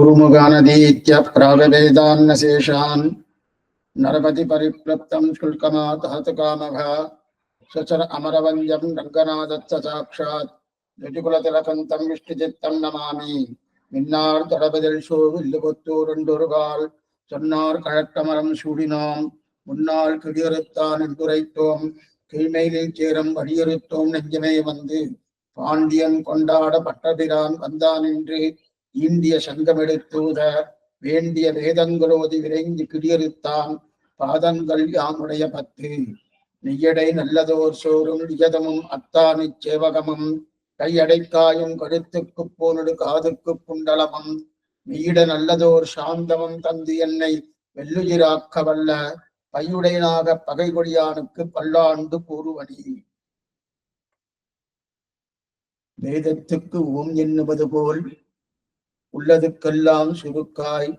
कुरुमुगानदीत्य प्रागवेदान्नशेषान् नरपति परिप्लप्तं शुल्कमातहतु कामः स्वचर अमरवन्द्यं रङ्गनादत्त साक्षात् ऋतुकुलतिलकन्तं विष्णुचित्तं नमामि मिन्नार्दडबदिल् विल्लुपुत्तूरुण्डुरुगाल சொன்னார் கழக்கமரம் சூடினோம் முன்னாள் கிடியறுத்தான் என்றுரைத்தோம் கீழ்மையில் சேரும் வடியறுத்தோம் நெஞ்சமே வந்து பாண்டியன் கொண்டாட பட்டபிரான் வந்தான் என்று இந்திய சங்கமெடுத்தூத வேண்டிய வேதங்களோதி விரைந்து கிடியறுத்தான் பாதங்கள் யாமுடைய பத்து நெய்யடை நல்லதோர் சோறும் நியதமும் அத்தானிச் சேவகமும் கையடைக்காயும் கழுத்துக்கு போனடு காதுக்கு குண்டலமும் மெய்யிட நல்லதோர் சாந்தமும் தந்து என்னை வெள்ளுயிராக்க வல்ல பையுடையனாக பகைகொடியானுக்கு பல்லாண்டு கூறுவனி. வேதத்துக்கு ஓம் எண்ணுவது போல் உள்ளதுக்கெல்லாம் சுருக்காய்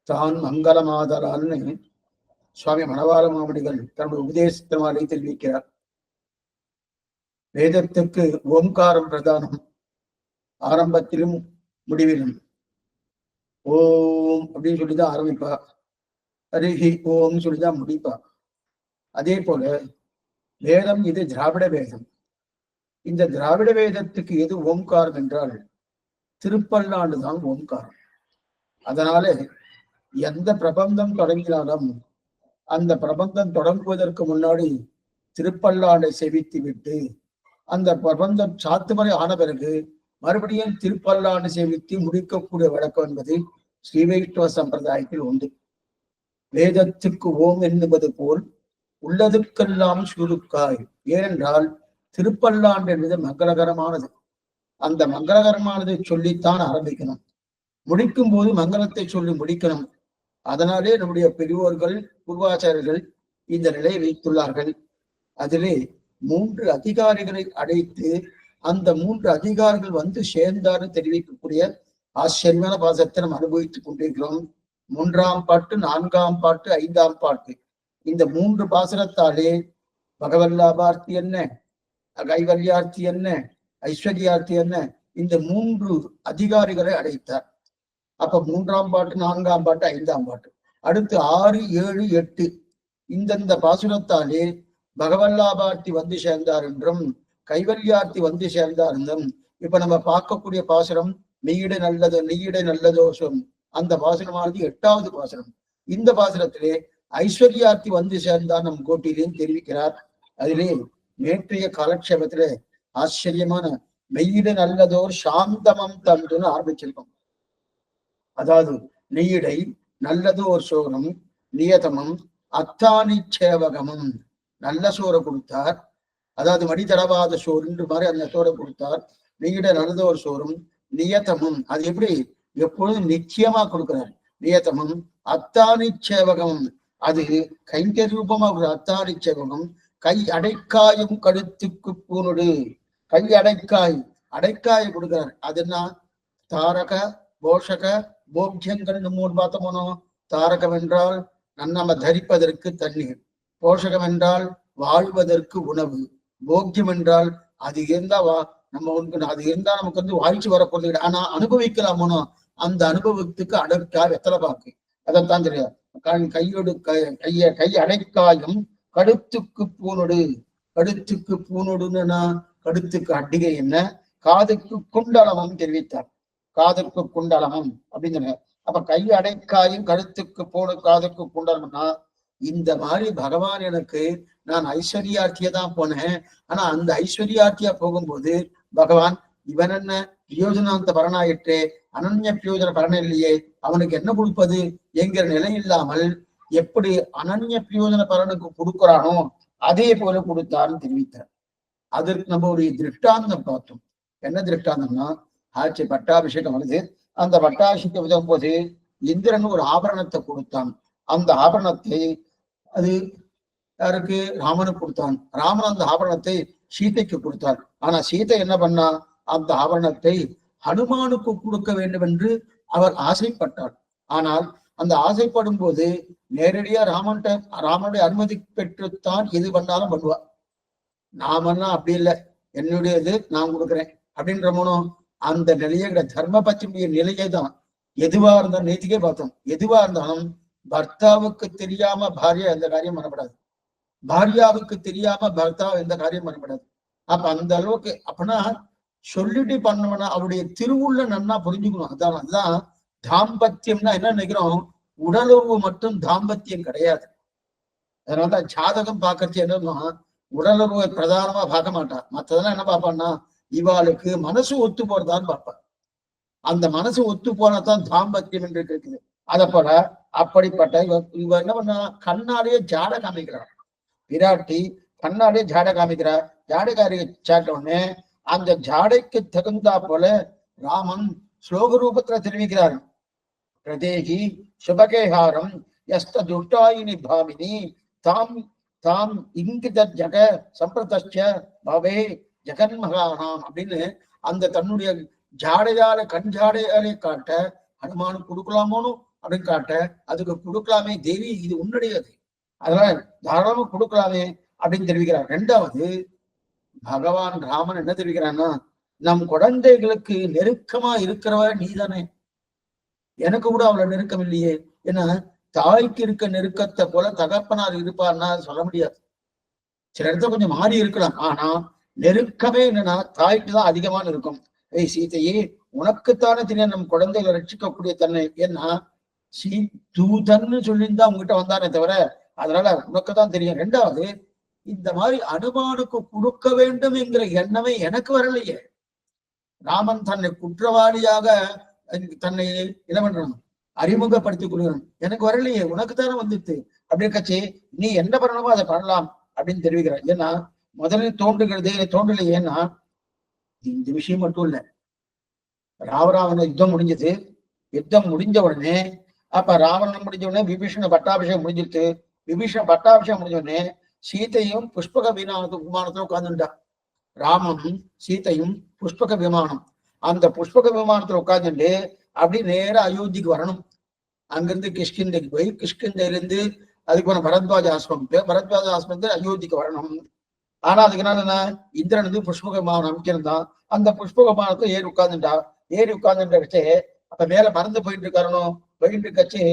தான் மங்களமாதலான்னு சுவாமி மணவாள மாமணிகள் தன்னுடைய உபதேசத்தினாலே தெரிவிக்கிறார். வேதத்துக்கு ஓம்காரம் பிரதானம், ஆரம்பத்திலும் முடிவிலும். ஓம் அப்படின்னு சொல்லிதான் ஆரம்பிப்பா, ஹரிஹி ஓம் சொல்லிதான் முடிப்பா. அதே போல வேதம் இது திராவிட வேதம். இந்த திராவிட வேதத்துக்கு எது ஓம்காரம் என்றால் திருப்பல்லாண்டு தான் ஓம்காரம். அதனால எந்த பிரபந்தம் தொடங்கினாலும் அந்த பிரபந்தம் தொடங்குவதற்கு முன்னாடி திருப்பல்லாண்டை செவித்து விட்டு அந்த பிரபந்தம் சாத்துமறை ஆன பிறகு மறுபடியும் திருப்பல்லாண்டு சேவித்து முடிக்கக்கூடிய வழக்கம் என்பது ஸ்ரீ வைஷ்ணவ சம்பிரதாயத்தில் உண்டு. வேதத்துக்கு ஓம் என்பது போல் உள்ளதுக்கெல்லாம் சுருக்காய். ஏனென்றால் திருப்பல்லாண்டு என்பது மங்களகரமானது. அந்த மங்களகரமானதை சொல்லித்தான் ஆரம்பிக்கணும், முடிக்கும் போது மங்களத்தை சொல்லி முடிக்கணும். அதனாலே நம்முடைய பெரியோர்கள் பூர்வாச்சாரியர்கள் இந்த நிலையை வைத்துள்ளார்கள். அதிலே 3 அதிகாரிகளை அழைத்து அந்த 3 அதிகாரிகள் வந்து சேர்ந்தாரு தெரிவிக்கக்கூடிய ஆச்சரியமான பாசத்தை நம்ம அனுபவித்துக் கொண்டிருக்கிறோம். 3ஆம் பாட்டு, 4ஆம் பாட்டு, 5ஆம் பாட்டு, இந்த 3 பாசனத்தாலே பகவல்லாபார்த்தி என்ன, கைவல்யார்த்தி என்ன, ஐஸ்வர்யார்த்தி என்ன, இந்த 3 அதிகாரிகளை அழைத்தார். அப்ப 3ஆம் பாட்டு, 4ஆம் பாட்டு, 5ஆம் பாட்டு, அடுத்து 6, 7, 8 இந்தந்த பாசுரத்தாலே பகவல்லாபார்த்தி வந்து சேர்ந்தார் என்றும் கைவல்யார்த்தி வந்து சேர்ந்தார் என்றும். இப்ப நம்ம பார்க்கக்கூடிய பாசுரம் நெய்யிட நல்லதோஷம், அந்த பாசுரமானது 8வது பாசுரம். இந்த பாசுரத்திலே ஐஸ்வர்யார்த்தி வந்து சேர்ந்தார் நம் கோட்டிலையும் தெரிவிக்கிறார். அதிலே நேற்றைய காலக்ஷேபத்திலே ஆச்சரியமான மெய்யிட நல்லதோர் சாந்தமம் தந்துன்னு ஆரம்பிச்சிருக்கோம். அதாவது நெய்யிடை நல்லதோர் சோறும் நியதமும் அத்தானி சேவகமும், நல்ல சோறை கொடுத்தார். அதாவது மடி தடவாத சோறுன்ற மாதிரி அந்த சோறை கொடுத்தார். நெய்யிட நல்லதோர் சோறும் நியதமும், அது எப்படி எப்பொழுதும் நிச்சயமா கொடுக்கிறார். நியதமும் அத்தானி சேவகமும், அது கைங்கரிய ரூபமா ஒரு அத்தானி சேவகம். கை அடைக்காயும் கழுத்துக்கு பூனொடு, கை அடைக்காய கொடுக்கிறார். அதுனா தாரக போஷக போக்கியங்கள் நம்ம பார்த்தோமோ. தாரகம் என்றால் நம்ம தரிப்பதற்கு தண்ணீர், போஷகம் என்றால் வாழ்வதற்கு உணவு, போக்கியம் என்றால் அது இருந்தா நம்ம அது இருந்தா நமக்கு வந்து வாழ்ச்சி வரப்போறது. ஆனா அனுபவிக்கலாமோ, அந்த அனுபவத்துக்கு அடக்கா வெத்தலை பாக்கு, அதைத்தான் தெரியாது. கையோடு கை அடைக்காயும் கழுத்துக்கு பூனொடு, கழுத்துக்கு பூனொடுன்னா கழுத்துக்கு அடிகை என்ன, காதுக்கு குண்டலமும் தெரிவித்தார். காதுக்கு குண்டலமும் அப்படின்னு. அப்ப கை அடைக்காயும் கழுத்துக்கு போன காதுக்கு குண்டலம்னா இந்த மாதிரி பகவான் எனக்கு, நான் ஐஸ்வர்யார்த்திய தான் போனேன். ஆனா அந்த ஐஸ்வர்யார்த்தியா போகும்போது பகவான் இவன் என்ன பிரயோஜனாந்த பரணாயிற்றே, அனன்ய பிரயோஜன பரணம் இல்லையே, அவனுக்கு என்ன கொடுப்பது என்கிற நிலை இல்லாமல் எப்படி அனன்ய பிரயோஜன பலனுக்கு கொடுக்கிறானோ அதே போல கொடுத்தாருன்னு தெரிவித்தார். அதற்கு நம்ம ஒரு திருஷ்டாந்தம் பார்த்தோம். என்ன திருஷ்டாந்தம்னா, ஆட்சி பட்டாபிஷேகம் வருது. அந்த பட்டாபிஷேகம் விதம் போது இந்திரன் ஒரு ஆபரணத்தை கொடுத்தான். அந்த ஆபரணத்தை அது யாருக்கு, ராமனுக்கு கொடுத்தான். ராமன் அந்த ஆபரணத்தை சீதைக்கு கொடுத்தார். ஆனா சீதை என்ன பண்ணா, அந்த ஆபரணத்தை ஹனுமானுக்கு கொடுக்க வேண்டும் என்று அவர் ஆசைப்பட்டார். ஆனால் அந்த ஆசைப்படும் போது நேரடியா ராமனுடைய அனுமதி பெற்றுத்தான் எது பண்ணாலும் பண்ணுவார். நாமெல்லாம் அப்படி இல்லை, என்னுடையது நான் கொடுக்குறேன் அப்படின்ற மோனோ அந்த நிலையை தர்ம பத்தினுடைய நிலையை தான் எதுவா இருந்தாலும் நேத்திக்கே பார்த்தோம், எதுவா இருந்தாலும் பர்த்தாவுக்கு தெரியாம பாரியா எந்த காரியம் பண்ணப்படாது, பாரியாவுக்கு தெரியாம பர்த்தா எந்த காரியம் பண்ணப்படாது. அப்ப அந்த அளவுக்கு அப்படின்னா சொல்லிட்டு பண்ணவனா அவருடைய திருவுள்ள நன்னா புரிஞ்சுக்கணும். அதுதான் தாம்பத்தியம்னா என்ன நினைக்கிறோம், உடலுறவு மட்டும் தாம்பத்தியம் கிடையாது. அதனாலதான் ஜாதகம் பார்க்கறது என்னன்னா உடலுறவை பிரதானமா பார்க்க மாட்டான். மற்றதெல்லாம் என்ன பார்ப்பான்னா இவாளுக்கு மனசு ஒத்து போறதான்னு பார்ப்பான். அந்த மனசு ஒத்து போனதான் தாம்பத்தியம் என்று இருக்குது. அத போல அப்படிப்பட்ட இவ என்ன பண்ணா கண்ணாலேயே ஜாட காமிக்கிறார். விராட்டி கண்ணாலே ஜாட காமிக்கிறார். ஜாடகாரியை சாட்ட உடனே அந்த ஜாடைக்கு தகுந்தா போல ராமன் ஸ்லோக ரூபத்துல தெரிவிக்கிறார். பிரதேகி சுபகேஹாரம் எஸ்த துஷ்டாயினி பாமினி தாம் தாம் இங்கித ஜக சம்பிரதச்ச பவே ஜெகன்மகானாம் அப்படின்னு அந்த தன்னுடைய ஜாடையால கண் ஜாடையாலே காட்ட ஹனுமானு கொடுக்கலாமோனு அப்படின்னு காட்ட, அதுக்கு கொடுக்கலாமே தேவி, இது உன்னுடையது, அதனால தாராளமா கொடுக்கலாமே அப்படின்னு தெரிவிக்கிறார். ரெண்டாவது பகவான் ராமன் என்ன தெரிவிக்கிறான்னா, நம் குழந்தைகளுக்கு நெருக்கமா இருக்கிறவ நீதானே, எனக்கு கூட அவ்வளவு நெருக்கம் இல்லையே. ஏன்னா தாய்க்கு இருக்க நெருக்கத்தை போல தகப்பனார் இருப்பார்னா சொல்ல முடியாது. சில இடத்துல கொஞ்சம் மாறி இருக்கலாம், ஆனா நெருக்கமே என்னன்னா தாய்க்கு தான் அதிகமான இருக்கும். ஏய் சீதையே, உனக்குத்தானே தெரியும் நம் குழந்தைகளை ரட்சிக்கக்கூடிய தன்மை. ஏன்னா தூதன்னு சொல்லியிருந்தா உங்ககிட்ட வந்தானே தவிர, அதனால உனக்குதான் தெரியும். ரெண்டாவது இந்த மாதிரி அனுமானுக்கு கொடுக்க வேண்டும் என்கிற எண்ணமே எனக்கு வரலையே. ராமன் தன்னை குற்றவாளியாக தன்னை என்ன பண்றான், அறிமுகப்படுத்திக் கொள்கிறான், எனக்கு வரலையே, உனக்குத்தானே வந்துட்டு அப்படின்னு கட்சி நீ என்ன பண்ணணுமோ அதை பண்ணலாம் அப்படின்னு தெரிவிக்கிறார். ஏன்னா முதலில் தோன்றுகிறது தோன்றல. ஏன்னா இந்த விஷயம் மட்டும் இல்ல, ராவராவன யுத்தம் முடிஞ்சது. யுத்தம் முடிஞ்ச உடனே அப்ப ராவணன் முடிஞ்ச உடனே விபீஷண பட்டாபிஷேகம் முடிஞ்சிருச்சு. விபீஷண பட்டாபிஷேகம் முடிஞ்ச உடனே சீத்தையும் புஷ்பக விமானத்துல உட்கார்ந்துட்டா. ராமனும் சீத்தையும் புஷ்பக விமானம், அந்த புஷ்பக விமானத்துல உட்கார்ந்துட்டு அப்படி நேரம் அயோத்திக்கு வரணும். அங்கிருந்து கிஷ்கிந்தைக்கு போய் கிஷ்கிந்தையிலிருந்து அதுக்கு போன பரத்வாஜ ஆசிரமம், பரத்வாஜ ஆசிரமத்துல அயோத்திக்கு வரணும். ஆனா அதுக்கு என்ன, இந்திரன் வந்து புஷ்பக விமானம் அமைச்சிருந்தான். அந்த புஷ்பக விமானத்துல ஏறி உட்கார்ந்துட்டா. ஏறி உட்கார்ந்துட்டு வச்சு அப்ப மேல மறந்து போயிட்டு இருக்காருனோ, போயிட்டு இருக்கச்சு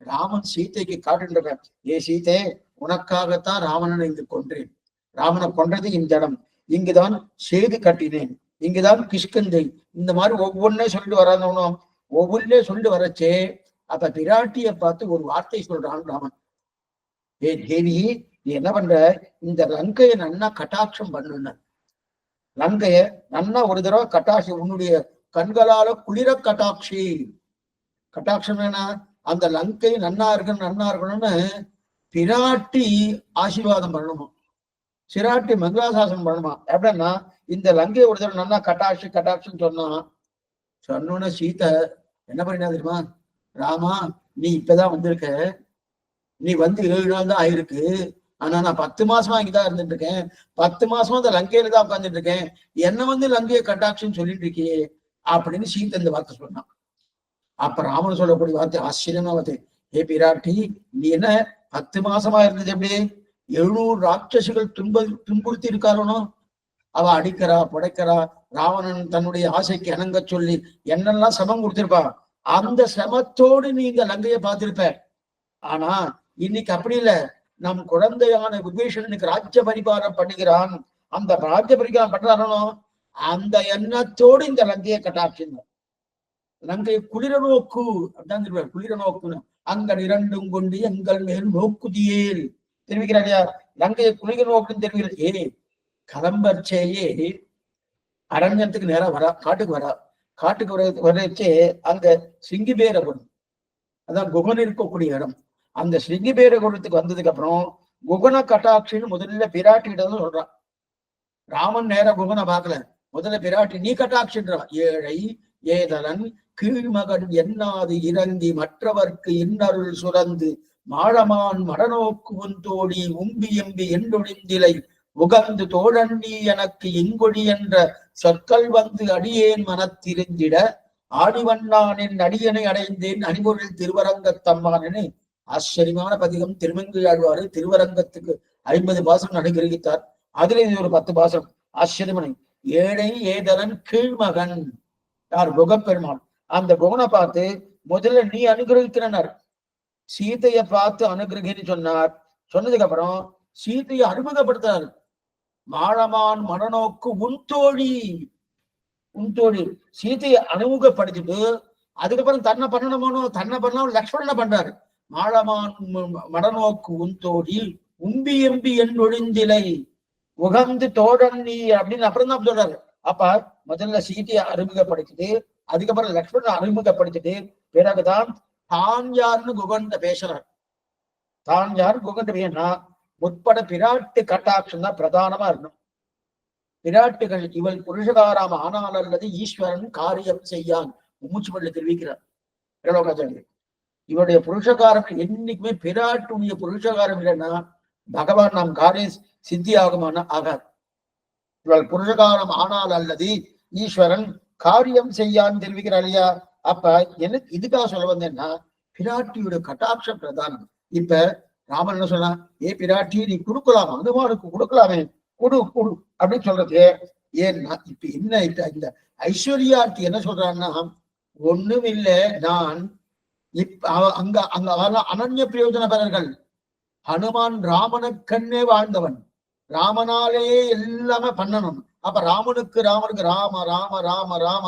ராமன் சீத்தைக்கு காட்டுட்டு இருக்கார். ஏ சீத்தை, உனக்காகத்தான் ராவணனை இங்கு கொன்றேன். ராவணனை கொன்றது இந்த இடம், இங்குதான் சேது கட்டினேன், இங்குதான் கிஷ்கந்தை, இந்த மாதிரி ஒவ்வொன்னே சொல்லிட்டு வராதவனும் ஒவ்வொன்னே சொல்லிட்டு வரச்சே அப்ப பிராட்டியை பார்த்து ஒரு வார்த்தை சொல்றான் ராமன். ஏ தேவி, நீ என்ன பண்ற, இந்த லங்கையை நன்னா கட்டாட்சம் பண்ணுன, லங்கைய நன்னா ஒரு தடவை கட்டாட்சி, உன்னுடைய கண்களால குளிர கட்டாட்சி. கட்டாட்சம் என்ன, அந்த லங்கை நன்னா இருக்கணும் நன்னா இருக்கணும்னு பிராட்டி ஆசீர்வாதம் பண்ணணுமா, சிராட்டி மங்களாசாசனம் பண்ணணுமா. எப்படின்னா இந்த லங்கையை ஒரு தடவை நன்னா கட்டாட்சி கட்டாட்சின்னு சொன்னோன்னு சீத்தை என்ன பண்ணினா தெரியுமா, ராமா நீ இப்பதான் வந்திருக்க, நீ வந்து 7 நாள் தான் ஆயிருக்கு, ஆனா நான் 10 மாசமா இங்கதான் இருந்துட்டு இருக்கேன், 10 மாசமா அந்த லங்கையில தான் உட்காந்துட்டு இருக்கேன், என்ன வந்து லங்கையை கட்டாட்சின்னு சொல்லிட்டு இருக்கியே அப்படின்னு சீத்தை இந்த வார்த்தை சொன்னான். அப்ப ராமன் சொல்லக்கூடிய வார்த்தை ஆச்சரியமா வார்த்தை. ஏ பிராட்டி, நீ என்ன 10 மாசமா இருந்தது, எப்படி 700 ராட்சசிகள் துன்புறுத்தி இருக்காரனோ, அவ அடிக்கிறா புடைக்கிறா, ராவணன் தன்னுடைய ஆசைக்கு இணங்க சொல்லி என்னெல்லாம் சிரமம் கொடுத்திருப்பா, அந்த சிரமத்தோடு நீ இந்த லங்கையை பார்த்திருப்ப. ஆனா இன்னைக்கு அப்படி இல்ல, நம் குழந்தையான விபீஷணனுக்கு ராஜ்ய பரிபாரம் பண்ணுகிறான், அந்த ராஜ்ய பரிபாரம் பண்றானோ அந்த எண்ணத்தோடு இந்த லங்கையை கட்டாட்சிங்க, லங்கையை குளிர நோக்கு அப்படிதான் குளிர நோக்குன்னு, அங்கள் இரண்டும் கொண்டு எங்கள் மேல் நோக்குதியேல் தெரிவிக்கிறாரியா, லங்கையை குளிர நோக்குன்னு தெரிவிக்கிறது. ஏ கிளம்பச்சேயே அரண்யத்துக்கு நேரம் வரா, காட்டுக்கு வரா, காட்டுக்கு வரச்சே அங்க சிங்கிபேரகுடம், அதான் குகன் இருக்கக்கூடிய இடம், அந்த சிங்கிபேரகுடத்துக்கு வந்ததுக்கு அப்புறம் குகன கட்டாட்சின்னு முதல்ல பிராட்டிகிட்ட சொல்றான். ராமன் நேர குகனை பார்க்கல, முதல்ல பிராட்டி நீ கட்டாட்சின்றான். ஏழை ஏதலன் கீழ்மகன் எண்ணாது இறங்கி மற்றவர்க்கு இன்னருள் சுரந்து மாழமான் மடநோக்கு உந்தோடி உம்பி எம்பி என்றொழிந்திலை உகந்து தோழண்டி எனக்கு இங்கொடி என்ற சொற்கள் வந்து அடியேன் மனத்திருந்திட ஆடிவண்ணானின் அடியனை அடைந்தேன் அணிபொருள் திருவரங்கத்தம்மானு ஆச்சரியமான பதிகம். திருமங்கை ஆழ்வாரு திருவரங்கத்துக்கு 50 பாசனம் அனுகிரகித்தார். அதுல இது ஒரு 10 பாசனம் ஆச்சரியமனை. ஏழை ஏதலன் கீழ்மகன் யார், குகப்பெருமான். அந்த குகனை பார்த்து முதல்ல நீ அனுகிரகிக்கிறனர். சீதையை பார்த்து அனுகிரகின்னு சொன்னார். சொன்னதுக்கு அப்புறம் சீதையை அறிமுகப்படுத்தினார். மாழமான் மனநோக்கு உன் தோழி, உன் தோழி சீதையை அறிமுகப்படுத்திட்டு அதுக்கப்புறம் தன்னை பண்ணணுமோ, தன்னை பண்ணாலும் லக்ஷ்மணனை பண்றாரு. மாழமான் மனநோக்கு உன் தோழி உம்பி எம்பி என் ஒழிந்திலை உகந்து தோழன் நீ அப்படின்னு அப்புறம் தான் சொல்றாரு. அப்ப முதல்ல சீதையை அறிமுகப்படுத்திட்டு அதுக்கப்புறம் லக்ஷ்மணனை அறிமுகப்படுத்திட்டு பிறகுதான் தான் யாருன்னு குகண்ட பேசுறார். தான் யாரு குகண்ட பேசினா முற்பட பிராட்டு கட்டாட்சம் தான் பிரதானமா இருக்கணும். பிராட்டுகள் இவள் புருஷகாராம் ஆனால் அல்லது ஈஸ்வரன் காரியம் செய்யான் மூச்சு பள்ளி தெரிவிக்கிறார் பிரலோகாச்சாரியர். இவருடைய புருஷகாரம் என்னைக்குமே பிராட்டுடைய புருஷகாரம் இல்லைன்னா பகவான் நாம் காரியம் சித்தி ஆகுமான ஆகாது. இவள் புருஷகாரம் ஆனால் அல்லது ஈஸ்வரன் காரியம் செய்யான்னு தெரிவிக்கிறார் இல்லையா? அப்ப எனக்கு இதுக்காக சொல்ல வந்தேன்னா பிராட்டியோட கட்டாட்ச பிரதானம். இப்ப ராமன் என்ன சொன்னா, ஏ பிராட்டி நீ கொடுக்கலாம், அனுமானுக்கு கொடுக்கலாமே, கொடு கொடு அப்படின்னு சொல்றது. ஏன்னா இப்ப என்ன இந்த ஐஸ்வர்யார்த்தி என்ன சொல்றான்னா, ஒண்ணும் இல்லை, நான் அங்க அனன்ய பிரயோஜனபரர்கள். ஹனுமான் ராமனுக்கண்ணே வாழ்ந்தவன், ராமனாலே எல்லாமே பண்ணணும். அப்ப ராமனுக்கு ராம ராம ராம ராம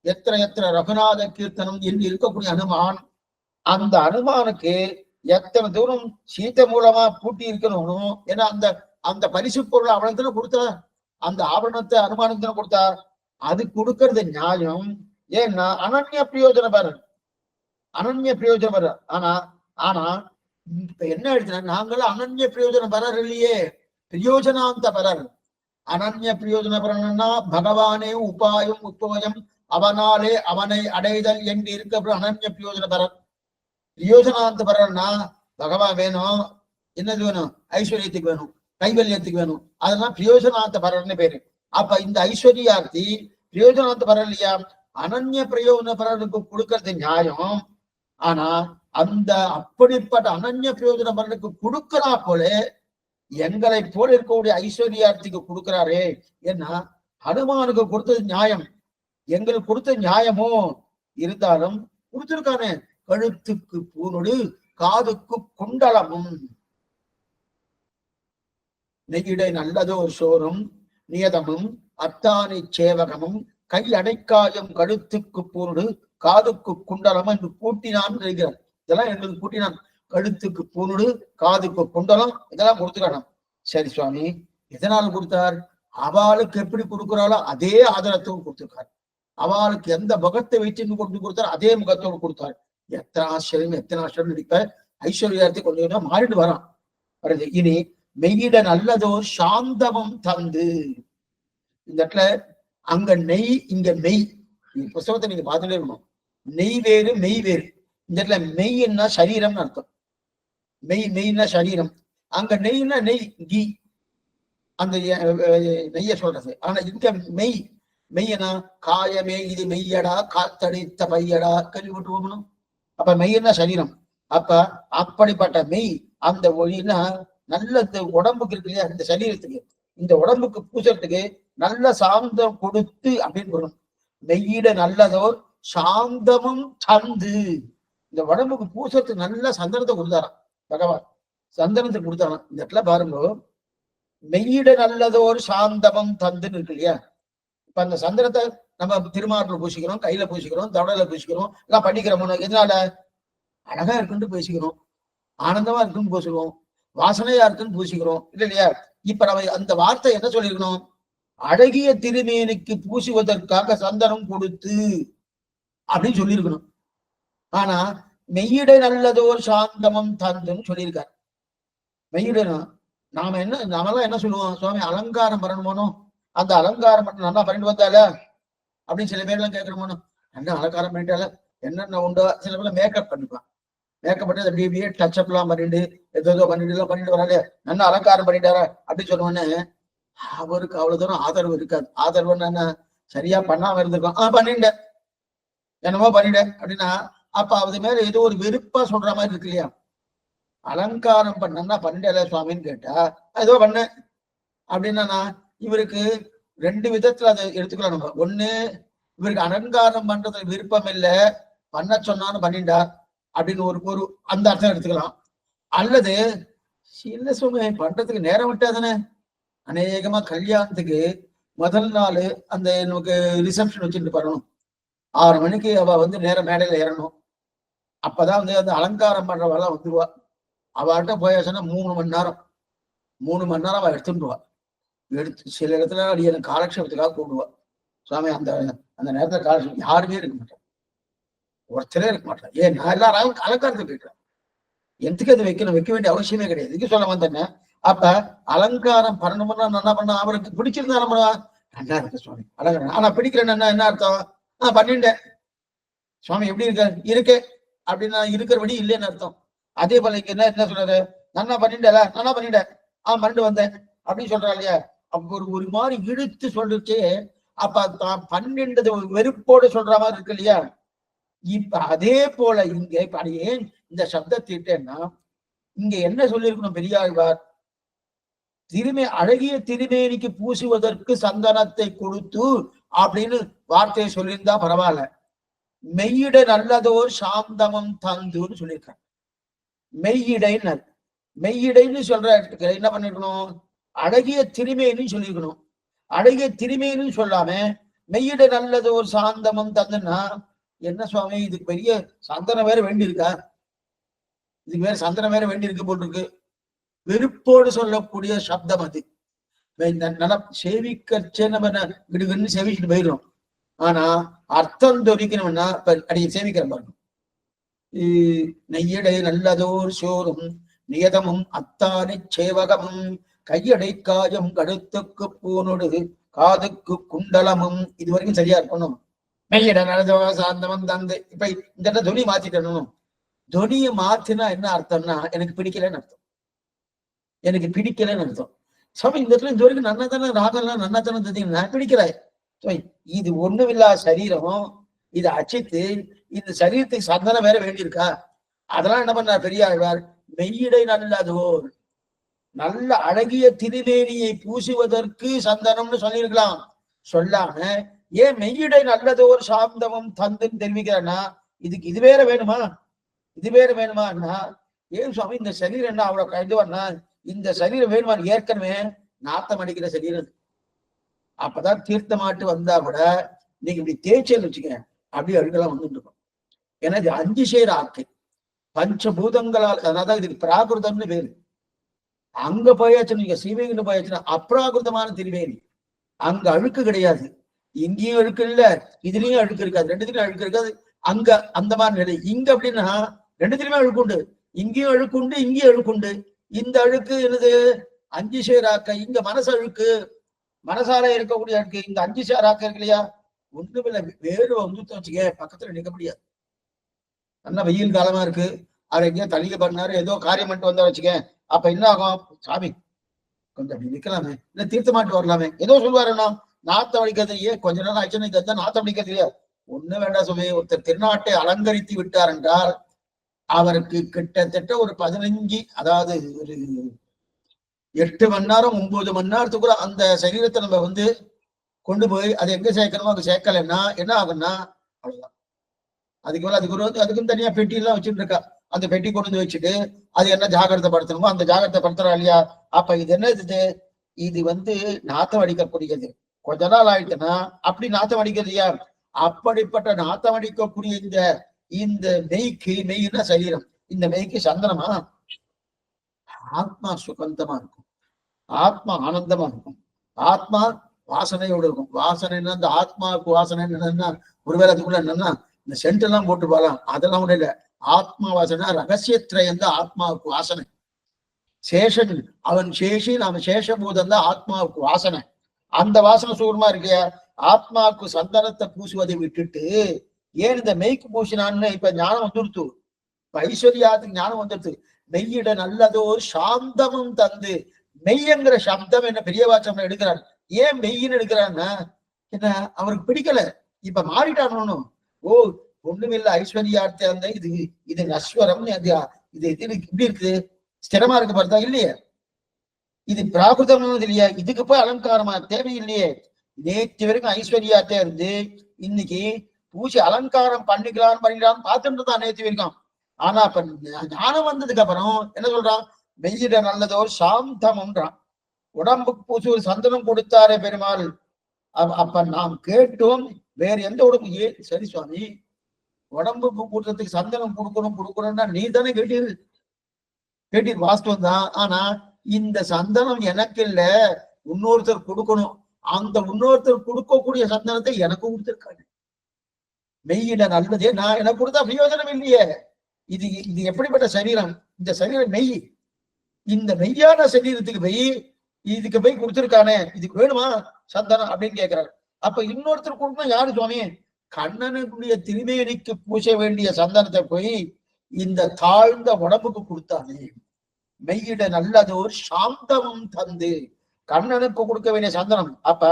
எத்திர எத்திர ரகுநாத கீர்த்தனம் என்று இருக்கக்கூடிய ஹனுமான், அந்த ஹனுமானுக்கு எத்தனை தூரம் சீத்தை மூலமா பூட்டி இருக்கணும். ஏன்னா அந்த அந்த பரிசு பொருள் அவனுக்கு கொடுத்தா, அந்த ஆவணத்தை அனுமானுக்கு தானே கொடுத்தா, அது கொடுக்கறது நியாயம். ஏன்னா அனன்ய பிரயோஜனபரன், அனன்ய பிரயோஜனபரர். ஆனா இப்ப என்ன எழுதுனா, நாங்களும் அனன்ய பிரயோஜனபரர் இல்லையே, பிரயோஜனாந்த பரர். அனன்ய பிரயோஜனபரன்னா பகவானே உபாயம் உத்தோயம் அவனாலே அவனை அடைதல் என்று இருக்க அனன்ய பிரயோஜனபரர். பிரயோஜனாந்த பரர்னா பகவான் வேணும், என்னது வேணும், ஐஸ்வர்யத்துக்கு வேணும், கைவல்யத்துக்கு வேணும், அதெல்லாம் பிரயோஜனாந்த பரர்னு பேரு. அப்ப இந்த ஐஸ்வர்யார்த்தி பிரயோஜனாந்த பரர் இல்லையா, அனன்ய பிரயோஜன பரனுக்கு கொடுக்கறது நியாயம். ஆனா அந்த அப்படிப்பட்ட அனன்ய பிரயோஜன பரனுக்கு கொடுக்கிறா போல எங்களை போல இருக்கக்கூடிய ஐஸ்வர்யார்த்திக்கு கொடுக்கிறாரே. ஏன்னா ஹனுமானுக்கு கொடுத்தது நியாயம், எங்களுக்கு கொடுத்த நியாயமோ இருந்தாலும் கொடுத்திருக்கானே. கழுத்துக்கு பூனொடு காதுக்கு குண்டலமும் நெய்யிடை நல்லதோர் சோறும் நியதமும் அத்தானை சேவகமும் கை அடைக்காயம் கழுத்துக்கு பூனொடு காதுக்கு குண்டலம் என்று கூட்டினான் நினைக்கிறார். இதெல்லாம் எங்களுக்கு கூட்டினான். கழுத்துக்கு பூனொடு காதுக்கு குண்டலம் இதெல்லாம் கொடுத்துக்கணும். சரி சுவாமி, எதனால் கொடுத்தார்? அவளுக்கு எப்படி கொடுக்குறாளோ அதே ஆதரத்தோடு கொடுத்திருக்கார். அவளுக்கு எந்த முகத்தை வைத்து கொண்டு கொடுத்தார் அதே முகத்தோடு கொடுத்தார். எத்தனை ஆச்சரியம் நடிப்ப ஐஸ்வர்யார்த்தி கொஞ்சம் மாறிட்டு வரான் வருது. இனி மெய்யிட நல்லதோர் சாந்தமும் தந்து, இந்த இடத்துல அங்க நெய் இங்க மெய், புஸ்தகத்தை நீங்க பார்த்துட்டே இருக்கணும். நெய் வேறு மெய் வேறு. இந்த இடத்துல மெய்ன்னா சரீரம்னு அர்த்தம். மெய்னா சரீரம், அங்க நெய்னா நெய் கீ, அந்த நெய்ய சொல்றது. ஆனா இங்க மெய்யனா காயமே இது மெய்யடா காத்தடித்த பையடா கல்வி விட்டு போகணும். அப்ப மெய்யன்னா சரீரம். அப்ப அப்படிப்பட்ட மெய் அந்த ஒளினா நல்ல உடம்புக்கு இருக்கு இல்லையா, இந்த சரீரத்துக்கு இந்த உடம்புக்கு பூசறதுக்கு நல்ல சாந்தம் கொடுத்து அப்படின்னு சொல்லணும். மெய்யிட நல்லதோர் சாந்தமும் தந்து, இந்த உடம்புக்கு பூசறதுக்கு நல்ல சந்தனத்தை கொடுத்தாராம் பகவான், சந்தனத்தை கொடுத்தாராம். இந்த இடத்துல பாருங்க, மெய்யிட நல்லதோர் சாந்தமும் தந்துன்னு இருக்கு இல்லையா. இப்ப அந்த சந்தனத்தை நம்ம திருமார்ல பூசிக்கிறோம், கையில பூசிக்கிறோம், தவடையில பூசிக்கிறோம், எல்லாம் பண்ணிக்கிறோம். எதனால? அழகா இருக்குன்னு பூசிக்கிறோம், ஆனந்தமா இருக்குன்னு பூசிக்கிறோம், வாசனையா இருக்குன்னு பூசிக்கிறோம், இல்ல இல்லையா? இப்ப நம்ம அந்த வார்த்தை என்ன சொல்லிருக்கணும்? அழகிய திருமேனிக்கு பூசுவதற்காக சந்தனம் கொடுத்து அப்படின்னு சொல்லியிருக்கணும். ஆனா மெய்யிட நல்லதோர் சாந்தமும் தந்துன்னு சொல்லியிருக்காரு. மெய்யிடணும் நாமெல்லாம் என்ன சொல்லுவோம்? சுவாமி அலங்காரம் பண்ணணுமோ, அந்த அலங்காரம் பண்ண நல்லா பண்ணிட்டு வந்தால அப்படின்னு சில பேர் எல்லாம் கேட்கணுமோ, என்ன அலங்காரம் பண்ணிட்டால என்னென்ன உண்டோ. சில பேர் மேக்கப் பண்ணிப்பான், மேக்கப் பண்ணி அப்படியே டச் எல்லாம் பண்ணிட்டு ஏதோ பண்ணிட்டு வராது, நல்லா அலங்காரம் பண்ணிட்டாரா அப்படின்னு சொன்னோடனே அவருக்கு அவ்வளவு தூரம் ஆதரவு இருக்காது. ஆதரவுன்னு என்ன, சரியா பண்ணாம இருந்திருக்கோம், பண்ணிட்டேன் என்னமோ பண்ணிட்டேன் அப்படின்னா அப்ப அது மேல ஏதோ ஒரு வெறுப்பா சொல்ற மாதிரி இருக்கு இல்லையா. அலங்காரம் பண்ணா பண்ணிட்டே சுவாமின்னு கேட்டா ஏதோ பண்ண அப்படின்னா இவருக்கு ரெண்டு விதத்துல அதை எடுத்துக்கலாம் நம்ம. ஒண்ணு, இவருக்கு அலங்காரம் பண்றதுல விருப்பம் இல்லை, பண்ண சொன்னான்னு பண்ணிட்டார் அப்படின்னு ஒரு அந்த அர்த்தம் எடுத்துக்கலாம். அல்லது இல்ல சுவாமி பண்றதுக்கு நேரம் விட்டாதானே. அநேகமா கல்யாணத்துக்கு முதல் நாள் அந்த நமக்கு ரிசப்ஷன் வச்சுட்டு பண்ணணும். 6 மணிக்கு அவ நேரம் மேடையில ஏறணும். அப்பதான் அந்த அலங்காரம் பண்றவெல்லாம் வந்துருவா. அவள்கிட்ட போயாச்சுன்னா 3 மணி நேரம் 3 மணி நேரம் அவ எடுத்துட்டுவா. எடுத்து சில இடத்துல அடி எனக்கு காலக்ஷேபத்துக்காக கூப்பிடுவா. சுவாமி அந்த அந்த நேரத்துல காலக்ஷேபம் யாருமே இருக்க மாட்டேன், ஒருத்தரே இருக்க மாட்டேன். ஏன் நான் எல்லாரும் அலங்காரத்துக்கு இருக்கிறேன், எதுக்கு அது வைக்க வேண்டிய அவசியமே கிடையாது. இதுக்கு சொல்ல வந்தேன்னு. அப்ப அலங்காரம் பண்ணணும்னா என்ன பண்ண, அவருக்கு பிடிச்சிருந்தா நம்ம நல்லா இருக்கு சுவாமி அலங்காரம், ஆனா பிடிக்கிறேன்னு என்ன அர்த்தம்? பண்ணிட்டேன் சுவாமி எப்படி இருக்கே அப்படின்னா இருக்கிறபடி இல்லைன்னு அர்த்தம். அதே போல இங்க என்ன சொல்றாரு, நன்னா பண்ணிட்டல, நன்னா பண்ணிட்டேன், பண்ணிட்டு வந்தேன் அப்படின்னு சொல்றா இல்லையா. அப்ப ஒரு மாதிரி இழுத்து சொல்லிச்சு. அப்ப தான் பன்னெண்டு வெறுப்போடு சொல்ற மாதிரி இருக்கு இல்லையா. இப்ப அதே போல இங்க இப்ப ஏன் இந்த சப்தத்திட்டேன்னா, இங்க என்ன சொல்லியிருக்கணும் பெரியாழ்வார், அழகிய திருமேனிக்கு பூசுவதற்கு சந்தனத்தை கொடுத்து அப்படின்னு வார்த்தையை சொல்லியிருந்தா பரவாயில்ல. மெய்யிட நல்லதோர் சாந்தமம் தந்துன்னு சொல்லியிருக்காங்க. மெய்யிடைன்னு சொல்ற இடத்துக்கு என்ன பண்ணிருக்கணும், அழகிய திருமேனு சொல்லியிருக்கணும். அழகிய திருமேனு சொல்லாம மெய்யிட நல்லதோர் சாந்தமம் தந்துன்னா என்ன சுவாமி, இதுக்கு பெரிய சந்தனம் வேற வேண்டி இருக்கா, இதுக்கு வேற சந்தனம் வேற வேண்டி இருக்கு போட்டிருக்கு. வெறுப்போடு சொல்லக்கூடிய சப்தம் அது. நல்லா சேவிக்கச்சே நம்ம விடுகன்னு சேவிச்சுட்டு போயிடும். ஆனா அர்த்தம் தெரிவிக்கணும்னா அடிய சேவிக்கிற பாருங்க. நெய்யடை நல்லதோர் சோறும் நியதமும் அத்தானை சேவகமும் கையடை காயம் கழுத்துக்கு பூனொடு காதுக்கு குண்டலமும். இது வரைக்கும் சரியா இருக்கணும். மெய்யட நல்லதோ சாந்தமும் தந்து. இப்ப இந்த துணி மாத்திட்டணும். துணியை மாத்தினா என்ன அர்த்தம்னா எனக்கு பிடிக்கலன்னு அர்த்தம், எனக்கு பிடிக்கலன்னு அர்த்தம். சபை இந்த இடத்துல இந்த வரைக்கும் நன்னதானே ராகம்லாம் நன்னதானே தெரியுங்க, பிடிக்கிறாய். இது ஒண்ணுமில்லா சரீரம், இது அச்சித்து இந்த சரீரத்துக்கு சந்தனம் வேற வேண்டியிருக்கா. அதெல்லாம் என்ன பண்ண பெரியாழ்வார், மெய்யிடை நல்லதோர் நல்ல அழகிய திருமேனியை பூசுவதற்கு சந்தனம்னு சொல்லியிருக்கலாம். சொல்லாம ஏன் மெய்யிடை நல்லதோர் சாந்தமும் தந்துன்னு தெரிவிக்கிறேன்னா இதுக்கு இது வேற வேணுமா, இது வேற வேணுமான்னா ஏன் சுவாமி இந்த சரீரம் என்ன அவ்வளவு இதுவானா, இந்த சரீரம் வேணுமா, ஏற்கனவே நாத்தம் அடிக்கிற சரீரம். அப்பதான் தீர்த்தமாட்டு வந்தா கூட நீங்க இப்படி தேய்ச்சல் வச்சுக்க அப்படி அழுகெல்லாம் வந்துட்டு இருக்கும். ஏன்னா இது 5 சேர் ஆக்கை பஞ்சபூதங்களால், அதான் இதுக்கு பிராகிருதம்னு பேரு. அங்க போயாச்சு நீங்க ஸ்ரீவேங்கன்னு போயாச்சுன்னா அப்ராகிருதமான திருவேணி, அங்க அழுக்கு கிடையாது. இங்கேயும் அழுக்கு இல்ல, இதுலயும் அழுக்கு இருக்காது, ரெண்டுத்துலயும் அழுக்கு இருக்காது. அங்க அந்த மாதிரி நிலை. இங்க அப்படின்னா ரெண்டுத்திலுமே அழுக்குண்டு, இங்கேயும் அழுக்குண்டு இங்கேயும் அழுக்குண்டு. இந்த அழுக்கு என்னது 5 சேர் ஆக்கை. இங்க மனசு அழுக்கு, மனசால இருக்கக்கூடிய அழுக்கு. இங்க 5 சேர் ஆக்கை இருக்கு இல்லையா, ஒண்ணுமில்ல. வேறு வச்சுக்க பக்கத்துல நிற்க முடியாது. நல்லா வெயில் காலமா இருக்கு, அதை எங்கேயோ தள்ளிக்க பண்ணாரு, ஏதோ காரியம் பண்ணிட்டு வந்தா வச்சுக்க, அப்ப என்ன ஆகும், சாமி கொஞ்சம் அப்படி நிக்கலாமே, இல்ல தீர்த்தமாட்டு வரலாமே, ஏதோ சொல்லுவாருன்னா நாத்தம் அடிக்கிறது. ஏன் கொஞ்ச நேரம் ஆச்சுன்னா நாத்தம் அடிக்கிறது இல்லையா. ஒண்ணு வேண்டாம் சுவாமி. ஒருத்தர் திருநாட்டை அலங்கரித்து விட்டார் என்றால் அவருக்கு கிட்டத்தட்ட ஒரு 15, அதாவது ஒரு 8 மணி நேரம் 9 மணி நேரத்துக்குள்ள அந்த சரீரத்தை நம்ம கொண்டு போய் அதை எங்க சேர்க்கணுமோ அங்க சேர்க்கலன்னா என்ன ஆகும்னா அவ்வளவுதான். அதுக்கும் தனியா பெட்டி எல்லாம் வச்சுட்டு இருக்கா. அந்த பெட்டி கொண்டு வச்சுட்டு அது என்ன ஜாகிரதை படுத்தணுமோ அந்த ஜாகிரதை படுத்துறா இல்லையா. அப்ப இது என்ன, இது நாத்தம் அடிக்கக்கூடியது. கொஞ்ச நாள் ஆயிட்டுன்னா அப்படி நாத்தம் அடிக்கிறது இல்லையா. அப்படிப்பட்ட நாத்தம் அடிக்கக்கூடிய இந்த மெய்னா சரீரம், இந்த மெய்க்கு சந்தனமா, ஆத்மா சுகந்தமா இருக்கும், ஆத்மா ஆனந்தமா இருக்கும், ஆத்மா வாசனையோடு இருக்கும். வாசனைன்னா அந்த ஆத்மாவுக்கு வாசனை என்னன்னா, ஒருவேளை அதுக்குள்ள என்னன்னா இந்த சென்ட் எல்லாம் போட்டு போகலாம், அதெல்லாம் ஒண்ணு இல்லை. ஆத்மா வாசனை ரகசியத்திரையந்த ஆத்மாவுக்கு வாசனை. சேஷன் அவன் சேஷி, நாம சேஷபூதம் தான் ஆத்மாவுக்கு வாசனை. அந்த வாசனை சூரமா இருக்க ஆத்மாவுக்கு சந்தனத்தை பூசுவதை விட்டுட்டு ஏன் இந்த மெய்க்கு பூசினான்னு இப்ப ஞானம் வந்துடுத்து, இப்ப ஐஸ்வர்யாத்துக்கு ஞானம் வந்துடுது. மெய்யிட நல்லதோர் சாந்தமும் தந்து. மெய்யங்கிற சப்தம் என்ன பெரிய வாச்சம் எடுக்கிறார். ஏன் மெய்யின்னு எடுக்கிறான்னா என்ன, அவருக்கு பிடிக்கல, இப்ப மாறிட்டானு. ஓ ஒண்ணுமில்ல ஐஸ்வர்யார்த்தி அந்த இது நஸ்வரம், இது இப்படி இருக்குது, ஸ்திரமா இருக்கு பார்த்தா இல்லையே, இது பிராகிருதம் இல்லையா, இதுக்கு போய் அலங்காரமா தேவையில்லையே. நேற்று வரைக்கும் ஐஸ்வர்யாத்தே இருந்து இன்னைக்கு பூசி அலங்காரம் பண்ணிக்கிறான்னு பார்த்துட்டு தான் நேற்று இருக்கான். ஆனா அப்ப ஞானம் வந்ததுக்கு அப்புறம் என்ன சொல்றான்? மெய்யிட நல்லதோ சாந்தம்ன்றான். உடம்புக்கு பூசி ஒரு சந்தனம் கொடுத்தாரே பெருமாள். அப்ப நாம் கேட்டோம் வேற எந்த உடம்பு சரி சுவாமி, உடம்பு கூட்டத்துக்கு சந்தனம் கொடுக்கணும்னா நீ தானே கேட்டீர் வாஸ்தவம் தான். ஆனா இந்த சந்தனம் எனக்கு இல்ல, இன்னொருத்தர் கொடுக்கணும். அந்த இன்னொருத்தர் கொடுக்கக்கூடிய சந்தனத்தை எனக்கு கொடுத்திருக்காங்க. மெய்யிட நல்லதே நான் எனக்கு கொடுத்தா பிரயோஜனம் இல்லையே. இது இது எப்படிப்பட்ட சரீரம்? இந்த சரீரம் மெய். இந்த மெய்யான சரீரத்துக்கு இதுக்கு போய் கொடுத்திருக்கானே, இதுக்கு வேணுமா சந்தனம் அப்படின்னு கேட்கிறாரு. அப்ப இன்னொருத்தர் கொடுக்கணும் யாரு சுவாமி? கண்ணனுடைய திருமேனிக்கு பூச வேண்டிய சந்தனத்தை போய் இந்த தாழ்ந்த உடம்புக்கு கொடுத்தானே. மெய்யிட நல்லதோர் சாந்தமும் தந்து கண்ணனுக்கு கொடுக்க வேண்டிய சந்தனம். அப்ப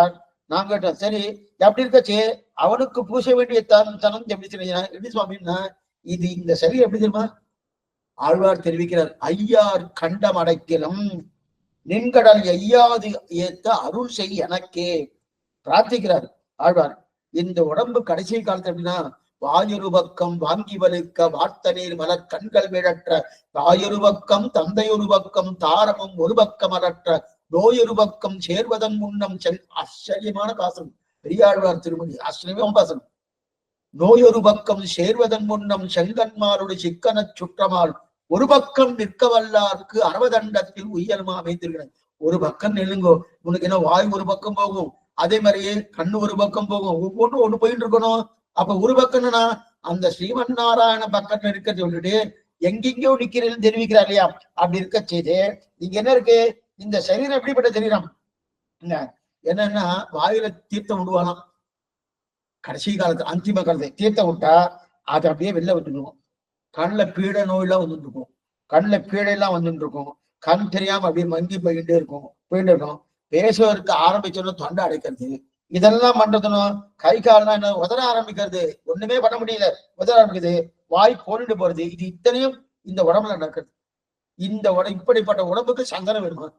நான் கேட்டேன், சரி எப்படி இருக்கச்சு அவனுக்கு பூச வேண்டிய தனம் எப்படி சுவாமின்னா, இது இந்த சரி எப்படி தெரியுமா? ஆழ்வார் தெரிவிக்கிறார், ஐயார் கண்டம் அடைக்கலும் நின்கடல் ஐயாது ஏத்த அருள் செய் எனக்கே பிரார்த்திக்கிறார் ஆழ்வார். இந்த உடம்பு கடைசி காலத்துல எப்படின்னா, வாயொரு பக்கம் வாங்கி வலுக்க வார்த்த நீர் மலர் கண்கள் விழற்ற தாயொரு பக்கம் தந்தையொரு பக்கம் தாரமும் ஒரு பக்கம் அறற்ற நோயொரு பக்கம் சேர்வதன் முன்னம் ஆச்சரியமான பாசனம் பெரியாழ்வார் திருமணி, ஆச்சரியமான பாசனம். நோயொரு பக்கம் சேர்வதன் முன்னம் செங்கன்மாரோடு சிக்கன சுற்றமால் ஒரு பக்கம் நிற்க வல்லாருக்கு அறவதண்டத்தில் உயல்மா அமைத்திருக்கிறது. ஒரு பக்கம் நெல்லுங்கோ, உனக்கு என்ன வாய் ஒரு பக்கம் போகும், அதே மாதிரியே கண்ணு ஒரு பக்கம் போகும், ஒன்று போயிட்டு இருக்கணும். அப்ப ஒரு பக்கம்னா அந்த ஸ்ரீமன் நாராயண பக்கம் இருக்க சொல்லிட்டு எங்கெங்கயோ நிக்கிறேன்னு தெரிவிக்கிறார் இல்லையா? அப்படி இருக்க செய்து இங்க என்ன இருக்கு? இந்த சரீரம் எப்படிப்பட்ட சரீரம் என்னன்னா, வாயில தீர்த்தம் விடுவானாம். கடைசி காலத்து அந்திம காலத்தை தீர்த்தம் விட்டா அதை அப்படியே வெளில விட்டுருவோம். கண்ணில் பீட நோயெல்லாம் வந்துட்டு இருக்கும், கண்ணில் பீடையெல்லாம் வந்துட்டு இருக்கும், கண் தெரியாம அப்படியே மங்கி போயிட்டே இருக்கும். பேசுவதற்கு ஆரம்பிச்சோன்னா தொண்டை அடைக்கிறது, இதெல்லாம் பண்றதுனும் கை கால்லாம் என்ன உதற ஆரம்பிக்கிறது, ஒண்ணுமே பண்ண முடியல, உதற ஆரம்பிக்குது, வாய் போனிட்டு போறது. இது இத்தனையும் இந்த உடம்புல நடக்கிறது. இந்த இப்படிப்பட்ட உடம்புக்கு சந்தனம் வேணுமா?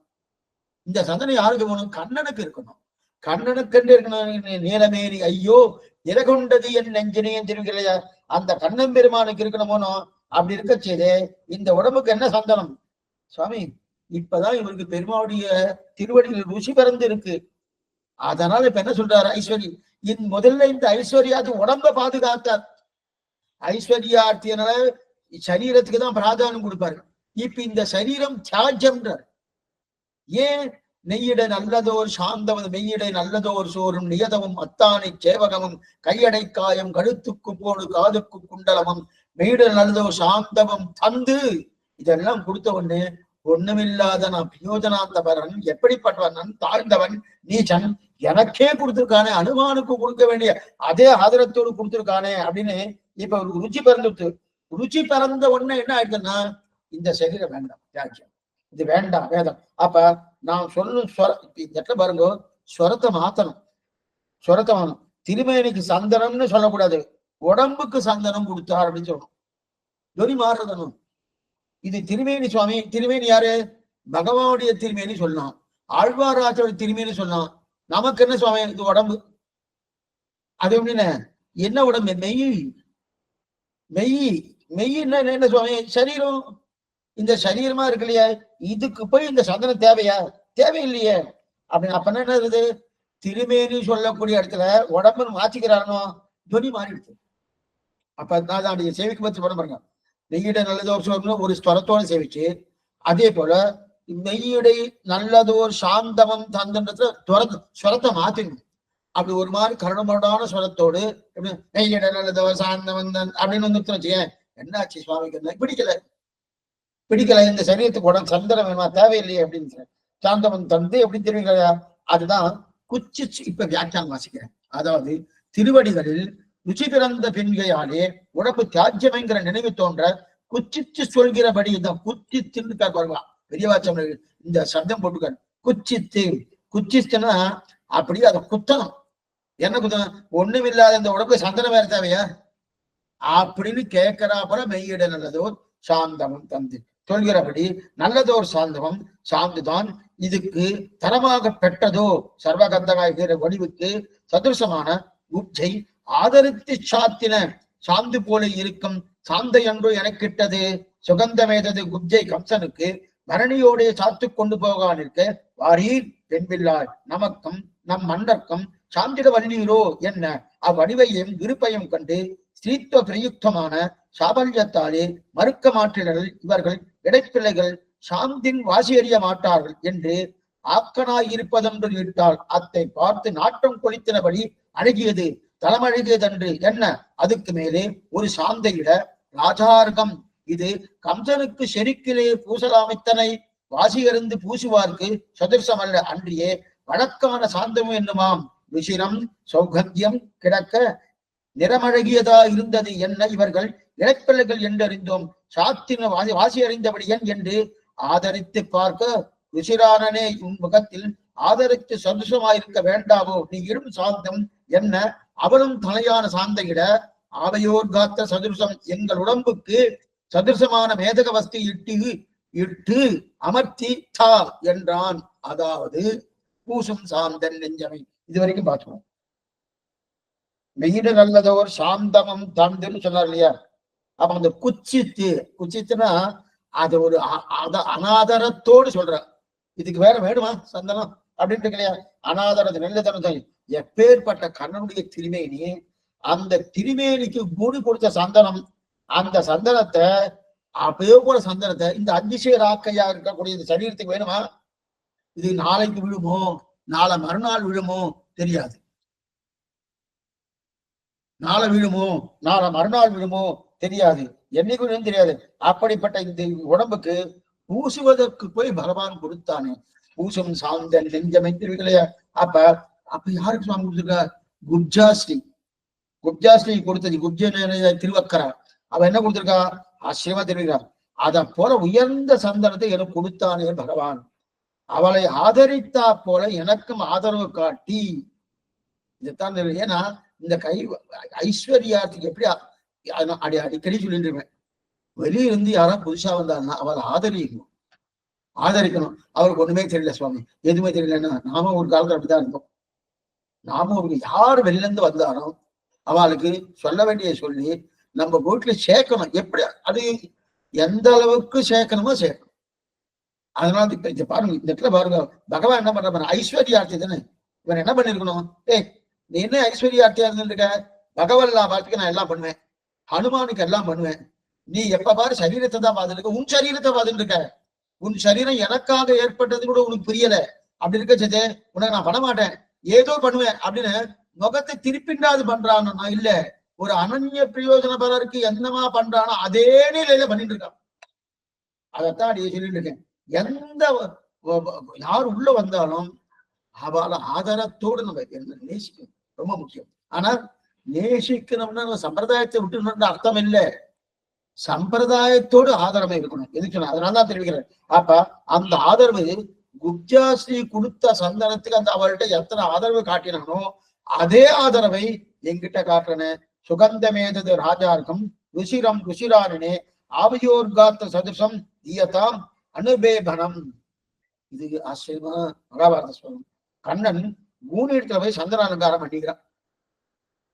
இந்த சந்தனம் யாருக்கு வேணும்? கண்ணனுக்கு இருக்கணும். கண்ணனுக்கு இருக்கணும். நீலமேரி ஐயோ நிலகொண்டது என் நெஞ்சினையும் தெரிவிக்கலையா? அந்த கண்ணன் பெருமானுக்கு இருக்கணுமோனோ. அப்படி இருக்க செய்து இந்த உடம்புக்கு என்ன சந்தனம் சுவாமி? இப்பதான் இவருக்கு பெருமாவுடைய திருவடியில் ருசி பிறந்து இருக்கு. அதனால இப்ப என்ன சொல்றாரு? ஐஸ்வர்யம் முதல்ல இந்த ஐஸ்வர்யாது உடம்ப பாதுகாத்தார். ஐஸ்வர்யார்த்தியனால சரீரத்துக்கு தான் பிராதானியம் கொடுப்பாரு. இப்ப இந்த சரீரம் தியாஜம்ன்றார். ஏன்? நெய்யிட நல்லதோர் சாந்தவன் மெய்யிடை நல்லதோர் சோறும் நியதமும் அத்தானை சேவகமும் கையடை காயம் கழுத்துக்கு போடு காதுக்கு குண்டலமும் மெய்யிட நல்லதோர் சாந்தவம் தந்து இதெல்லாம் கொடுத்த உடனே ஒண்ணுமில்லாத நான் பிரயோஜனாந்தவரன், எப்படிப்பட்டவன், தாழ்ந்தவன், நீச்சன், எனக்கே கொடுத்திருக்கானே, அனுமானுக்கு கொடுக்க வேண்டிய அதே ஆதரத்தோடு கொடுத்திருக்கானே அப்படின்னு இப்ப ஒரு ருச்சி பிறந்துட்டு. ருச்சி பிறந்த உடனே என்ன ஆயிடுதுன்னா, இந்த சரீரம் வேண்டாம், தியாகியம், இது வேண்டாம் வேதம். அப்ப நான் சொல்லும் இடத்துல பாருங்க, ஸ்வரத்தை மாத்தணும். ஸ்வரத்தை மாத்தணும். திருமேனிக்கு சந்தனம்னு சொல்லக்கூடாது, உடம்புக்கு சந்தனம் கொடுத்தார் அப்படின்னு சொல்லணும். துணி மாறுறதனும். இது திருமேனி சுவாமி. திருமேனி யாரு? பகவானுடைய திருமேனி சொல்லலாம், ஆழ்வாராஜோட திருமேனி சொல்லலாம். நமக்கு என்ன சுவாமி? இது உடம்பு. அது எப்படின்னு என்ன உடம்பு? மெய் என்ன சுவாமி? சரீரம். இந்த சரீரமா இருக்கு இல்லையா, இதுக்கு போய் இந்த சந்தனம் தேவையா? தேவையில்லையே. அப்படின்னு அப்ப என்ன இருக்குது? திருமேனி சொல்லக்கூடிய இடத்துல உடம்புன்னு மாத்திக்கிறானோ, துணி மாறிடுச்சு. அப்ப நான் சேவிக்கு பத்தி பண்ண பாருங்க. மெய்யிட நல்லதோர் ஒரு ஸ்வரத்தோட சேவிச்சு, அதே போல மெய்யிடை நல்லதோர் சாந்தமம் தந்தன்றதுல ஸ்வரத்தை மாத்திடணும். அப்படி ஒரு மாதிரி கருணமடான ஸ்வரத்தோடு மெய்யிட நல்லதோர் சாந்தமம் அப்படின்னு வந்துட்டு வச்சுக்கேன். என்னாச்சு சுவாமிக்கு? பிடிக்கல இந்த சரீரத்துக்கு உடம்பு சந்தனம் வேணுமா? தேவையில்லையே அப்படின்னு சாந்தமம் தந்து எப்படி தெரிவிக்கலையா? அதுதான் குச்சி. இப்ப வியாக்கியானம் வாசிக்கிறேன். அதாவது திருவடிகளில் ருச்சி பிறந்த பெண்கையாலே உடம்பு தியாஜ்யமைங்கிற நினைவு தோன்ற குச்சித்து சொல்கிறபடி இந்த குச்சித்துன்னு பாருவா பெரியவாச்சம். இந்த சப்தம் போட்டுக்க, குச்சித்து. குச்சித்துன்னா அப்படியே அதை குத்தணும். என்ன குத்தணும்? ஒண்ணுமில்லாத இந்த உடம்பு சந்தனம் வேற தேவையா அப்படின்னு கேட்கிறா போல மெய்யிட நல்லதோர் சாந்தமம் தந்து சொல்கிறபடி நல்லதோர் சாந்தமம் சாந்துதான் இதுக்கு தரமாக பெற்றதோ சர்வகந்தமாகிற வடிவுக்கு சதுரசமான உச்சை ஆதரித்து சாத்தின சாந்து போல இருக்கும் சாந்தை அன்றோ எனக்கிட்டது சுகந்தமேதது குப்ஜை கம்சனுக்கு பரணியோடைய சாத்து கொண்டு போகானிருக்க வாரீர் பெண்பில்லாய் நமக்கும் நம் மன்னர்க்கும் சாந்திட வல்லீரோ என்ன அவ்வடிவையும் விருப்பையும் கண்டு ஸ்ரீத்துவ பிரயுக்தமான சாபல்யத்தாலே மறுக்க மாற்றினர்கள் இவர்கள் இடைப்பிள்ளைகள் சாந்தின் வாசி அறிய மாட்டார்கள் என்று ஆக்கனாயிருப்பதென்று இட்டால் அத்தை பார்த்து நாட்டம் கொளித்தினபடி அழகியது தளமழகியதன்று என்ன அதுக்கு மேலே ஒரு சாந்தையிட ராஜார்கம் இது கம்சனுக்கு செருக்கிலே பூசலாமித்தனை வாசியறிந்து பூசுவார்க்கு சதுர்சமல்ல அன்றியே வழக்கான சாந்தம் என்னுமாம் ருசிரம் சௌகத்தியம் கிடக்க நிறமழகியதா இருந்தது என்ன இவர்கள் இடைப்பிள்ளைகள் என்றறிந்தோம் சாத்தின வாசி அறிந்தபடி என்று ஆதரித்து பார்க்க ருசிரானனே உன் முகத்தில் ஆதரித்து சதுசமாயிருக்க வேண்டாவோ நீ இரும் சாந்தம் என்ன அவளும் தலையான சாந்தையிட ஆவையோர் காத்த சதுர்சம் எங்கள் உடம்புக்கு சதுர்சமான மேதக வஸ்து இட்டு அமர்த்தி தா என்றான். அதாவது பூசும் சாந்தன் நெஞ்சமை. இதுவரைக்கும் பார்த்துக்கணும். மெயிடு நல்லதோர் சாந்தமும் தாழ்ந்துன்னு சொன்னார் இல்லையா? அப்ப அந்த குச்சித்துனா அது ஒரு அனாதரத்தோடு சொல்ற. இதுக்கு வேற வேணுமா சந்தனம் அப்படின்ட்டு இல்லையா? அனாதரது நெல்லதனம். எப்பேற்பட்ட கண்ணனுடைய திருமேனி, அந்த திருமேனிக்கு கூடி கொடுத்த சந்தனம், அந்த சந்தனத்தை அப்பயோ கூட சந்தனத்தை இந்த அதிசய ராக்கையா இருக்கக்கூடிய இந்த சரீரத்துக்கு வேணுமா? இது நாளைக்கு விழுமோ, நாளை மறுநாள் விழுமோ தெரியாது. நாளை விழுமோ, நாளை மறுநாள் விழுமோ தெரியாது, என்னைக்கு விழும் தெரியாது. அப்படிப்பட்ட இந்த உடம்புக்கு பூசுவதற்கு போய் பகவான் கொடுத்தானே. பூசும் சாந்தன் நெஞ்சமைத்திருக்கலையா? அப்ப யாருக்கு சுவாமி கொடுத்துருக்கா? குப்ஜாஸ்ரீ கொடுத்தது. குப்ஜ திருவக்கரா அவ என்ன கொடுத்திருக்கா? ஆச்சரியமா தெரிவிக்கிறார். அத போல உயர்ந்த சந்தனத்தை எனக்கு கொடுத்தானே பகவான். அவளை ஆதரித்தா போல எனக்கும் ஆதரவு காட்டி இதைத்தான். ஏன்னா இந்த ஐஸ்வர்யாத்துக்கு எப்படி அடிக்கடி சொல்லிட்டு இருப்பேன், வெளியிருந்து யாரா புதுசா வந்தாருன்னா அவளை ஆதரிக்கணும். அவருக்கு ஒண்ணுமே தெரியல சுவாமி, எதுவுமே தெரியலன்னா நாம ஒரு காலத்துல அப்படிதான் இருந்தோம். நாம யார் வெளில இருந்து வந்தாலும் அவளுக்கு சொல்ல வேண்டிய சொல்லி நம்ம வீட்டுல சேர்க்கணும். எப்படி அது எந்த அளவுக்கு சேர்க்கணுமோ சேர்க்கணும். அதனால இப்ப பாருங்க, இந்த இடத்துல பாருங்க, பகவான் என்ன பண்ற? ஐஸ்வர்யார்த்தி தானே. இவன் என்ன பண்ணிருக்கணும்? நீ என்ன ஐஸ்வர்யார்த்தியா இருந்துருக்க? பகவல்லா பார்த்துக்க நான் எல்லாம் பண்ணுவேன், ஹனுமானுக்கு எல்லாம் பண்ணுவேன். நீ எப்ப பாரு சரீரத்தை தான் பார்த்துருக்க, உன் சரீரத்தை பார்த்துட்டு இருக்க. உன் சரீரம் எனக்காக ஏற்பட்டது கூட உனக்கு புரியல. அப்படி இருக்க சே உனக்கு நான் பண்ண மாட்டேன், ஏதோ பண்ணுவேன் அப்படின்னு முகத்தை திருப்பிண்டாது பண்றான். இல்ல, ஒரு அனன்ய பிரயோஜன பலருக்கு என்னமா பண்றானோ அதே நிலையில பண்ணிட்டு இருக்கான். அதைத்தான் அடியே சொல்லிட்டு இருக்கேன். எந்த யார் உள்ள வந்தாலும் அவளை ஆதாரத்தோடு நம்ம என்ன நேசிக்கணும், ரொம்ப முக்கியம். ஆனா நேசிக்கணும்னா சம்பிரதாயத்தை விட்டுணும்னு அர்த்தம் இல்லை. சம்பிரதாயத்தோடு ஆதரவை இருக்கணும். எதுக்கு சொன்ன? அதனாலதான் தெரிவிக்கிறேன். அப்ப அந்த ஆதரவு குப்ஜாஸ்ரீ கொடுத்த சந்தனத்துக்கு அந்த அவள்கிட்ட எத்தனை ஆதரவு காட்டினானோ அதே ஆதரவை என்கிட்ட காட்டுறன. சுகந்தமேதது ராஜார்க்கம் ருசிரம் ருசிரானே ஆவையோர் காத்த சதுசம் தீயதாம் அனுபேபனம். இது ஆச்சரியமா மகாபாரத ஸ்லோகம். கண்ணன் ஊனிடத்துல போய் சந்திர அலங்காரம் பண்ணிக்கிறான்.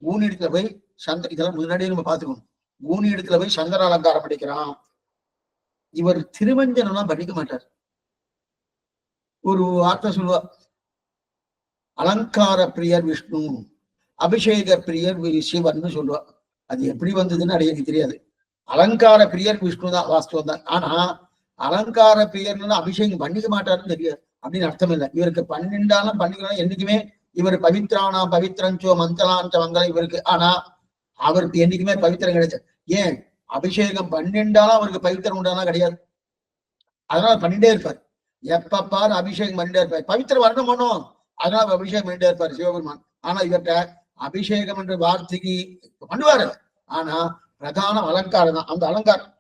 ஊனிடத்துல போய் இதெல்லாம் முன்னாடியே நம்ம பார்த்துக்கணும். ஊனிடத்துல போய் சந்திர அலங்காரம் பண்ணிக்கிறான். இவர் திருமஞ்சனம் எல்லாம் பண்ணிக்க மாட்டார். ஒரு வார்த்தை சொல்லுவா, அலங்கார பிரியர் விஷ்ணு, அபிஷேக பிரியர் சிவன் சொல்லுவா. அது எப்படி வந்ததுன்னு எனக்கு தெரியாது. அலங்கார பிரியர் விஷ்ணு தான், வாஸ்தவம் தான். ஆனா அலங்கார பிரியர்னா அபிஷேகம் பண்ணிக்க மாட்டாருன்னு தெரியாது அப்படின்னு அர்த்தம் இல்லை. இவருக்கு 12 பண்ணிக்கலாம். என்னைக்குமே இவர் பவித்ரானா பவித்ரஞ்சோ மந்தலாஞ்ச மங்களம் இவருக்கு. ஆனா அவருக்கு என்னைக்குமே பவித்திரம் கிடையாது. ஏன்? அபிஷேகம் 12 அவருக்கு பவித்திரம் உண்டானா கிடையாது. அதனால பண்ணிட்டே இருப்பார். எப்ப பாரு அபிஷேகம் பண்ணிட்டே இருப்பார். பவித்திரம் வரணும் பண்ணும், அதனால அபிஷேகம் பண்ணிட்டே இருப்பார் சிவபெருமான். ஆனா இவர்கிட்ட அபிஷேகம் என்ற வார்த்தைக்கு பண்ணுவாரு. ஆனா பிரதான அலங்காரம் தான். அந்த அலங்காரம்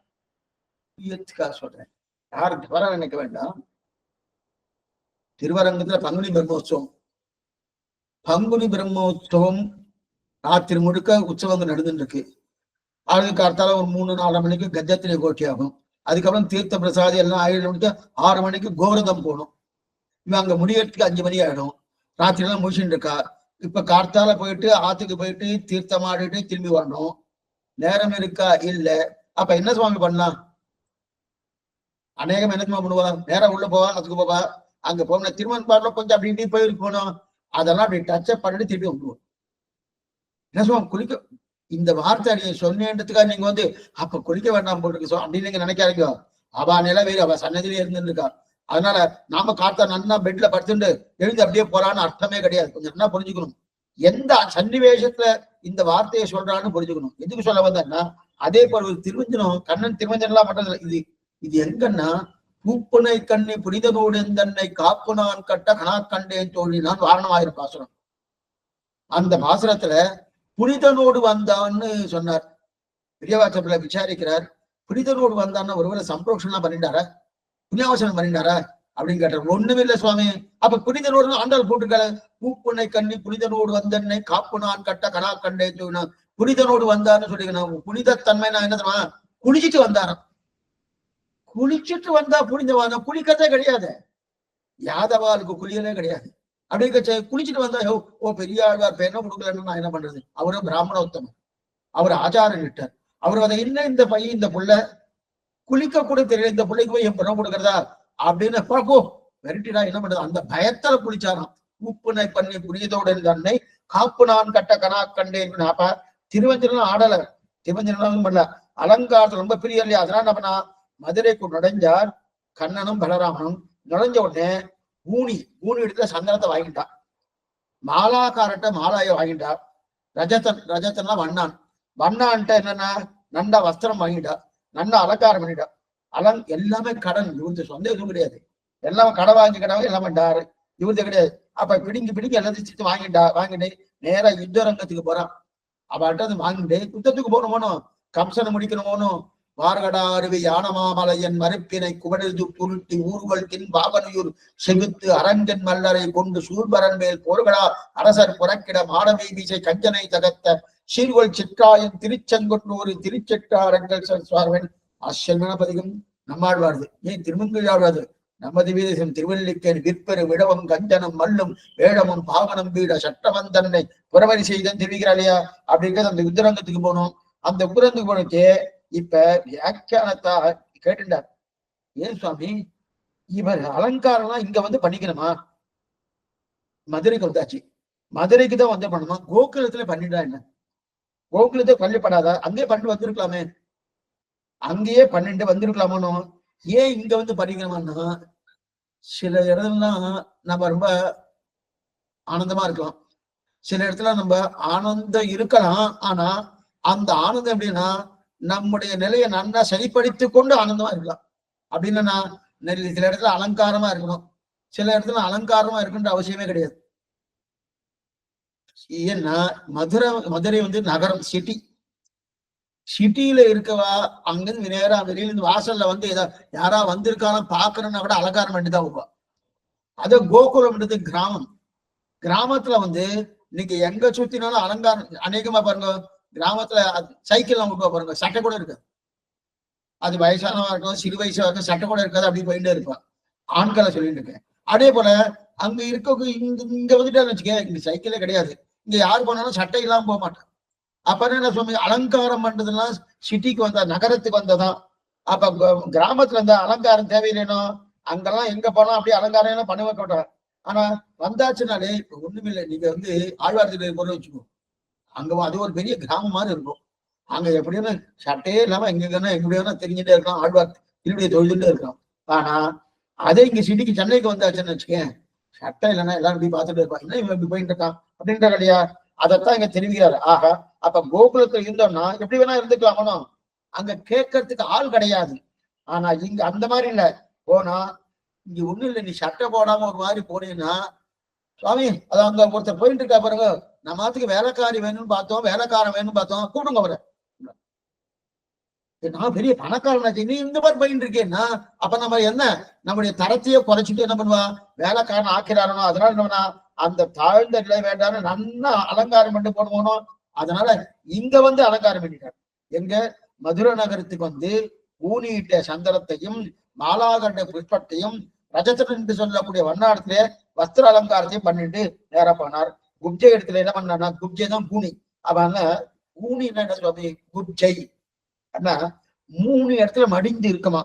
சொல்றேன், யாருக்கு வர நினைக்க வேண்டாம். திருவரங்கத்துல பங்குனி பிரம்மோற்சவம். பங்குனி பிரம்மோற்சவம் ராத்திரி முழுக்க உற்சவங்கள் நடந்துட்டு இருக்கு. அதுக்கு அடுத்தால ஒரு 3-4 மணிக்கு கஜத்திலே கோஷ்டி ஆகும். அதுக்கப்புறம் தீர்த்த பிரசாதி எல்லாம் 6 மணிக்கு கோரதம் போகணும். இவன் அங்க முடியறதுக்கு 5 மணி ஆயிடும். ராத்திரி எல்லாம் முடிச்சுட்டு இருக்கா. இப்ப கார்த்தால போயிட்டு ஆத்துக்கு போயிட்டு தீர்த்தம் ஆடிட்டு திரும்பி வரணும். நேரம் இருக்கா? இல்ல. அப்ப என்ன சுவாமி பண்ணலாம்? அநேகம் என்ன பண்ணுவா, நேரம் உள்ள போவா, அதுக்கு போவா. அங்க போன திருமண் பாடல கொஞ்சம் அப்படி இப்படி போயிருக்கணும். அதெல்லாம் அப்படி டச்சப் பண்ணிட்டு திருப்பி வந்துருவோம். என்ன சொல்லுவாங்க, குளிக்க இந்த வார்த்தை நீங்க சொன்னேன்றதுக்காக நீங்க வந்து அப்ப குளிக்க வேண்டாம் போட்டுருக்கு அப்படின்னு நீங்க நினைக்காதீங்க. அவ நிலவே அவ சன்னதிலே இருந்துருக்கா. அதனால நாம காத்தா நன்னா பெட்ல படுத்துட்டு எழுந்து அப்படியே போறான்னு அர்த்தமே கிடையாது. கொஞ்சம் நல்லா புரிஞ்சுக்கணும். எந்த சன்னிவேஷத்துல இந்த வார்த்தையை சொல்றான்னு புரிஞ்சுக்கணும். எதுக்கு சொல்ல வந்தேன்னா, அதே போல ஒரு திருவஞ்சனம், கண்ணன் திருவஞ்சனெல்லாம் பண்றது இது. இது எங்கன்னா, பூப்புனை கண்ணி புனிதனோடு தன்னை காப்பு நான் கட்ட கணா கண்டேன் தோழினான் வாரணமாயிரம் பாசுரம். அந்த பாசுரத்துல புனிதனோடு வந்தான்னு சொன்னார். பெரியவாச்சல விசாரிக்கிறார், புனிதனோடு வந்தான்னு ஒருவேளை சம்பரோஷணம் பண்ணிட்டாரா, புண்ணியாவசனம் பண்ணிட்டாரா அப்படின்னு கேட்டார். ஒண்ணுமே இல்லை சுவாமி. அப்ப புனிதனோடு ஆண்டாள் போட்டிருக்காரு, பூப்புனை கண்ணி புனிதனோடு வந்தன்னை காப்பு நான் கட்ட கணா கண்டேன் தோழினான். புனிதனோடு வந்தான்னு சொல்லிக்கணும். புனிதத்தன்மை நான் என்னதுமா, குளிச்சுட்டு வந்தாராம். குளிச்சுட்டு வந்தா புனிதவான, குளிக்கதே கிடையாது. யாதவாளுக்கு குளியலே கிடையாது. அப்படி குளிச்சுட்டு வந்தா ஓ பெரிய ஆழ்வார் பேர் கொடுக்கலன்னு நான் என்ன பண்றது? அவரும் பிராமண உத்தமன், அவர் ஆச்சாரம் விட்டார். அவர் அதை இன்னும் இந்த பையன் இந்த புள்ள குளிக்க கூட தெரியல, இந்த பிள்ளைக்கு போய் என் பணம் கொடுக்கறதா அப்படின்னு போ வெரைட்டிடா என்ன பண்றது? அந்த பயத்துல குளிச்சாராம். உப்புனை பண்ணி புனிதோடு தன்னை காப்பு நான் கட்ட கணா கண்டேன். அப்ப திருவஞ்சனம் ஆடல, திருவஞ்சனம் பண்ணல, அலங்காரத்துல ரொம்ப பிரிய இல்லையா? அதனால என்ன பண்ணா, மதுரைக்கு நுழைஞ்சார் கண்ணனும் பலராமனும். நுழைஞ்ச உடனே ஊனி எடுத்துல சந்தனத்தை வாங்கிட்டான். மாலாக்காரட்ட மாலாய வாங்கிட்டார். ரஜத்தன்லாம் வண்ணான்ட்ட என்னன்னா நண்டா வஸ்திரம் வாங்கிட்டா, நன்னா அலங்காரம் பண்ணிட்டா. எல்லாமே கடன், இவருக்கு சொந்த எதுவும் கிடையாது. எல்லாமே கடை வாங்கி எல்லாம் பண்ணாரு, இவருக்கு கிடையாது. அப்ப பிடிங்கி எல்லாத்தையும் வாங்கிட்டு நேரா யுத்த ரங்கத்துக்கு போறான். அவள்கிட்ட அது வாங்கிட்டு யுத்தத்துக்கு போகணும், கம்சனை முடிக்கணும். வார்கடா அருவி யானமாமலையன் மறுப்பினை குவடது புருட்டி ஊர்வல்கின் பாவனையூர் செகுத்து அரங்கன் மல்லரை கொண்டு சூழ்பரன் மேல் போர்களா அரசர் புறக்கிட மாடவை வீசை கஞ்சனை தகத்த சீர்கொள் சிற்றாயன் திருச்செங்கொன்னூர் திருச்செட்டாரங்கள் சுவார்வன். ஆச்சரியமான பதிகம் நம்மாழ்வாருது. ஏன் திருமங்கையாழ்வாரு? நமது வீதம் திருவல்லிக்கேன் விற்பெரு விடவம் கஞ்சனம் மல்லும் வேடமும் பாவனம் வீட சட்டவந்தன்னை புறவரி செய்தன் தெரிவிக்கிறார் இல்லையா? அப்படிங்கிறது அந்த உத்தரங்கத்துக்கு போனோம். அந்த உத்தரத்துக்கு போனச்சே இப்ப வியாக்கியானத்தா கேட்டுட்டார், ஏன் சுவாமி இவர் அலங்காரம்லாம் இங்க வந்து பண்ணிக்கணுமா? மதுரைக்கு வந்தாச்சு, மதுரைக்கு தான் வந்து பண்ணணுமா? கோகுலத்துல பண்ணிட்டா என்ன? கோகுலத்தை பள்ளிப்படாதா? அங்கேயே பண்ணிட்டு வந்திருக்கலாமே, அங்கேயே பண்ணிட்டு வந்திருக்கலாமோ? ஏன் இங்க வந்து பண்ணிக்கணுமான்னா, சில இடத்துலாம் நம்ம ரொம்ப ஆனந்தமா இருக்கலாம், சில இடத்துல நம்ம ஆனந்தம் இருக்கலாம். ஆனா அந்த ஆனந்தம் எப்படின்னா, நம்முடைய நிலையை நன்னா சரிப்படுத்திக் கொண்டு ஆனந்தமா இருக்கலாம். அப்படின்னா சில இடத்துல அலங்காரமா இருக்கணும், சில இடத்துல அலங்காரமா இருக்குன்ற அவசியமே கிடையாது. ஏன்னா மதுரை வந்து நகரம், சிட்டியில இருக்கவா அங்கிருந்து நேரா வெளியிலிருந்து வாசல்ல வந்து யாரா வந்திருக்கான பாக்குறேன்னா கூட அலங்காரம் பண்ணிதான் வருவா. அது கோகுலம்ன்றது கிராமத்துல வந்து இன்னைக்கு எங்க சுத்தினாலும் அலங்காரம் அநேகமா பாருங்க. கிராமத்துல சைக்கிள் எல்லாம் விட்டுவா பாருங்க, சட்டை கூட இருக்காது. அது வயசானவா இருக்கும், சிறு வயசா இருக்கும், சட்டை கூட இருக்காது, அப்படி போயிட்டே இருப்பான். ஆண்களை சொல்லிட்டு இருக்கேன். அதே போல அங்க இருக்க இங்க வந்துட்டான்னு வச்சுக்க, இங்க சைக்கிளே கிடையாது. இங்க யாரு போனாலும் சட்டை இல்லாம போக மாட்டான். அப்ப என்ன சுவாமி, அலங்காரம் பண்றதுலாம் சிட்டிக்கு வந்தா, நகரத்துக்கு வந்ததான். அப்ப கிராமத்துல இருந்தா அலங்காரம் தேவையில்லைனோ, அங்கெல்லாம் எங்க போனா அப்படியே அலங்காரம் எல்லாம் பண்ண வைக்க. ஆனா வந்தாச்சுனாலே இப்ப ஒண்ணுமில்லை. நீங்க வந்து ஆழ்வார்த்திட்டு பொருள் வச்சுக்கோ, அங்க அது ஒரு பெரிய கிராமம் மாதிரி இருக்கும். அங்க எப்படின்னு சட்டையே இல்லாம எங்கன்னா எப்படி வேணா தெரிஞ்சுட்டே இருக்கலாம், ஆழ்வார் திருவிடைய தொழுதுட்டே இருக்கலாம். ஆனா அதே இங்க சிட்டிக்கு சென்னைக்கு வந்தாச்சுன்னு வச்சுக்கேன், சட்டை இல்லைன்னா எல்லாரும் இப்படி பார்த்துட்டு இருப்பான், என்ன இவன் இப்படி போயிட்டு இருக்கான் அப்படின்ற கிடையா. அதைத்தான் இங்க தெரிவிக்கிறாரு. ஆகா, அப்ப கோகுலத்துல இருந்தோம்னா எப்படி வேணா இருந்துக்கலாமோ, அங்க கேட்கறதுக்கு ஆள் கிடையாது. ஆனா இங்க அந்த மாதிரி இல்ல. போனா இங்க ஒண்ணும் இல்லை, நீ சட்டை போடாம ஒரு மாதிரி போனீங்கன்னா, சுவாமி அது அங்க ஒருத்தர் போயிட்டு இருக்கா பாருங்க, நம்மத்துக்கு வேலைக்காரி வேணும்னு பார்த்தோம், வேலைக்காரன் வேணும்னு பார்த்தோம், கூப்பிடுங்க அவரை. நான் பெரிய பணக்காரனாச்சு, நீ இந்த மாதிரி போயிட்டு இருக்கேன்னா அப்ப நம்ம என்ன நம்முடைய தரத்தையே குறைச்சிட்டு என்ன பண்ணுவா, வேலைக்காரன் ஆக்கிறாரனோ. அதனால என்னன்னா அந்த தாழ்ந்த நிலை வேண்டாம்னு நன்னா அலங்காரம் பண்ணி போடுவோனோ. அதனால இங்க வந்து அலங்காரம் பண்ணிட்டார். எங்க மதுரை நகரத்துக்கு வந்து ஊனியிட்ட சந்தனத்தையும் மாலாகண்ட புஷ்பத்தையும் ரஜத்தன் என்று சொல்லக்கூடிய வண்ணாடத்திலே வஸ்திர அலங்காரத்தையும் பண்ணிட்டு நேர போனார். குப்ஜை இடத்துல என்ன பண்ணா, குப்ஜை தான் கூனி. அவன் கூனி என்ன சுவாமி, குப்ஜை அண்ணா 3 இடத்துல மடிந்து இருக்குமா.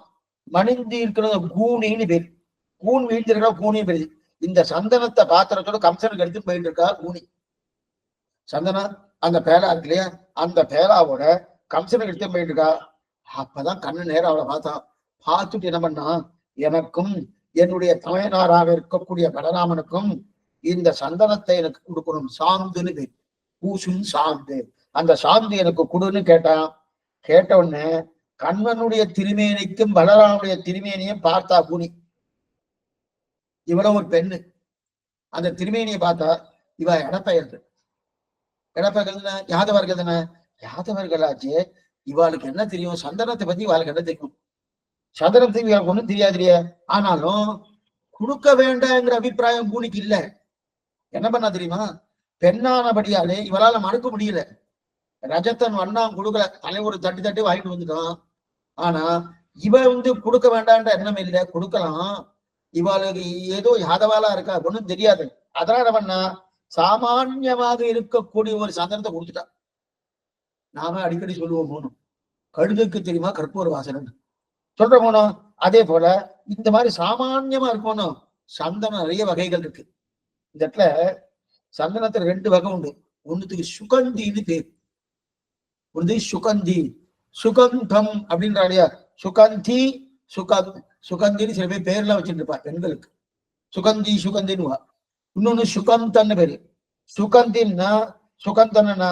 மடிந்து இருக்கிறது கூனின்னு பேரு. கூன் வீழ்ந்திருக்கா கூனின்னு பேரு. இந்த சந்தனத்தை பாத்திரத்தோட கம்சனுக்கு எடுத்து போயிட்டு இருக்கா கூனி. சந்தனம் அந்த பேலா இருக்கு இல்லையா, அந்த பேலாவோட கம்சனுக்கு எடுத்து போயிட்டு இருக்கா. அப்பதான் கண்ணு நேரம் அவளை பார்த்தான். பார்த்துட்டு என்ன பண்ணா, எனக்கும் என்னுடைய தமையனாராக இருக்கக்கூடிய பலராமனுக்கும் இந்த சந்தனத்தை எனக்கு கொடுக்கணும், சாந்துன்னு பேர், பூசும் சாந்து, அந்த சாந்து எனக்கு கொடுன்னு கேட்டான். கேட்ட உடனே கண்ணனுடைய திருமேனிக்கும் பலராமனுடைய திருமேனியும் பார்த்தா கூனி. இவ்வளவு ஒரு பெண்ணு. அந்த திருமேனியை பார்த்தா இவ இடப்பெயர்ந்து, இடப்பெயர்கள் யாதவர்கள் தானே, யாதவர்களாச்சு. இவாளுக்கு என்ன தெரியும், சந்தனத்தை பத்தி இவாளுக்கு என்ன தெரியும், சந்தனத்தை இவாளுக்கு ஒண்ணும் தெரியாது இல்லையா. ஆனாலும் கொடுக்க வேண்டாங்கிற அபிப்பிராயம் கூனிக்கு இல்ல. என்ன பண்ணா தெரியுமா, பெண்ணானபடியாலே இவளால மறுக்க முடியல. ரஜத்தன் வண்ணாம் கொடுக்கல, தலைவர் தட்டி தட்டி வாங்கிட்டு வந்துட்டான். ஆனா இவ கொடுக்க வேண்டான்ற எண்ணம் இல்லை, கொடுக்கலாம். இவளுக்கு ஏதோ யாதவாலா இருக்கா, ஒண்ணும் தெரியாது. அதனால என்ன பண்ணா, சாமான்யமாக இருக்கக்கூடிய ஒரு சந்தனத்தை கொடுத்துட்டா. நாம அடிக்கடி சொல்லுவோம் போனோம், கழுதுக்கு தெரியுமா கற்பூர வாசனை சொல்ற போனோம். அதே போல இந்த மாதிரி சாமான்யமா இருக்கணும். சந்தனம் நிறைய வகைகள் இருக்கு. இந்த இடத்துல சந்தனத்துல 2 வகை உண்டு. ஒண்ணுத்துக்கு சுகந்தின்னு பேர், ஒன்று சுகந்தி, சுகந்தம் அப்படின்றாடியா. சுகந்தி சுகந்தின்னு சில பேர் பேர்லாம் வச்சுட்டு இருப்பா பெண்களுக்கு, சுகந்தி சுகந்தின்னு. இன்னொன்னு சுகந்தன்னு பேரு. சுகந்தின்னா சுகந்தன்னா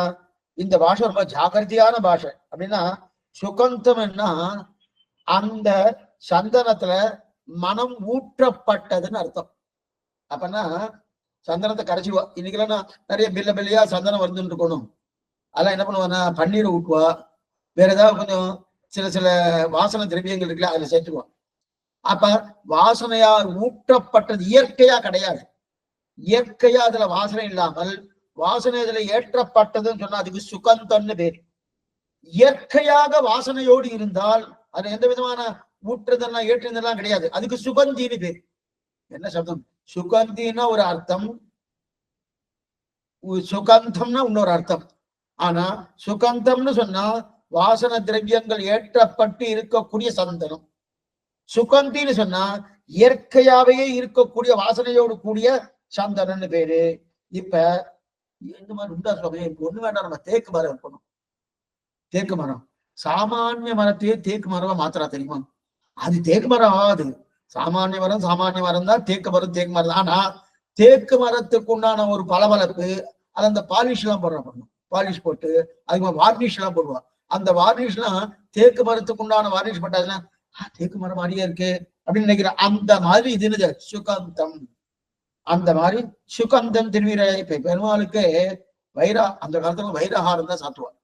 இந்த பாஷை ரொம்ப ஜாகிரதையான பாஷை. அப்படின்னா சுகந்தம்னா அந்த சந்தனத்துல மனம் ஊற்றப்பட்டதுன்னு அர்த்தம். அப்பன்னா சந்தனத்தை கரைச்சிவா. இன்னைக்கெல்லாம் நிறைய பில்லையா சந்தனம் வந்துட்டு இருக்கணும். அதெல்லாம் என்ன பண்ணுவான்னா, பன்னீரை ஊட்டுவா, வேற ஏதாவது கொஞ்சம் சில வாசனை திரவியங்கள் இருக்குல்ல, அதுல சேர்த்துக்குவான். அப்ப வாசனையால் ஊற்றப்பட்டது இயற்கையா கிடையாது. இயற்கையா அதுல வாசனை இல்லாமல் வாசனை அதுல ஏற்றப்பட்டதுன்னு சொன்னா அதுக்கு சுகந்தன்னு பேர். இயற்கையாக வாசனையோடு இருந்தால் அது எந்த விதமான ஊற்றுதெல்லாம் ஏற்றுதெல்லாம் கிடையாது, அதுக்கு சுகந்தின்னு பேர். என்ன சப்தம், சுகந்தின்னா ஒரு அர்த்தம், சுகந்தம்னா இன்னொரு அர்த்தம். ஆனா சுகந்தம்னு சொன்னா வாசன திரவியங்கள் ஏற்றப்பட்டு இருக்கக்கூடிய சந்தனம். சுகந்தின்னு சொன்னா இயற்கையாவே இருக்கக்கூடிய வாசனையோடு கூடிய சந்தனம்னு பேரு. இப்ப இந்த மாதிரி உண்டா சுவாமி, ஒண்ணு வேண்டாம், நம்ம தேக்கு மரம் இருக்கணும். தேக்கு மரம் சாமானிய மரத்தையே தேக்கு மரமா மாத்திரா தெரியுமா? அது தேக்கு மரம் ஆகாது. சாமானிய மரம் தான் தேக்கு மரம். ஆனா தேக்கு மரத்துக்கு உண்டான ஒரு பளபளப்பு, அது அந்த பாலிஷ் எல்லாம் போடணும். பாலிஷ் போட்டு அதுக்கு வார்னிஷ் எல்லாம் போடுவான். அந்த வார்னிஷ் எல்லாம் தேக்கு மரத்துக்கு உண்டான வார்னிஷ் போட்டாச்சுன்னா தேக்கு மரம் மாதிரியே இருக்கு அப்படின்னு நினைக்கிறேன். அந்த மாதிரி இது சுகந்தம். அந்த மாதிரி சுகந்தம் திருவீர. இப்ப பெருமாளுக்கு அந்த காலத்துல வைரஹாரம் தான் சாத்துவார்.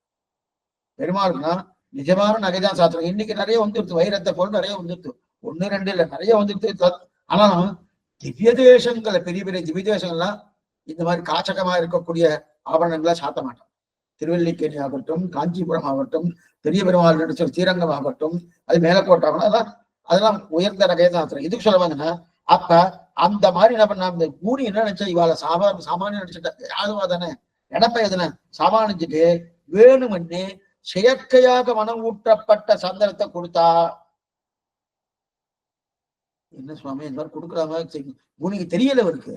பெருமாளுக்குன்னா நிஜமான நகைதான் சாத்துவாங்க. இன்னைக்கு நிறைய வந்துருது, வைரத்தை போல் நிறைய வந்துருது, 1 2 இல்ல, நிறைய வந்துருது. ஆனாலும் திவ்ய தேசங்களை, பெரிய பெரிய திவ்ய தேசங்கள்லாம் இந்த மாதிரி காச்சகமா இருக்கக்கூடிய ஆபரணங்களை சாத்த மாட்டோம். திருவல்லிக்கேணி ஆகட்டும், காஞ்சிபுரம் ஆகட்டும், பெரிய பெருமாள் நடிச்ச ஸ்ரீரங்கம் ஆகட்டும், அது மேலக்கோட்டாகணும், அதெல்லாம் உயர்ந்த நகையை தான் சாத்துறோம். இதுக்கு சொல்லுவாங்கன்னா, அப்ப அந்த மாதிரி என்ன பண்ணா, இந்த கூனி என்ன நினைச்சா, இவாள சாமானியம் நினைச்சுட்டா, யாருவா தானே இடப்பெயர்தானே சாமானிச்சுட்டு வேணுமென்னு செயற்கையாக மனம் ஊற்றப்பட்ட சந்தனத்தை கொடுத்தா. என்ன சுவாமி இந்த மாதிரி கொடுக்குற மாதிரி கூனிக்கு தெரியல, அவருக்கு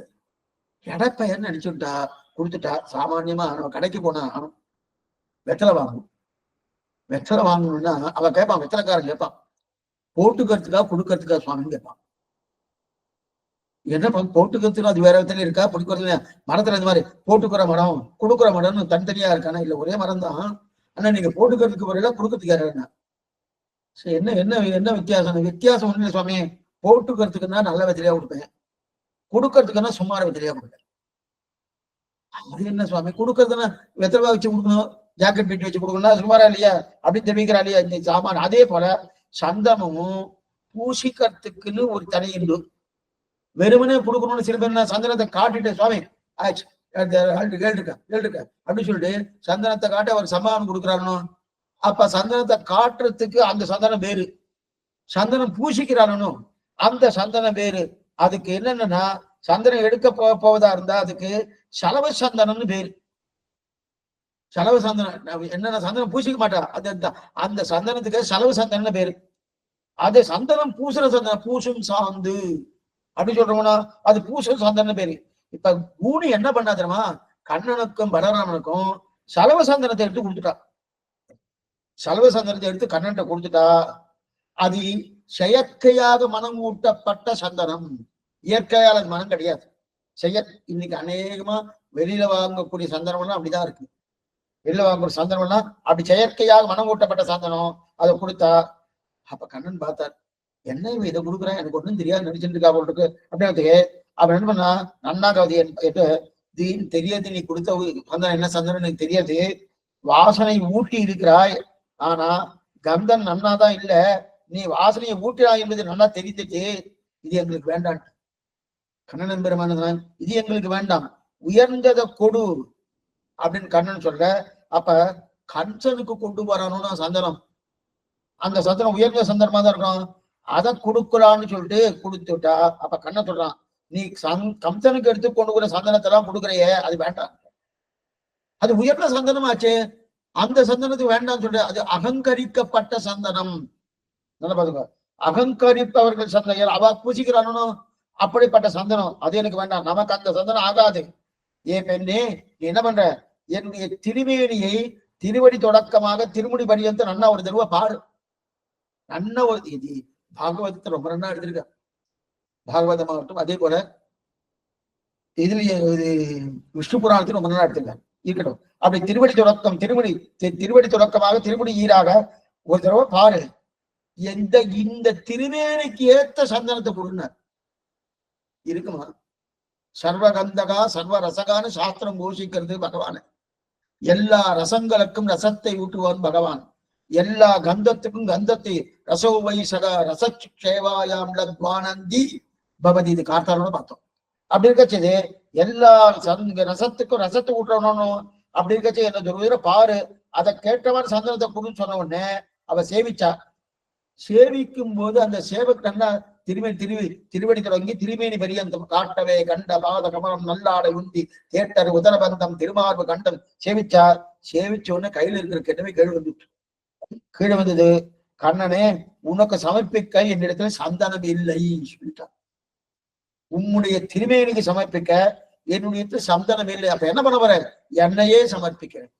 இடப்பெயர்னு நினைச்சுட்டா கொடுத்துட்டா. சாமான்யமா நம்ம கடைக்கு போனா வெத்தலை வாங்கணும். வெத்தலை வாங்கணும்னா அவன் கேட்பான், வெத்தலைக்காரன் கேட்பான், போட்டுக்கிறதுக்கா கொடுக்கறதுக்கா சுவாமின்னு கேட்பான். என்ன போட்டுக்கிறதுக்கு அது வேற வெத்தலை இருக்கா, பிடிக்கிறது மரத்துல இந்த மாதிரி போட்டுக்கிற மரம் கொடுக்குற மரம்னு தனித்தனியா இருக்கானா? இல்ல ஒரே மரம் தான். ஆனா நீங்க போட்டுக்கிறதுக்கு வரல, கொடுக்கறதுக்கு யாருன்னா என்ன என்ன என்ன வித்தியாசம்? வித்தியாசம் ஒண்ணு சுவாமி. போட்டுக்கிறதுக்குன்னா நல்ல வெத்தலையா கொடுப்பேன், கொடுக்கறதுக்குன்னா சுமார வெத்தலையா கொடுப்பேன். அது என்ன சுவாமி, கொடுக்கறதுன்னா வெத்தலை வச்சு கொடுக்கணும், ஜாக்கெட் பெட்டி வச்சு கொடுக்கணும், சுமாரா இல்லையா அப்படின்னு தெரிவிக்கிறா இல்லையா இந்த சாமான். அதே போல சந்தனமும் பூசிக்கிறதுக்குன்னு ஒரு தனி உண்டு. வெறுமனே கொடுக்கணும்னு சில பேர் சந்தனத்தை காட்டிட்டு சுவாமி ஆச்சு கேள்ருக்க அப்படின்னு சொல்லிட்டு சந்தனத்தை காட்டி அவர் சம்மானம் கொடுக்குறாருன்னு. அப்ப சந்தனத்தை காட்டுறதுக்கு அந்த சந்தனம் வேறு, சந்தனம் பூசிக்கிறானோ அந்த சந்தனம் வேறு. அதுக்கு என்னன்னா சந்தனம் எடுக்க போவதா இருந்தா அதுக்கு சலவ சந்தனம்னு பேரு. செலவு சந்தனம் என்னென்ன சந்தனம் பூசிக்க மாட்டா அந்த சந்தனத்துக்கு செலவு சந்தனம்னு பேரு. அது சந்தனம் பூசுற சந்தனம், பூசும் சாந்து அப்படின்னு சொல்றோம்னா அது பூசும் சந்தனம் பேரு. இப்ப கூனி என்ன பண்ணா தெரியுமா, கண்ணனுக்கும் பலராமனுக்கும் செலவு சந்தனத்தை எடுத்து கொடுத்துட்டா. செலவு சந்தனத்தை எடுத்து கண்ணன்ட்ட கொடுத்துட்டா. அது செயற்கையாக மனம் ஊட்டப்பட்ட சந்தனம், இயற்கையால மனம் கிடையாது. இன்னைக்கு அநேகமா வெளியில வாங்கக்கூடிய சந்தனம்லாம் அப்படிதான் இருக்கு. வெளில வாங்குற சந்தனம்லாம் அப்படி செயற்கையாக மனம் ஊட்டப்பட்ட சந்தனம். அதை கொடுத்தா அப்ப கண்ணன் பார்த்தார், என்ன இவன் இதை கொடுக்குறான், எனக்கு ஒண்ணும் தெரியாது நினைச்சுட்டு இருக்கா போல் இருக்கு அப்படின்னு. அவன் என்ன பண்ணா, நன்னாகாது தெரியாது, நீ கொடுத்த சந்தனம் என்ன சந்தனம் எனக்கு தெரியாது, வாசனை ஊட்டி இருக்கிறாய், ஆனா கந்தன் நன்னாதான் இல்ல, நீ வாசனையை ஊட்டினாய் என்பது நல்லா தெரிஞ்சிச்சு, இது எங்களுக்கு வேண்டாம். கண்ணன் பெருமானதான், இது எங்களுக்கு வேண்டாம், உயர்ந்ததை கொடு அப்படின்னு கண்ணன் சொல்ற. அப்ப கஞ்சனுக்கு கொண்டு வரணும்னா சந்தனம், அந்த சந்தனம் உயர்ந்த சந்தனமா தான் இருக்கும், அதை கொடுக்கலான்னு சொல்லிட்டு கொடுத்துட்டா. அப்ப கண்ணன் சொல்றான், நீ கம்சனுக்கு எடுத்து கொண்டு போற சந்தனத்தை எல்லாம் கொடுக்குறையே, அது வேண்டாம், அது உயர்ந்த சந்தனமாச்சு, அந்த சந்தனத்துக்கு வேண்டாம்னு சொல்லிட்டு, அது அகங்கரிக்கப்பட்ட சந்தனம். நல்லா பாத்துக்கோ, அகங்கரிப்பவர்கள் சந்தனம் அவ பூசிக்கிறானோ அப்படிப்பட்ட சந்தனம், அது எனக்கு வேண்டாம், நமக்கு அந்த சந்தனம் ஆகாது. ஏன் பெண்ணே, நீ என்ன பண்ற, என்னுடைய திருமேனியை திருவடி தொடக்கமாக திருமுடி பரியந்த நன்னா ஒரு தடவை பாரு. நன்ன ஒரு இது பாகவதத்தை ரொம்ப நன்னா எடுத்திருக்க, பாகவதமாகட்டும் அதே போல இதுல விஷ்ணு புராணத்தில் ரொம்ப நல்லா எடுத்திருக்க இருக்கட்டும். அப்படி திருவடி தொடக்கம் திருவடி தொடக்கமாக திருமுடி ஈராக ஒரு தடவை பாரு. இந்த திருமேனிக்கு ஏத்த சந்தனத்தை கொடுங்க இருக்குமா? சர்வகந்தகா சர்வ ரசகான சாஸ்திரம் கோஷிக்கிறது பகவான். எல்லா ரசங்களுக்கும் ரசத்தை ஊட்டுவான் பகவான், எல்லா கந்தத்துக்கும் கந்தத்தை ரசோவை சக ரசேவாயாம் லத்வானந்தி பவதி. இது கார்த்தாரோட பார்த்தோம். அப்படி இருக்கச்சது எல்லா ரசத்துக்கும் ரசத்தை ஊட்டணும். அப்படி இருக்கச்சு என்ன பாரு, அதை கேட்டவன் சந்தனத்தை கொடுன்னு சொன்ன உடனே அவ சேவிச்சா. சேவிக்கும் போது அந்த சேவக்கு நல்லா திருவடி தொடங்கி திருமேனி பரியந்தம் காட்டவே கண்ட பாத கமலம் நல்லாடை உந்தி தேட்டர் உதரபந்தம் திருமார்பு கண்டம் சேவிச்சார். சேவிச்ச உடனே கையில இருக்கிற கிட்டவே கீழே வந்தது. கண்ணனே, உனக்கு சமர்ப்பிக்க என்னிடத்துல சந்தனம் இல்லை சொல்லிட்டான். உன்னுடைய திருமேனிக்கு சமர்ப்பிக்க என்னுடைய சந்தனம் இல்லை. அப்ப என்ன பண்ண வர, என்னையே சமர்ப்பிக்கிறேன்,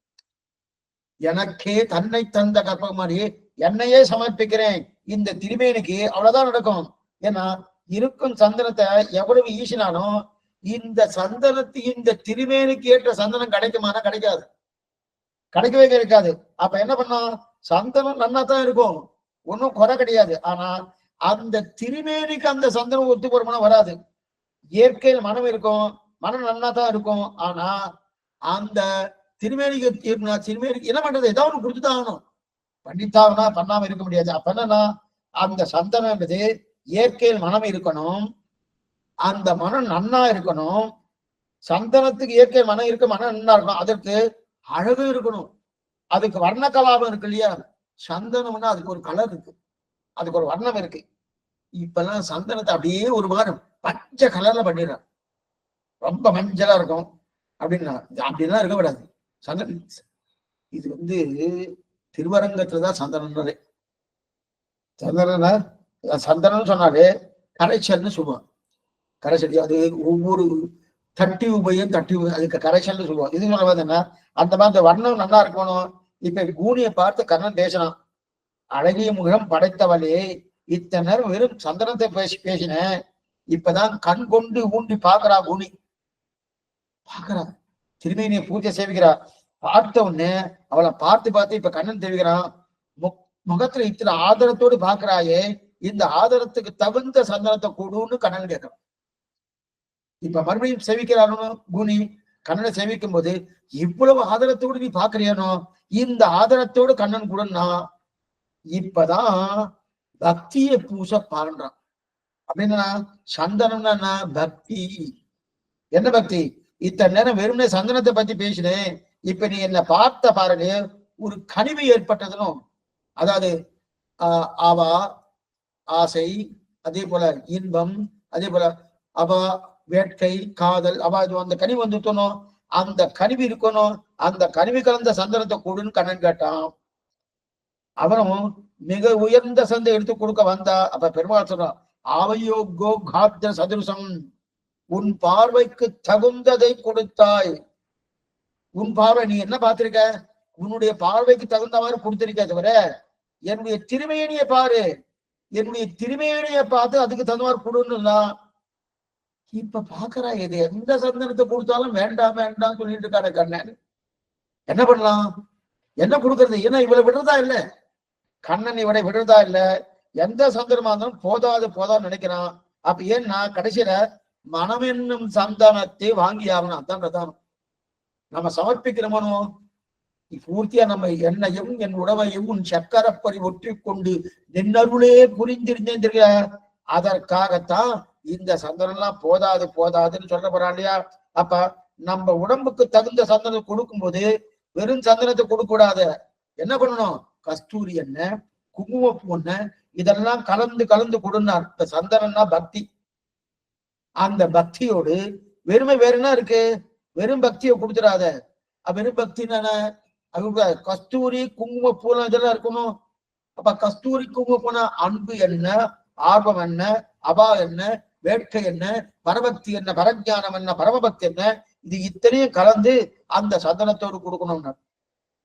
எனக்கே தன்னை தந்த கற்பகமாரியே என்னையே சமர்ப்பிக்கிறேன் இந்த திருமேனிக்கு. அவ்வளவுதான் நடக்கும். ஏன்னா இருக்கும் சந்தனத்தை எவ்வளவு ஈசினாலும் இந்த சந்தனத்துக்கு இந்த திருமேனிக்கு ஏற்ற சந்தனம் கிடைக்குமானா கிடைக்காது, கிடைக்கவே கிடைக்காது. அப்ப என்ன பண்ணா, சந்தனம் நன்னா தான் இருக்கும், ஒன்னும் குறை கிடையாது. ஆனா அந்த திருமேனிக்கு அந்த சந்தனம் ஒத்து போறோம்னா வராது. இயற்கையில் மனம் இருக்கும், மனம் நன்னா தான் இருக்கும். ஆனா அந்த திருமேனிக்கு என்ன பண்றது, ஏதாவது ஒண்ணு கொடுத்துதான் ஆகணும், பண்ணித்தாகனா பண்ணாம இருக்க முடியாது. அப்ப என்னன்னா, அந்த சந்தனம் என்பது இயற்கையில் மனம் இருக்கணும், அந்த மனம் நன்னா இருக்கணும். சந்தனத்துக்கு இயற்கை மனம் இருக்கு, மனம் நன்னா இருக்கணும். அதற்கு அழகு இருக்கணும், அதுக்கு வர்ண கலாபம் இருக்கு இல்லையா. சந்தனம்னா அதுக்கு ஒரு கலர் இருக்கு, அதுக்கு ஒரு வர்ணம் இருக்கு. இப்பெல்லாம் சந்தனத்தை அப்படியே ஒரு வாரம் பச்சை கலர்ல பண்ணிடுறான், ரொம்ப மஞ்சளா இருக்கும் அப்படின்னா. அப்படிலாம் இருக்கக்கூடாது. சந்தனம் இது திருவரங்கத்துலதான் சந்தனம்ன்றதே. சந்தனம் சொன்னாலே கரைச்சல்னு சொல்லுவான். கரைச்சல் அது ஒவ்வொரு தட்டி உபயம் அதுக்கு கரைச்சல்னு சொல்லுவான். இது சொல்ல என்ன, அந்த மாதிரி அந்த வர்ணம் நல்லா இருக்கணும். இப்ப கூனியை பார்த்து கண்ணன் பேசினான், அழகிய முகம் படைத்தவளே, இத்தனை நேரம் வெறும் சந்தனத்தை பேசினேன், இப்பதான் கண் கொண்டு ஊண்டி பாக்குறா கூனி. பாக்குறா திருமேனியை பூஜை சேவிக்கிறா. பார்த்த உடனே அவளை பார்த்து இப்ப கண்ணன் தெரிவிக்கிறான், முகத்துல இத்தனை ஆதரத்தோடு பாக்குறாயே, இந்த ஆதரத்துக்கு தகுந்த சந்தனத்தை கொடுன்னு கண்ணன் கேட்கிறான். இப்ப மறுபடியும் சேவிக்கிறானோ கூனி, கண்ணனை சேவிக்கும் போது இவ்வளவு ஆதரத்தோடு நீ பாக்குறியானோ, இந்த ஆதரத்தோடு கண்ணன் கூடனா இப்பதான் பக்தியை பூச பாருன்றான். அப்படின்னா சந்தனம்னா பக்தி. என்ன பக்தி? இத்தனை நேரம் வெறும்னே சந்தனத்தை பத்தி பேசினேன், இப்ப நீ என்ன பார்த்த பாருங்க, ஒரு கனிவு ஏற்பட்டதுனும், அதாவது அவா ஆசை, அதே போல இன்பம், அதே போல அவா வேட்கை, காதல், அவாது அந்த கனிவு வந்துட்டணும், அந்த கனிவு இருக்கணும், அந்த கனிவு கலந்த சந்தனத்தை கொடுன்னு கண்ணன் கேட்டான். அவனும் மிக உயர்ந்த சந்தை எடுத்து கொடுக்க வந்தா. அப்ப பெருமாள் சொல்றான், ஆவையோகோ காத்திர சதுருசம், உன் பார்வைக்கு தகுந்ததை கொடுத்தாய். உன் பார்வை நீ என்ன பார்த்திருக்க, உன்னுடைய பார்வைக்கு தகுந்தவாறு கொடுத்திருக்க தவிர என்னுடைய திருமேனியை பாரு, என்னுடைய திருமேனியை பார்த்து அதுக்கு தகுந்தவாறு கொடுன்னா. இப்ப பாக்குறா, இது எந்த சந்தனத்தை கொடுத்தாலும் வேண்டாம் வேண்டாம் சொல்லிட்டு இருக்காரு கண்ணன். என்ன பண்ணலாம், என்ன கொடுக்கறது? ஏன்னா இவளை விடுறதா இல்ல, கண்ணன் இவனை விடுறதா இல்ல, எந்த சந்தனமா இருந்தாலும் போதாது போதான்னு நினைக்கிறான். அப்ப ஏன்னா கடைசியில மனம் என்னும் சந்தானத்தை வாங்கி ஆகணும். அதான் பிரதானம். நம்ம சமர்ப்பிக்கிறோமோ பூர்த்தியா நம்ம என்னையும் என் உடமையும் உன் சக்கரப்பறி ஒற்றி கொண்டு நின்னருளே புரிந்திருந்தேன் தெரியல. அதற்காகத்தான் இந்த சந்தனம் எல்லாம் போதாது போதாதுன்னு சொல்ல போறான் இல்லையா. அப்ப நம்ம உடம்புக்கு தகுந்த சந்தனம் கொடுக்கும் போது வெறும் சந்தனத்தை கொடுக்க கூடாது. என்ன பண்ணணும், கஸ்தூரி எண்ணெய், குங்குமப்பூ எண்ணெய் இதெல்லாம் கலந்து கலந்து கொடுனார். இப்ப சந்தனம்னா பக்தி. அந்த பக்தியோடு வெறுமை வேற என்ன இருக்கு, வெறும் பக்தியை கொடுத்துடாத. வெறும் பக்தி கஸ்தூரி குங்குமப்பூ இதெல்லாம் இருக்கணும். அப்ப கஸ்தூரி குங்குமப்பூனா அன்பு என்ன, ஆர்வம் என்ன, அபா என்ன, வேட்கை என்ன, பரபக்தி என்ன, பரஜானம் என்ன, பரமபக்தி என்ன, இது இத்தனையும் கலந்து அந்த சந்தனத்தோடு கொடுக்கணும்னு.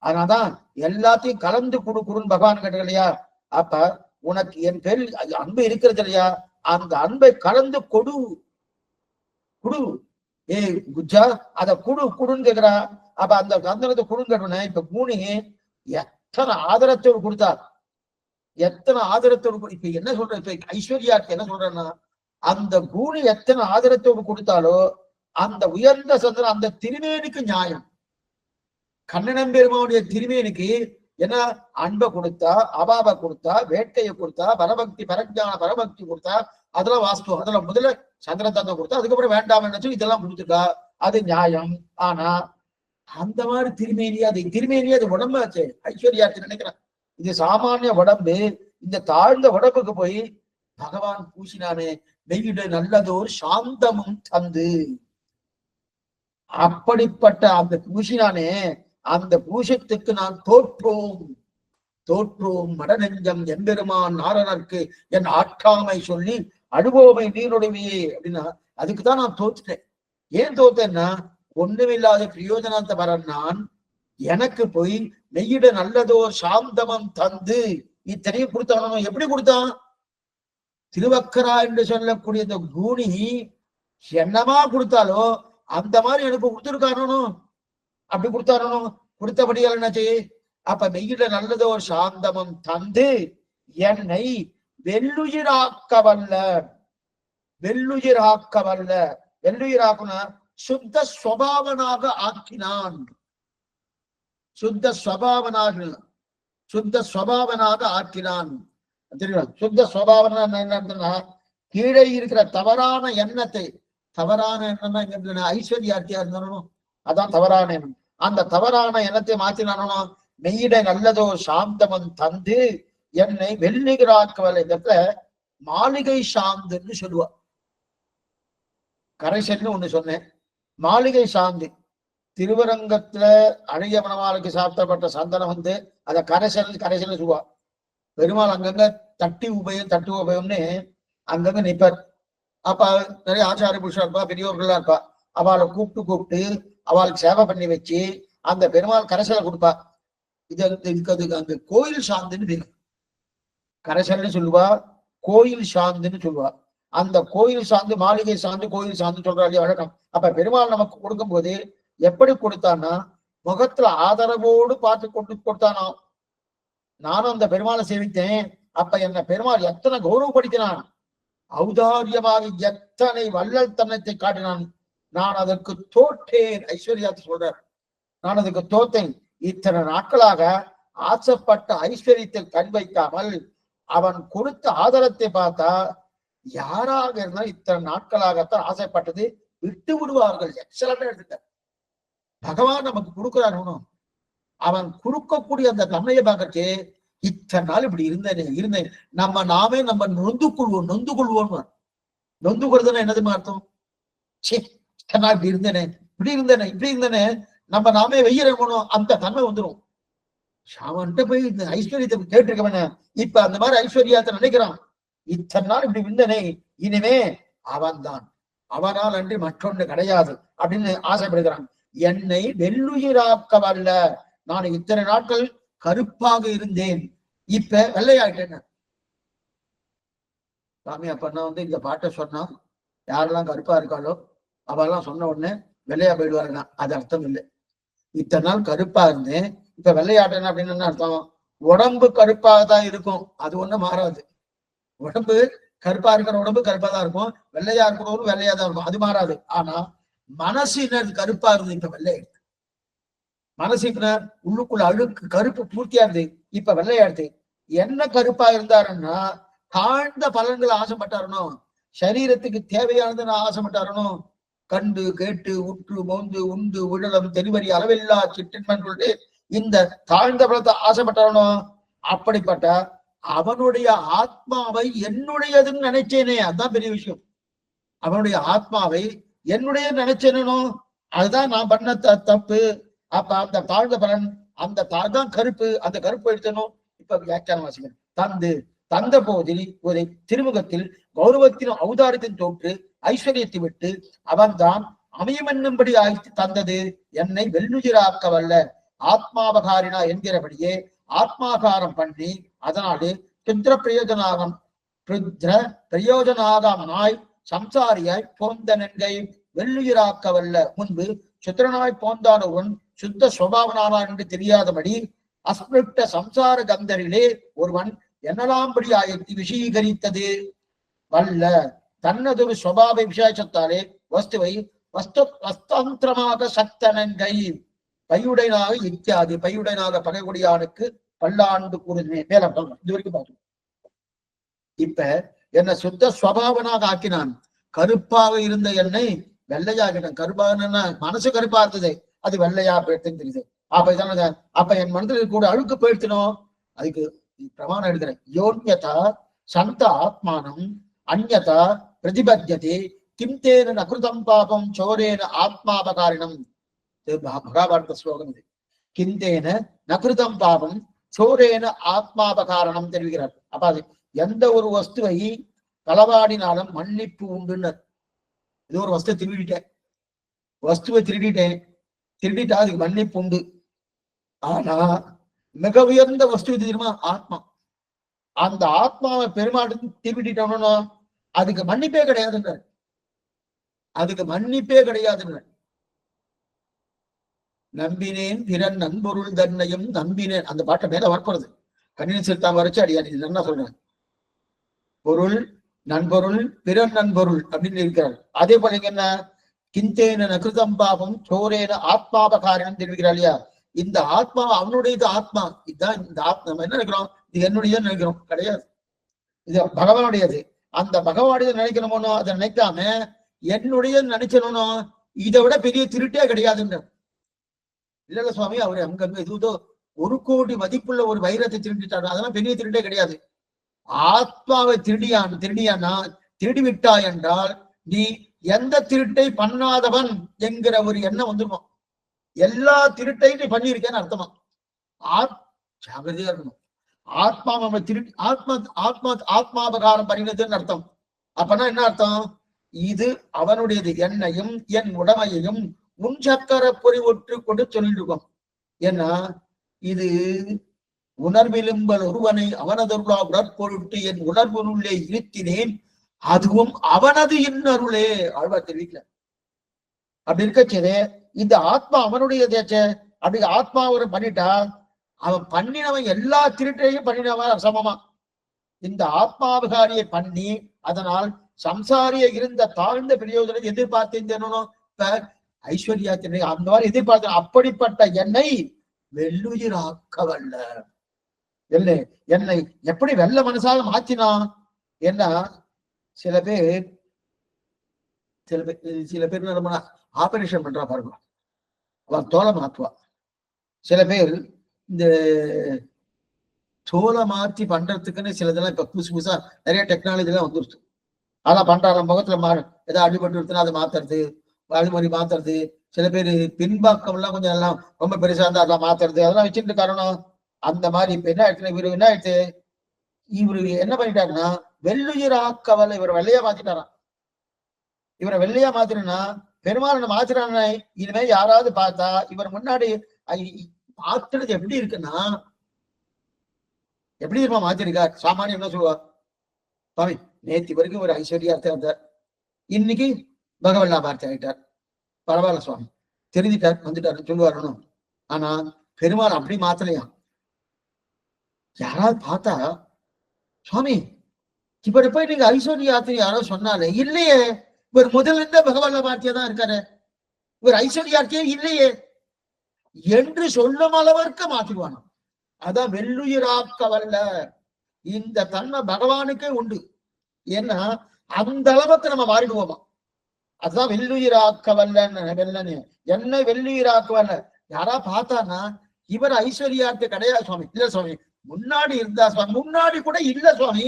அதனாலதான் எல்லாத்தையும் கலந்து கொடுக்கணும்னு பகவான் கேட்ட இல்லையா. அப்ப உனக்கு என் பேரில் அன்பு இருக்கிறது இல்லையா, அந்த அன்பை கலந்து கொடு குடு. ஏய் குஜா, அத குடு குடுன்னு கேக்குறா. அப்ப அந்த சந்தனத்தை குடுன்னு கேட்டோன்னே இப்ப கூனி எத்தனை ஆதரத்தோடு கொடுத்தார், எத்தனை ஆதரத்தோடு. இப்ப என்ன சொல்ற, இப்ப ஐஸ்வர்யாக்கு என்ன சொல்றேன்னா, அந்த கூனி எத்தனை ஆதரத்தோடு கொடுத்தாலோ அந்த உயர்ந்த சந்தனம் அந்த திருமேனிக்கு நியாயம். கண்ணனம் பெருமானுடைய திருமேனிக்கு என்ன அன்பை கொடுத்தா, அபாபை கொடுத்தா, வேட்கையை கொடுத்தா, பரபக்தி பரஜான பரபக்தி கொடுத்தா, அதெல்லாம் வாஸ்துவம். அதெல்லாம் முதல்ல சந்திரத்தந்தம் கொடுத்தா, அதுக்கப்புறம் வேண்டாம் நினைச்சு இதெல்லாம் கொடுத்துட்டா, அது நியாயம். ஆனா அந்த மாதிரி திருமேனி, அது திருமேனி, அது உடம்பாச்சு. ஐஸ்வர்யாச்சு நினைக்கிறேன், இது சாமானிய உடம்பு. இந்த தாழ்ந்த உடம்புக்கு போய் பகவான் பூசினானே நெய்யிட நல்லதோர் சாந்தமும் தந்து. அப்படிப்பட்ட அந்த பூசினானே, அந்த பூஷத்துக்கு நான் தோற்றோம் தோற்றோம் மடநெஞ்சம் எம்பெருமான் நாரணர்க்கு என் ஆற்றாமை சொல்லி அனுபவமை நீருடைமையே அப்படின்னா, அதுக்குதான் நான் தோத்துட்டேன். ஏன் தோத்தேன்னா, ஒண்ணுமில்லாத பிரயோஜனத்தை வர நான் எனக்கு போய் நெய்யிட நல்லதோர் சாந்தமம் தந்து இத்தனையும் கொடுத்தானோ. எப்படி கொடுத்தான், திருவக்கரா என்று சொல்லக்கூடிய இந்த கூனி என்னமா கொடுத்தாலோ அந்த மாதிரி எனக்கு கொடுத்துருக்கானோ. அப்படி கொடுத்தானோ, கொடுத்தபடியால் என்னாச்சு. அப்ப நெய்யிட நல்லதோர் சாந்தமம் தந்து என்னை வெள்ளுயிராக்க வல்ல, வெள்ளுயிராக்க வல்ல, வெள்ளுயிராக்குனா சுத்த ஸ்வபாவனாக ஆக்கினான். சுத்த ஸ்வபாவனாக, சுத்த ஸ்வபாவனாக ஆக்கினான். தெரியும், சுத்த ஸ்வபாவனா என்னன்னா, கீழே இருக்கிற தவறான எண்ணத்தை, தவறான எண்ணம்னா ஐஸ்வர்யார்த்தியா இருந்தாலும் அதான் தவறான எண்ணம். அந்த தவறான எண்ணத்தை மாற்றினானோ. நெய்யிட நல்லதோ சாந்தமன் தந்து என்னை வெள்ளிகராக்கவலை. இந்த மாளிகை சாந்துன்னு சொல்லுவா. கரைசல்னு ஒண்ணு சொன்னேன், மாளிகை சாந்து. திருவரங்கத்துல அழகிய மணமாளுக்கு சாப்பிடப்பட்ட சந்தனம் அத கரைசல் கரைசல் சொல்லுவா. பெருமாள் அங்கங்க தட்டி உபயம் தட்டு உபயம்னு அங்கங்க நிப்பார். அப்ப நிறைய ஆச்சாரிய புருஷா இருப்பா, பெரியவர்களா இருப்பா. அவளை கூப்பிட்டு கூப்பிட்டு அவளுக்கு சேவை பண்ணி வச்சு அந்த பெருமாள் கரைசலை கொடுப்பா. இது அந்த கோயில் சாந்துன்னு பேரு. கரைசல்னு சொல்லுவா, கோயில் சாந்துன்னு சொல்லுவா. அந்த கோயில் சாந்து, மாளிகை சாந்து, கோயில் சாந்து சொல்றாரு வழக்கம். அப்ப பெருமாள் நமக்கு கொடுக்கும் போது எப்படி கொடுத்தான்னா, முகத்துல ஆதரவோடு பார்த்து கொண்டு கொடுத்தானோ. நானும் அந்த பெருமாளை சேவித்தேன். அப்ப என்ன பெருமாள் எத்தனை கௌரவப்படுத்தினான், ஔதாரியமாக எத்தனை வள்ளல் தன்னத்தை காட்டினான். நான் அதற்கு தோற்றேன். ஐஸ்வர்யாத்தை சொல்றார், நான் அதுக்கு தோத்தேன். இத்தனை நாட்களாக ஆசைப்பட்ட ஐஸ்வர்யத்தை கண் வைக்காமல் அவன் கொடுத்த ஆதரத்தை பார்த்தா, யாராக இருந்தாலும் இத்தனை நாட்களாகத்தான் ஆசைப்பட்டது விட்டு விடுவார்கள். எக்ஸலண்டா எடுத்துட்ட. பகவான் நமக்கு கொடுக்கிறான், அவன் கொடுக்கக்கூடிய அந்த தன்மையை பார்க்கறே இத்தனை நாள் இப்படி இருந்தேன் நாமே நம்ம நொந்து கொள்வோம். நொந்து கொள்றதுன்னா என்னதுன்னு அர்த்தம், நான் இப்படி இருந்தேனே இப்படி இருந்தேனே நாமே வெய்யறோம் அந்த தன்மை வந்துடும். அவன்கிட்ட போய் இந்த ஐஸ்வர்யத்தை கேட்டிருக்கவன இப்ப அந்த மாதிரி ஐஸ்வர்யத்தை நினைக்கிறான். இத்தனை நாள் இப்படி இருந்தனே, இனிமே அவன் தான், அவனால் அன்றி மற்றொன்று கிடையாது அப்படின்னு ஆசைப்படுகிறான். என்னை வெள்ளுயிராக்க வல்ல, நான் இத்தனை நாட்கள் கருப்பாக இருந்தேன், இப்ப வெள்ளையாயிட்டேன். சாமி அப்பன்னா இந்த பாட்டை சொன்னா யாரெல்லாம் கருப்பா இருக்காளோ அவெல்லாம் சொன்ன உடனே வெள்ளையா போயிடுவாருன்னா அது அர்த்தம் இல்லை. இத்தனை நாள் கருப்பா இருந்தேன், இப்ப வெள்ளையாட்டேன் அப்படின்னு என்ன அர்த்தம்? உடம்பு கருப்பாக தான் இருக்கும், அது ஒண்ணும் மாறாது. உடம்பு கருப்பா இருக்கிற உடம்பு கருப்பா தான் இருக்கும், வெள்ளையா இருக்கிறவரும் வெள்ளையா தான் இருக்கும், அது மாறாது. ஆனா மனசு கருப்பா இருந்து இப்ப வெள்ளையாயிடுது. மனசு உள்ளுக்குள்ள அழுக்கு கருப்பு பூர்த்தியா இருந்து இப்ப வெள்ளையாடுது. என்ன கருப்பா இருந்தாருன்னா தாழ்ந்த பலன்களை ஆசைப்பட்டாருனோ, சரீரத்துக்கு தேவையானதுன்னு ஆசைப்பட்டாருனோ, கண்டு கேட்டு உற்று மோந்து உண்டு உடலம் தெளிவறி அளவில்லா சிற்றின்மன் சொல்லிட்டு இந்த தாழ்ந்த பலத்தை ஆசைப்பட்டாரனோ, அப்படிப்பட்ட அவனுடைய ஆத்மாவை என்னுடையதுன்னு நினைச்சேனே, அதுதான் பெரிய விஷயம். அவனுடைய ஆத்மாவை என்னுடைய நினைச்சேனோ, அதுதான் நான் பண்ண தப்பு. அப்ப அந்த தாழ்ந்த பலன், அந்த தான் கருப்பு, அந்த கருப்பு எடுத்தனும். இப்ப வியாக்கியான வாசிக்கணும். தந்த போதில் ஒரு திருமுகத்தில் கௌரவத்தின் ஔதாரியத்தின் தோற்று ஐஸ்வர்யத்தை விட்டு அவன்தான் அமையுமென்னும்படி ஆய்த்து தந்தது என்னை வெள்ளுயிராக்க வல்ல ஆத்மாபகாரினா என்கிறபடியே ஆத்மாகாரம் பண்ணி அதனாலே புத்திர பிரயோஜனாகமனாய் சம்சாரியாய் போந்த நன்கை வெள்ளுயிராக்க வல்ல. முன்பு சுத்திரனாய் போந்தான் ஒருவன் சுத்த சுவாவனானா என்று தெரியாதபடி அஸ்மிருஷ்ட சம்சார கந்தரிலே ஒருவன் என்னலாம்படி ஆயத்தி விஷீகரித்தது வல்ல தன்னதொரு சுவாவ விசேஷத்தாலே வஸ்துவை வஸ்தாந்திரமாக சக்தனங்கை பையுடைனாக இத்தியாதி பையுடைனாக பகைகுடியானுக்கு பல்லாண்டு கூறுதுமே மேல இது வரைக்கும் பார்த்தோம். இப்ப என்ன சுத்த சுவாவனாக ஆக்கினான். கருப்பாக இருந்த என்னை வெள்ளையாகினான். கருப்பாக மனசு கருப்பா இருந்தது, அது வெள்ளையா போயிடுதுன்னு தெரியுது. அப்ப என் மனதில் கூட அழுக்கு போயிடுத்தணும். அதுக்கு பிரமாணம் எடுக்கிறேன். யோன்யதா சந்த ஆத்மானம் அந்யதா பிரதிபத்தியதே கிம்தேன நகிருதம் பாபம் சோரேன ஆத்மாபகாரிணம். மகாபாரத ஸ்லோகம் இது. கிந்தேன நகிருதம் பாபம் சோரேன ஆத்மாபகாரணம் தெரிவிக்கிறார். அப்ப அது எந்த ஒரு வஸ்துவை களவாடினாலும் மன்னிப்பு உண்டுன்னு. இது ஒரு வஸ்துவை திருடிட்டா அதுக்கு மன்னிப்பு உண்டு. ஆனா மிக உயர்ந்த வஸ்து இது தெரியுமா? ஆத்மா. அந்த ஆத்மாவை பெருமாளுக்கு திருவிட்டோம்னா அதுக்கு மன்னிப்பே கிடையாதுன்ற. நம்பினேன் பிறன் நண்பொருள் தன்னையும் நம்பினேன். அந்த பாட்டை மேல வரப்படுறது கண்ணின் சிறுத்தாம வரைச்சு அடியா நீ என்ன சொல்றேன். பொருள் நண்பொருள் பிறன் நண்பொருள் அப்படின்னு இருக்கிறார். அதே போல என்ன கிந்தேன நகிருதம் பாபம் சோரேன ஆத்மாபகாரினம் தெரிவிக்கிறார் இல்லையா? இந்த ஆத்மா அவனுடையது. ஆத்மா இதுதான் இந்த ஆத்மா. நம்ம என்ன நினைக்கிறோம்? இது என்னுடைய நினைக்கிறோம், கிடையாது. இது பகவானுடையது. அந்த பகவானுடைய நினைக்கணுமோ அதை நினைக்காம என்னுடைய நினைச்சனோ இதை விட பெரிய திருட்டே கிடையாதுன்ற. இல்ல சுவாமி அவரு அங்கங்க இதுதோ 1 கோடி மதிப்புள்ள ஒரு வைரத்தை திருடிட்டாரு, அதெல்லாம் பெரிய திருட்டே கிடையாது. ஆத்மாவை திருடியானா திருடி விட்டாய் என்றால் நீ எந்த திருட்டை பண்ணாதவன் என்கிற ஒரு எண்ணம் வந்துருமா? எல்லா திருட்டையும் நீ பண்ணியிருக்கேன்னு அர்த்தமா? ஜாகிரதையா இருக்கணும். ஆத்மாவை திருடி ஆத்மாபகாரம் பண்ணினதுன்னு அர்த்தம். அப்பனா என்ன அர்த்தம்? இது அவனுடையது, என்னையும் என் உடமையையும் உன் சக்கர பொறி ஒற்று கொண்டு சொல்லிட்டு இருக்கோம். ஏன்னா இது உணர்விலும்பல் ஒருவனை அவனதருளா உடற்பொருட்டு என் உணர்வுள்ளே இருத்தினேன், அதுவும் அவனது இன்னருளே. ஆழ்வார் தெரிவிக்கல. அப்படி இருக்கச்சே இந்த ஆத்மா அவனுடையதேச்சே. அப்படி ஆத்மா ஒரு பண்ணிட்டா அவன் பண்ணினவன் எல்லா திருட்டையும் பண்ணினவன் சமமா. இந்த ஆத்மாபகாரியை பண்ணி அதனால் சம்சாரிய இருந்த தாழ்ந்த பிரயோஜனத்தை எதிர்பார்த்தேன். ஐஸ்வர்யாத்தினை அந்த மாதிரி எதிர்பார்த்த அப்படிப்பட்ட என்னை வெள்ளுயிராக்க வல்ல. என்னை எப்படி வெள்ள மனசாக மாத்தினா? என்ன சில பேர் நம்ம ஆபரேஷன் பண்றா பாருங்க, அவன் தோலை மாத்துவா. சில பேர் இந்த தோலை மாற்றி பண்றதுக்குன்னு சிலதெல்லாம் இப்ப புதுசா நிறைய டெக்னாலஜி எல்லாம் வந்துருச்சு. அதெல்லாம் பண்றாங்க. முகத்துல ஏதாவது அடிபட்டு இருக்குன்னா அதை மாத்துறது, அது மாதிரி மாத்துறது. சில பேர் பின்பாக்கம் எல்லாம் கொஞ்சம் எல்லாம் ரொம்ப பெருசா இருந்தா அதெல்லாம் மாத்துறது, அதெல்லாம் வச்சுட்டு காரணம். அந்த மாதிரி இப்ப என்ன ஆயிடுச்சு, இவரு என்ன ஆயிடுச்சு, இவரு என்ன பண்ணிட்டாருன்னா வெள்ளுயிராக்கவல்ல இவர் வெள்ளையா மாத்திட்டாராம். இவரை வெள்ளையா மாத்தினா பெருமாள் மாத்திரான இனிமே யாராவது பார்த்தா இவர் முன்னாடி பார்த்துறது எப்படி இருக்குன்னா, எப்படி இருமா மாத்திருக்கார். சாமானியம் என்ன சொல்லுவார், சுவாமி நேத்தி வரைக்கும் ஒரு ஐஸ்வர்யார்த்தா இருந்தார், இன்னைக்கு பகவல்லாபார்த்தி ஆயிட்டார், பரவாயில்ல சுவாமி தெரிஞ்சிட்டார் வந்துட்டாரு சொல்லுவாரு. ஆனா பெருமாள் அப்படி மாத்தலையா. யாராவது பார்த்தா சுவாமி இவரை போய் நீங்க ஐஸ்வர்யாத்திரி யாரோ சொன்னாலே, இல்லையே இவர் முதல்ல இருந்த பகவல்லாபார்த்தியா தான் இருக்காரு, இவர் ஐஸ்வர்யார்த்தியே இல்லையே என்று சொல்லும் அளவிற்கு மாற்றிடுவானோ. அதான் வெள்ளுயிராக்கவல்ல. இந்த தன்மை பகவானுக்கே உண்டு. ஏன்னா அந்த அளவுக்கு நம்ம மாறிடுவோமா. அதுதான் வெள்ளுயிராக்கவல்லன்னு. வெள்ளன்னு என்ன வெள்ளுயிராக்கவல்ல. யாரா பார்த்தானா இவர் ஐஸ்வர்யார்த்தி கிடையாது சுவாமி, இல்ல சுவாமி முன்னாடி இருந்தா சுவாமி, முன்னாடி கூட இல்ல சுவாமி,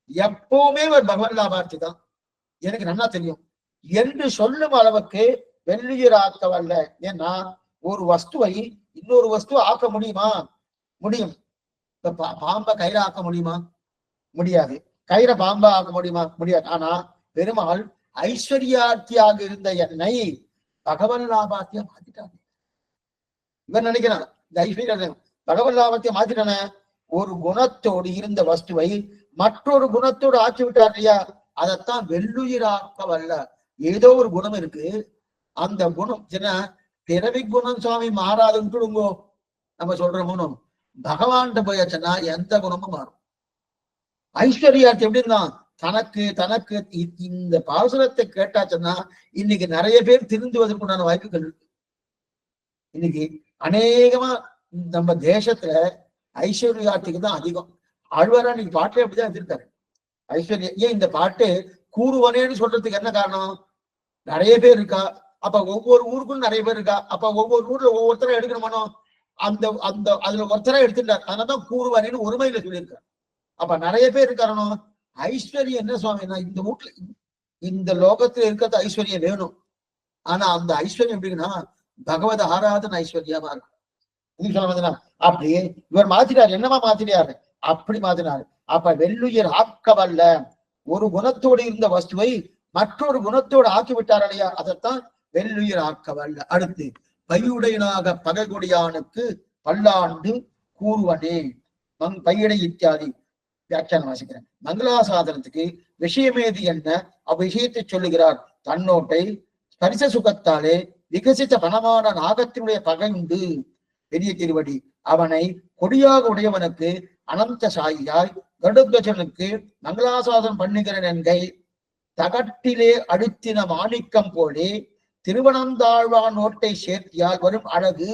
எப்பவுமே ஒரு பகவல்லாபார்த்தி தான், எனக்கு நல்லா தெரியும் என்று சொல்லும் அளவுக்கு வெள்ளுயிராக்கவல்ல. ஏன்னா ஒரு வஸ்துவை இன்னொரு வஸ்துவை ஆக்க முடியுமா? முடியும். பாம்பை கயிறை ஆக்க முடியுமா? முடியாது. கயிறை பாம்பா ஆக்க முடியுமா? முடியாது. ஆனா பெருமாள் ஐஸ்வர்யார்த்தியாக இருந்த என்னை பகவல்லாபார்த்தியா மாத்திட்டாங்க. இவன் நினைக்கிறான் இந்த ஐஸ்வர்யா பகவல்லாபார்த்தியா மாத்திட்டான. ஒரு குணத்தோடு இருந்த வஸ்துவை மற்றொரு குணத்தோடு ஆக்கி விட்டார் இல்லையா, அதைத்தான் வெள்ளுயிராக்கவல்ல. ஏதோ ஒரு குணம் இருக்கு, அந்த குணம் என்ன பிறவி குணம் சுவாமி மாறாதுன்னு நம்ம சொல்ற குணம் பகவான்கிட்ட போயாச்சுன்னா எந்த குணமும் மாறும். ஐஸ்வர்யார்த்தி எப்படி இருந்தான், தனக்கு தனக்கு இந்த பாசுரத்தை கேட்டாச்சுன்னா இன்னைக்கு நிறைய பேர் திருந்துவதற்குண்டான வாய்ப்புகள் இருக்கு. இன்னைக்கு அநேகமா நம்ம தேசத்துல ஐஸ்வர்யார்த்திக்கு தான் அதிகம். ஆழ்வாரா நீங்க பாட்டே அப்படிதான் எடுத்திருக்காரு. ஐஸ்வர்யா ஏன் இந்த பாட்டு கூறுவனேன்னு சொல்றதுக்கு என்ன காரணம், நிறைய பேர் இருக்கா, அப்ப ஒவ்வொரு ஊருக்கும் நிறைய பேர் இருக்கா, அப்ப ஒவ்வொரு ஊர்ல ஒவ்வொருத்தரும் எடுக்கணுமானோ, அந்த அந்த அதுல ஒருத்தரா எடுத்துட்டார், அதனாலதான் கூறுவானேன்னு ஒருமையில சொல்லியிருக்காரு. அப்ப நிறைய பேர் இருக்காரணும். ஐஸ்வர்யம் என்ன சுவாமினா இந்த வீட்டுல இந்த லோகத்துல இருக்கிறது ஐஸ்வர்யம் வேணும். ஆனா அந்த ஐஸ்வர்யம் எப்படின்னா பகவத ஆராதன ஐஸ்வர்யமா இருக்கும். அப்படியே இவர் மாத்தினார். என்னமா மாத்தினாரு, அப்படி மாத்தினாரு. அப்ப வெள்ளுயிர் ஆக்கவல்ல, ஒரு குணத்தோடு இருந்த வஸ்துவை மற்றொரு குணத்தோடு ஆக்கி விட்டார் இல்லையா, அதைத்தான் வெள்ளுயிர் ஆக்கவல்ல. அடுத்து பையுடையனாக பகைகுடியானுக்கு பல்லாண்டு கூறுவனே பையடை இத்தியாதி வியாக்கியானம் வாசிக்கிறேன். மங்களாசாதனத்துக்கு விஷயமேது என்ன அவ்விஷயத்தை சொல்லுகிறார். தன்னோட்டை ஸ்பரிச சுகத்தாலே விகசித்த பணமான நாகத்தினுடைய பகை உண்டு பெரிய திருவடி. அவனை கொடியாக உடையவனுக்கு அனந்த சாயியாய் கருடத்வஜனுக்கு மங்களாசாதனம் பண்ணுகிறன் என்கை தகட்டிலே அடுத்தின மாணிக்கம் போலே திருவனந்தாழ்வான் நோட்டை சேர்த்தியால் வரும் அழகு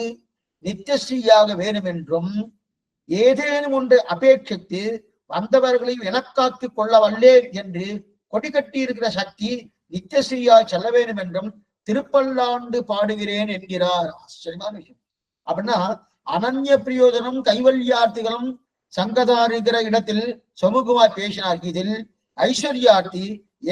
நித்தியஸ்ரீயாக வேணும் என்றும் ஏதேனும் ஒன்று அபேட்சித்து வந்தவர்களையும் எனக்காத்து கொள்ள வல்லேன் என்று கொடி கட்டி இருக்கிற சக்தி நித்தியஸ்ரீயாய் செல்ல வேண்டும் என்றும் திருப்பல்லாண்டு பாடுகிறேன் என்கிறார். ஆச்சரியமான விஷயம். அப்படின்னா அனன்ய பிரயோஜனம் கைவல்யார்த்திகளும் சங்கதாருகிற இடத்தில் சமூகமாய் பேசினார். இதில் ஐஸ்வர்யார்த்தி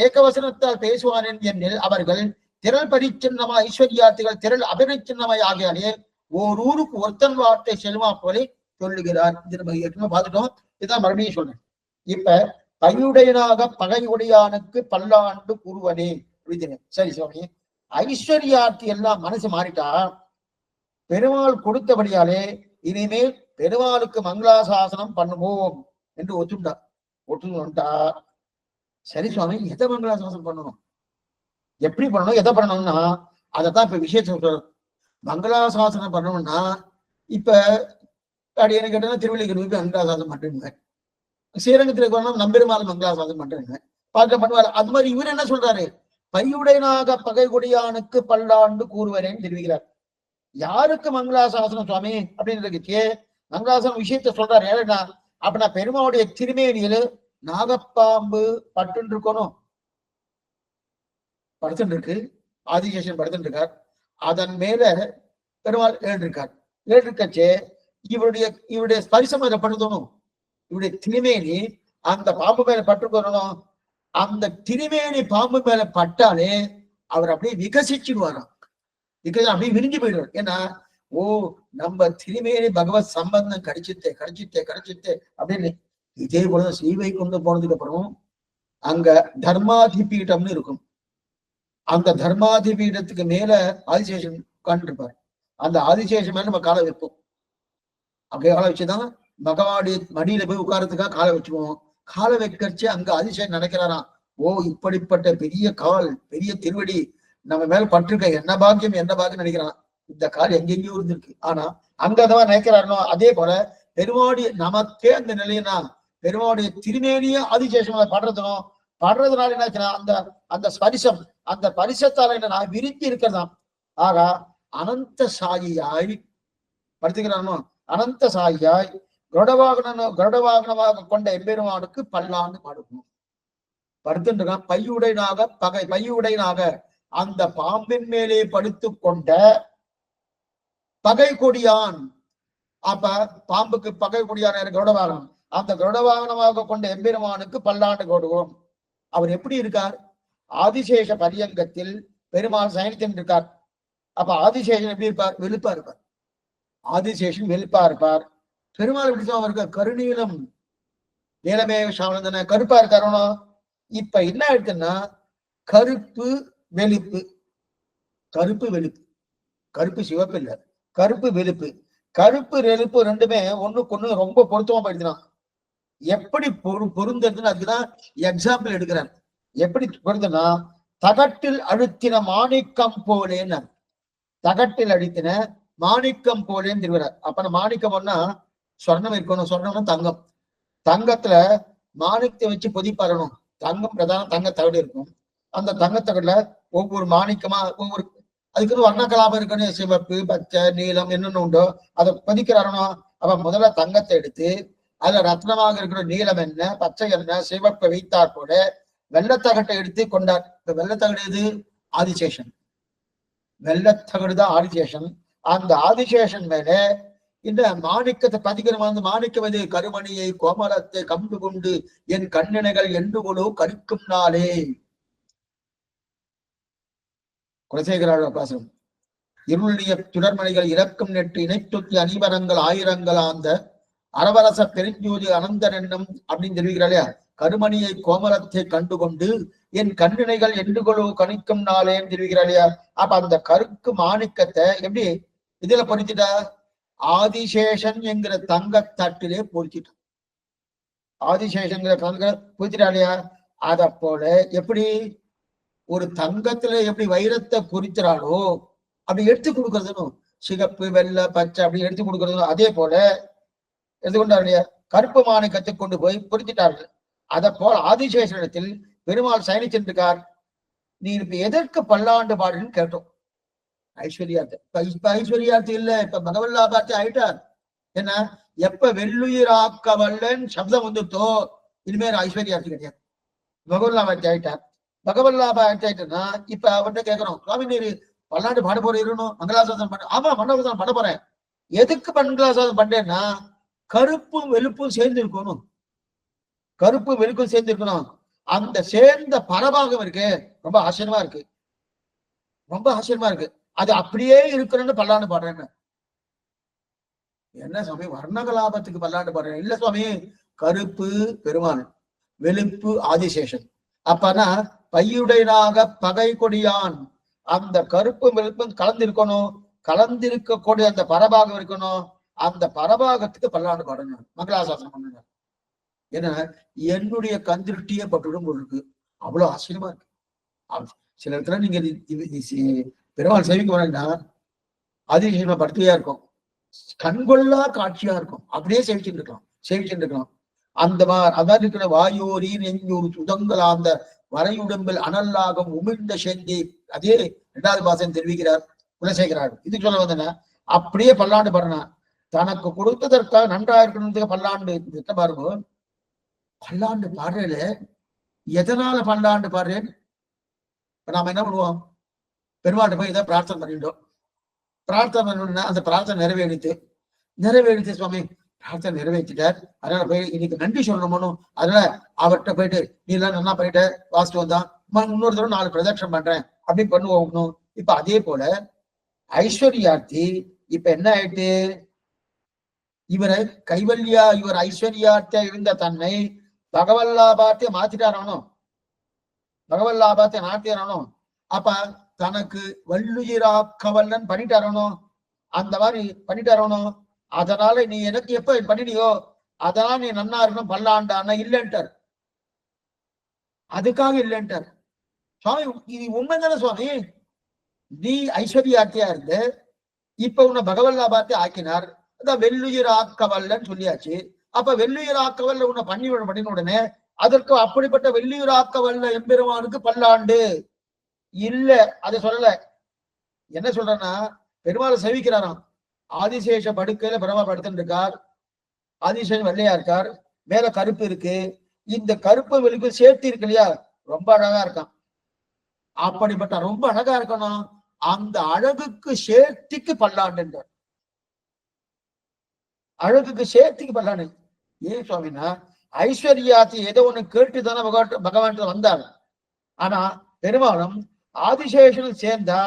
ஏகவசனத்தால் பேசுவான் என்னில் அவர்கள் திரள் பரிச்சின்னமா ஐஸ்வர்யார்த்திகள் திரள் அபரிச்சின்னமாய் ஆகியாலே ஓர் ஊருக்கு ஒருத்தன் வார்த்தை செல்வா போலே சொல்லுகிறார். இது நம்ம ஏற்கனவே பார்த்துட்டோம். இதுதான் மறுபடியும் சொல்றேன். இப்ப பையுடையனாக பகையுடையானுக்கு பல்லாண்டு கூறுவனே அப்படின்னு. சரி சுவாமி, ஐஸ்வர்யார்த்தி எல்லாம் மனசு மாறிட்டா பெருமாள் கொடுத்தபடியாலே இனிமேல் பெருமாளுக்கு மங்களாசாசனம் பண்ணுவோம் என்று ஒத்துண்டா. சரி சுவாமி, எதை மங்களாசாசனம் பண்ணணும், எப்படி பண்ணணும், எதை பண்ணணும்னா அதைத்தான் இப்ப விஷயத்தை சொல்றோம். மங்களாசாசனம் பண்ணணும்னா இப்ப என்ன கேட்டா திருவள்ளிக்கணுக்கு மங்களாசாசனம் பண்றேன், ஸ்ரீரங்கத்திற்கு வரணும் நம்பெருமாள் மங்களாசாசனம் பண்றேன் பார்க்க பண்ணுவார். அது மாதிரி இவர் என்ன சொல்றாரு, பையுடையனாக பகைகுடியானுக்கு பல்லாண்டு கூறுவரேன்னு தெரிவிக்கிறார். யாருக்கு மங்களாசாசனம் சுவாமி அப்படின்னு மங்களாசாசனம் விஷயத்த சொல்றாரு. ஏன்னா அப்படின்னா பெருமாவுடைய திருமேனியில நாகப்பாம்பு பட்டுன்னு இருக்கணும், படுத்துட்டு இருக்கு, ஆதிசேஷன் படுத்துட்டு இருக்கார். அதன் மேல பெருமாள் ஏற்றிருக்கச்சே இவருடைய ஸ்பரிசம் அதை படுத்தணும், இவருடைய திருமேனி அந்த பாம்பு மேல பட்டுக்கணும். அந்த திருமேனி பாம்பு மேல பட்டாலே அவர் அப்படியே விகசிச்சுடுவாராம். அப்படியே விரிஞ்சு போயிடுவார். ஏன்னா ஓ நம்ம திருமேனி பகவத் சம்பந்தம் கிடைச்சித்தே அப்படின்னு. இதே போல ஸ்ரீவை கொண்டு போனதுக்கு அப்புறம் அங்க தர்மாதி பீட்டம்னு இருக்கும். அந்த தர்மாதி பீடத்துக்கு மேல ஆதிசேஷன் உட்கார்ந்துருப்பார். அந்த ஆதிசேஷன் மேல நம்ம காலை வைப்போம். அப்படியே காலை வச்சுதான் பகவானுடைய மடியில போய் உட்காரத்துக்காக காலை வச்சுக்குவோம். காலை வைக்கச்சு அங்க ஆதிசேஷன் நினைக்கிறாராம், ஓ இப்படிப்பட்ட பெரிய கால், பெரிய திருவடி நம்ம மேல பட்டிருக்க, என்ன பாக்கியம் நினைக்கிறான். இந்த கால் எங்கெங்கயோ இருந்திருக்கு, ஆனா அங்கதான் நினைக்கிறாரோ. அதே போல பெருமாடி நமக்கே அந்த நிலையனா பெருமாளுடைய திருமேனிய ஆதிசேஷம் படுறதுனால என்ன அந்த அந்த ஸ்பரிசம், அந்த பரிசத்தால என்ன விரிஞ்சு இருக்கிறதாம். ஆக அனந்த சாயியாய் படுத்துக்கிறானோ, அனந்த சாயியாய் கருடவாகனமாக கொண்ட எம்பெருமானுக்கு பல்லாண்டு பாடுவோம். படுத்துருக்கான். பையுடைனாக அந்த பாம்பின் மேலே படுத்து கொண்ட பகை கொடியான். அப்ப பாம்புக்கு பகை கொடியான கருடவாகனம். அந்த கருடவாகனமாக கொண்ட எம்பெருமானுக்கு பல்லாண்டு கொடுவோம். அவர் எப்படி இருக்கார்? ஆதிசேஷ பரியங்கத்தில் பெருமாள் சயனித்தன் இருக்கார். அப்ப ஆதிசேஷன் எப்படி இருப்பார்? வெளுப்பா இருப்பார். ஆதிசேஷன் வெளுப்பா இருப்பார். பெருமாள் எப்படி இருக்கார்? கருநீலம் நீலமே சாவனந்தன கருப்பா இருக்காரோ. இப்ப என்ன ஆயிடுச்சுன்னா கருப்பு வெளுப்பு, கருப்பு வெளுப்பு, கருப்பு சிவப்பு இல்ல, கருப்பு வெளுப்பு, கருப்பு வெளுப்பு ரெண்டுமே ஒண்ணுக்கு ஒண்ணு ரொம்ப பொருத்தமா போயிடுச்சுனா. எப்படி பொருந்ததுன்னு அதுக்குதான் எக்ஸாம்பிள் எடுக்கிறார். எப்படி பொருந்துனா, தகட்டில் அழுத்தின மாணிக்கம் போலேன்னு, தகட்டில் அழுத்தின மாணிக்கம் போலேன்னு திருவிழா. அப்ப மாணிக்கம்னா சொர்ணம் இருக்கணும். சொர்ணம்னா தங்கம். தங்கத்துல மாணிக்கத்தை வச்சு பொதிப்பறணும். தங்கம் பிரதான தங்க தகடு இருக்கும். அந்த தங்கத்தகடுல ஒவ்வொரு மாணிக்கமா ஒவ்வொரு அதுக்குன்னு வர்ணக்கலாபம் இருக்குன்னு, சிவப்பு, பச்சை, நீலம் என்னென்ன உண்டோ அதை பதிக்கிறாரனோ. அவன் முதல்ல தங்கத்தை எடுத்து அதுல ரத்னமாக இருக்கிற நீலம் என்ன, பச்சை என்ன, சிவப்பை வைத்தார் போல வெள்ளத்தகட்டை எடுத்து கொண்டார். இப்ப வெள்ளத்தகடு எது? ஆதிசேஷன். வெள்ளத்தகடுதான் ஆதிசேஷன். அந்த ஆதிசேஷன் மேல இந்த மாணிக்கத்தை பதிக்கிற வந்து மாணிக்கம் எது? கருமணியை கோமலத்தை கண்டு கொண்டு என் கண்ணினைகள் என்று கொடு கருக்கும் நாளே. குலசேகர பாசம். இருளிய சுடர்மணிகள் இறக்கும் நெட்டு இணைத்தொத்தி அணிவரங்கள் ஆயிரங்கள் ஆந்த அரவரச பெருஞ்சோதி அனந்தன் என்னும் அப்படின்னு தெரிவிக்கிறாளையா. கருமணியை கோமலத்தை கண்டு கொண்டு என் கண்ணினைகள் என்று கொடு கணிக்கும் நாளேன்னு தெரிவிக்கிறாளையா. அப்ப அந்த கருக்கு மாணிக்கத்தை எப்படி இதுல பொறிச்சிட்டா? ஆதிசேஷன் என்கிற தங்கத்தட்டிலே பொறிச்சிட்டான். ஆதிசேஷன்கிற தங்க பொறிச்சிட்டாலையா. அத போல எப்படி ஒரு தங்கத்துல எப்படி வைரத்தை பொறிக்கிறாளோ அப்படி எடுத்து கொடுக்கறதுன்னு, சிகப்பு, வெள்ளை, பச்சை அப்படி எடுத்து கொடுக்கறதும் அதே போல எடுத்துக்கொண்டார் இல்லையா. கருப்பு மாணிக்கத்தை கொண்டு போய் பொறிச்சிட்டார்கள். அதை போல ஆதிசேஷனிடத்தில் பெருமாள் சயனிச்சிருக்கார். நீ இப்ப எதற்கு பல்லாண்டு பாடுன்னு கேட்டோம். ஐஸ்வர்யார்த்த. இப்ப ஐஸ்வர்யார்த்தி இல்ல, இப்ப பகவல்லாபார்த்தி ஆயிட்டார். என்ன எப்ப வெள்ளுயிராக்க வல்லன் சப்தம் வந்துட்டோ இனிமேல் ஐஸ்வர்யார்த்தி கிடையாது, பகவல்லாபார்த்தி ஆயிட்டார். பகவல்லாபார்த்தி ஆயிட்டா இப்ப அவர்கிட்ட கேட்கிறோம், சுவாமி நீர் பல்லாண்டு பாட போறீருன்னு மங்களாசாசனம் பண்ண. ஆமா மண்டபசாசனம் பண்ண போறேன். எதுக்கு மங்களாசாசனம் பண்றேன்னா கருப்பும் வெளுப்பும் சேர்ந்து இருக்கணும். கருப்பு வெளுக்கும் சேர்ந்து இருக்கணும். அந்த சேர்ந்த பரபாகம் இருக்கு, ரொம்ப ஆச்சரியமா இருக்கு, ரொம்ப ஆச்சரியமா இருக்கு. அது அப்படியே இருக்கணும்னு பல்லாண்டு பாடுறேன்னு. என்ன சுவாமி வர்ணகலாபத்துக்கு பல்லாண்டு பாடுறேன்? இல்ல சுவாமி, கருப்பு பெருமாள், வெளுப்பு ஆதிசேஷன். அப்பனா பையுடையனாக பகை கொடியான். அந்த கருப்பும் வெளுப்பும் கலந்திருக்கணும். கலந்திருக்கக்கூடிய அந்த பரபாகம் இருக்கணும். அந்த பரபாகத்துக்கு பல்லாண்டு பாடணும், மங்களாசாசனம் பண்ணணும். ஏன்னா என்னுடைய கந்திருஷ்டியே பட்டுடும் இருக்கு. அவ்வளவு ஆச்சரியமா இருக்கு. சில இடத்துல நீங்க பெருமாள் சேவிக்க போனீங்கன்னா அதிசயமா படுத்துவையா இருக்கும், கண்கொள்ளா காட்சியா இருக்கும். அப்படியே சேவிச்சுட்டு இருக்கலாம். அந்த மாதிரி இருக்கிற வாயோரி நெஞ்சூர் சுதங்களா அந்த வரையுடம்பில் அனல்லாகும் உமிழ்ந்த செந்தி. அதே 2வது பாசம் தெரிவிக்கிறார் குலசேகரார். இதுக்கு சொல்ல வந்தேன்னா அப்படியே பல்லாண்டு பாடுனா தனக்கு கொடுத்ததற்காக நன்றா இருக்கணும்னு பல்லாண்டு பாருங்க. பல்லாண்டு பாடுறதுல எதனால பல்லாண்டு பாடுறேன்? நாம என்ன பண்ணுவோம்? பெருமாள்கிட்ட போய் இதை பிரார்த்தனை பண்ணிட்டோம். பிரார்த்தனை பண்ணணும்னா அந்த பிரார்த்தனை நிறைவேறித்து சுவாமி பிரார்த்தனை நிறைவேற்றிட்டார். அதனால போய் இன்னைக்கு நன்றி சொல்லணுமோ, அதனால அவர்கிட்ட போயிட்டு நீ எல்லாம் நல்லா போயிட்டு வாசிட்டு வந்தான், இன்னொரு தடவை 4 பிரதட்சணம் பண்றேன் அப்படின்னு பண்ணுவோம். இப்ப அதே போல ஐஸ்வர்யார்த்தி இப்ப என்ன ஆயிட்டு, இவர் ஐஸ்வர்யார்த்தியா இருந்த தன்னை பகவல்லாபார்த்திய மாத்திட்டாரானோ, பகவல்லாபார்த்திய மாத்திட்டாரானோ, அப்ப தனக்கு வள்ளுயிராக்கவல்லன் பண்ணிட்டாரானோ, அந்த மாதிரி பண்ணிட்டாரானோ. அதனால நீ எனக்கு எப்ப பண்ணினியோ அதனால நீ நன்னா இருக்கணும் பல்லாண்டான இல்லைன்ட்டார். அதுக்காக இல்லைன்ட்டார் சுவாமி. இது உண்மைதானே சுவாமி? நீ ஐஸ்வர்யார்த்தியா இருந்து இப்ப உன்னை பகவல்லாபார்த்தி ஆக்கினார், அதான் வெள்ளுயிர் ஆக்கவல்லன்னு சொல்லியாச்சு. அப்ப வெள்ளுயிர் ஆக்கவல்ல உன்னை பண்ணின உடனே அதற்கு அப்படிப்பட்ட வெள்ளுயிர் ஆக்கவல்ல எம்பெருமானுக்கு பல்லாண்டு இல்ல. அதை சொல்லல. என்ன சொல்றேன்னா, பெருமாளை சேவிக்கிறாராம். ஆதிசேஷ படுக்கையில பிரம்மா படுத்துட்டு இருக்கார். ஆதிசேஷன் வெள்ளையா இருக்கார், மேல கருப்பு இருக்கு. இந்த கருப்பு வெளிப்பு சேர்த்து இருக்கு இல்லையா, ரொம்ப அழகா இருக்கான். அப்படிப்பட்ட ரொம்ப அழகா இருக்கணும், அந்த அழகுக்கு சேர்த்திக்கு பல்லாண்டு. அழகுக்கு சேர்த்திக்கு பல்லாண்டு. ஏன் சுவாமினா, ஐஸ்வர்யாத்தி ஏதோ ஒண்ணு கேட்டுதானே பகவான் வந்தாங்க. ஆனா பெருமாளும் ஆதிசேஷனும் சேர்ந்தா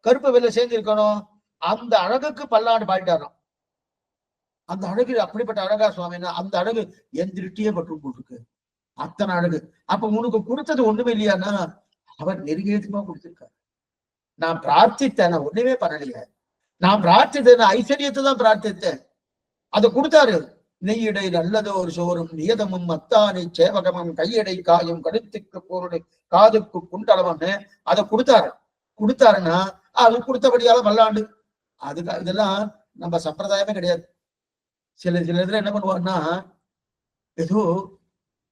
கருப்பு வெள்ளை சேர்ந்து இருக்கணும், அந்த அழகுக்கு பல்லாண்டு பாடிட்டாராம். அந்த அழகு அப்படிப்பட்ட அழகா சுவாமினா, அந்த அழகு என் திருஷ்டியே பற்றும் போட்டிருக்கு, அத்தனை அழகு. அப்ப உனக்கு கொடுத்தது ஒண்ணுமே இல்லையானா, அவர் நெருங்கியதுமா கொடுத்திருக்காரு. நான் பிரார்த்தித்தேன், நான் ஒண்ணுமே பண்ணலையே. நான் பிரார்த்தித்தேன் ஐஸ்வர்யத்தை தான் பிரார்த்தித்தேன், அதை கொடுத்தாரு. நெய்யடை நல்லதோ ஒரு சோறும் நியதமும் அத்தானை சேவகமும் கையடை காயும் கழுத்துக்கு பொருளை காதுக்கு குண்டளவம்னு அதை கொடுத்தாருன்னா அது கொடுத்தபடியால மல்லாண்டு. அதுக்கு இதெல்லாம் நம்ம சம்பிரதாயமே கிடையாது. சில இதுல என்ன பண்ணுவான்னா, ஏதோ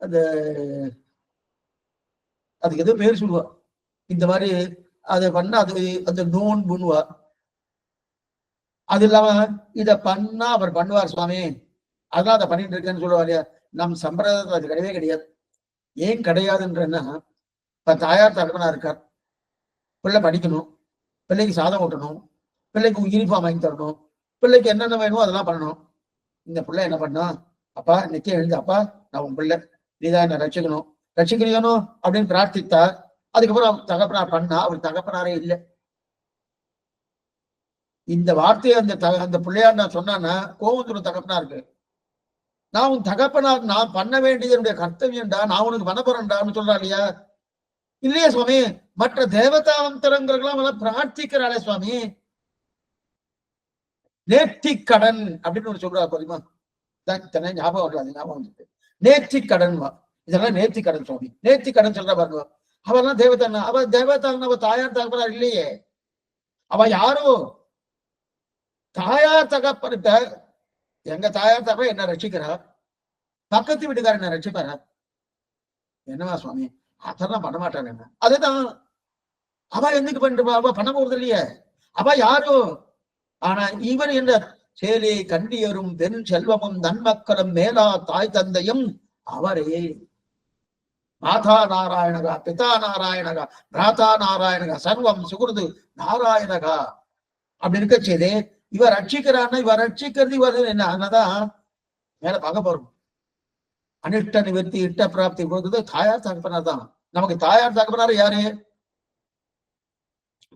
அந்த அதுக்கு ஏதோ பேர் சொல்லுவா, இந்த மாதிரி அதை பண்ணா அது அந்த நோன்புன்னுவா. அது இல்லாம இத பண்ணா அவர் பண்ணுவார் சுவாமி, அதெல்லாம் அதை பண்ணிட்டு இருக்கேன்னு சொல்லுவா இல்லையா. நம் சம்பிரதாயத்துல அது கிடையவே கிடையாது. ஏன் கிடையாதுன்றன்னா, இப்ப தாயார் தகப்பனா இருக்கார், பிள்ளை படிக்கணும், பிள்ளைக்கு சாதம் ஓட்டணும், பிள்ளைக்கு யூனிஃபார்ம் வாங்கி தரணும், பிள்ளைக்கு என்னென்ன வேணுமோ அதெல்லாம் பண்ணணும். இந்த பிள்ளை என்ன பண்ணா, அப்பா நிச்சயம் எழுந்து, அப்பா நான் உன் பிள்ளை, நீதான் என்ன ரட்சிக்கணும் அப்படின்னு பிரார்த்தித்தா. அதுக்கப்புறம் தகப்பனார் பண்ணா, அவர் தகப்பனாரே இல்லை. இந்த வார்த்தையை அந்த பிள்ளையார் நான் சொன்னான்னா கோவத்துல தகப்பனா இருக்கு. நான் உன் தகப்பனார், நான் பண்ண வேண்டியது என்னுடைய கர்த்தவியம்டா, நான் உனக்கு பண்ண போறேன்டான்னு சொல்றா இல்லையா. இல்லையா சுவாமி, மற்ற தேவதாந்தரங்களுக்கெல்லாம் பிரார்த்திக்கிறாளே சுவாமி. நேர்த்திக்கடன் அப்படின்னு ஒண்ணு சொல்றா தெரியுமா, ஞாபகம் வராது, ஞாபகம் வந்துட்டு நேர்த்திக்கடன். இதெல்லாம் நேர்த்திக்கடன் சுவாமி, நேர்த்திக்கடன் சொல்ற பாருங்க. அவெல்லாம் தேவதான், அவ தேவதான், அவ தாயார் தகப்பனார் இல்லையே. அவ யாரோ தாயார் தகப்பன்கிட்ட, எங்க தாயார் தகப்ப என்ன ரட்சிக்கிறா, பக்கத்து வீட்டுக்காரர் என்ன ரட்சிப்பாரா? என்னவா சுவாமி, அதெல்லாம் பண்ண மாட்டாங்க. என்ன அதுதான் அவ எதுக்கு பண்ணிட்டு, அவ பண்ண போறது இல்லையே, அவ யாரோ. ஆனா இவர் என்ன, சேலே கண்டியரும் பெண் செல்வமும் நன்மக்களும் மேலா தாய் தந்தையும் அவரே. மாதா நாராயணகா, பிதா நாராயணகா, பிராதா நாராயணகா, சர்வம் சுகுருது நாராயணகா அப்படி இருக்க செய்து இவர் ரட்சிக்கிறான்னா, இவர் ரட்சிக்கிறது இவர் என்ன, அதனாதான் மேல பார்க்க போறோம். அனிஷ்ட நிவர்த்தி இட்ட பிராப்தி கொடுக்குறது தாயார் தகப்பனார் தான். நமக்கு தாயார் தகப்பனார் யாரு?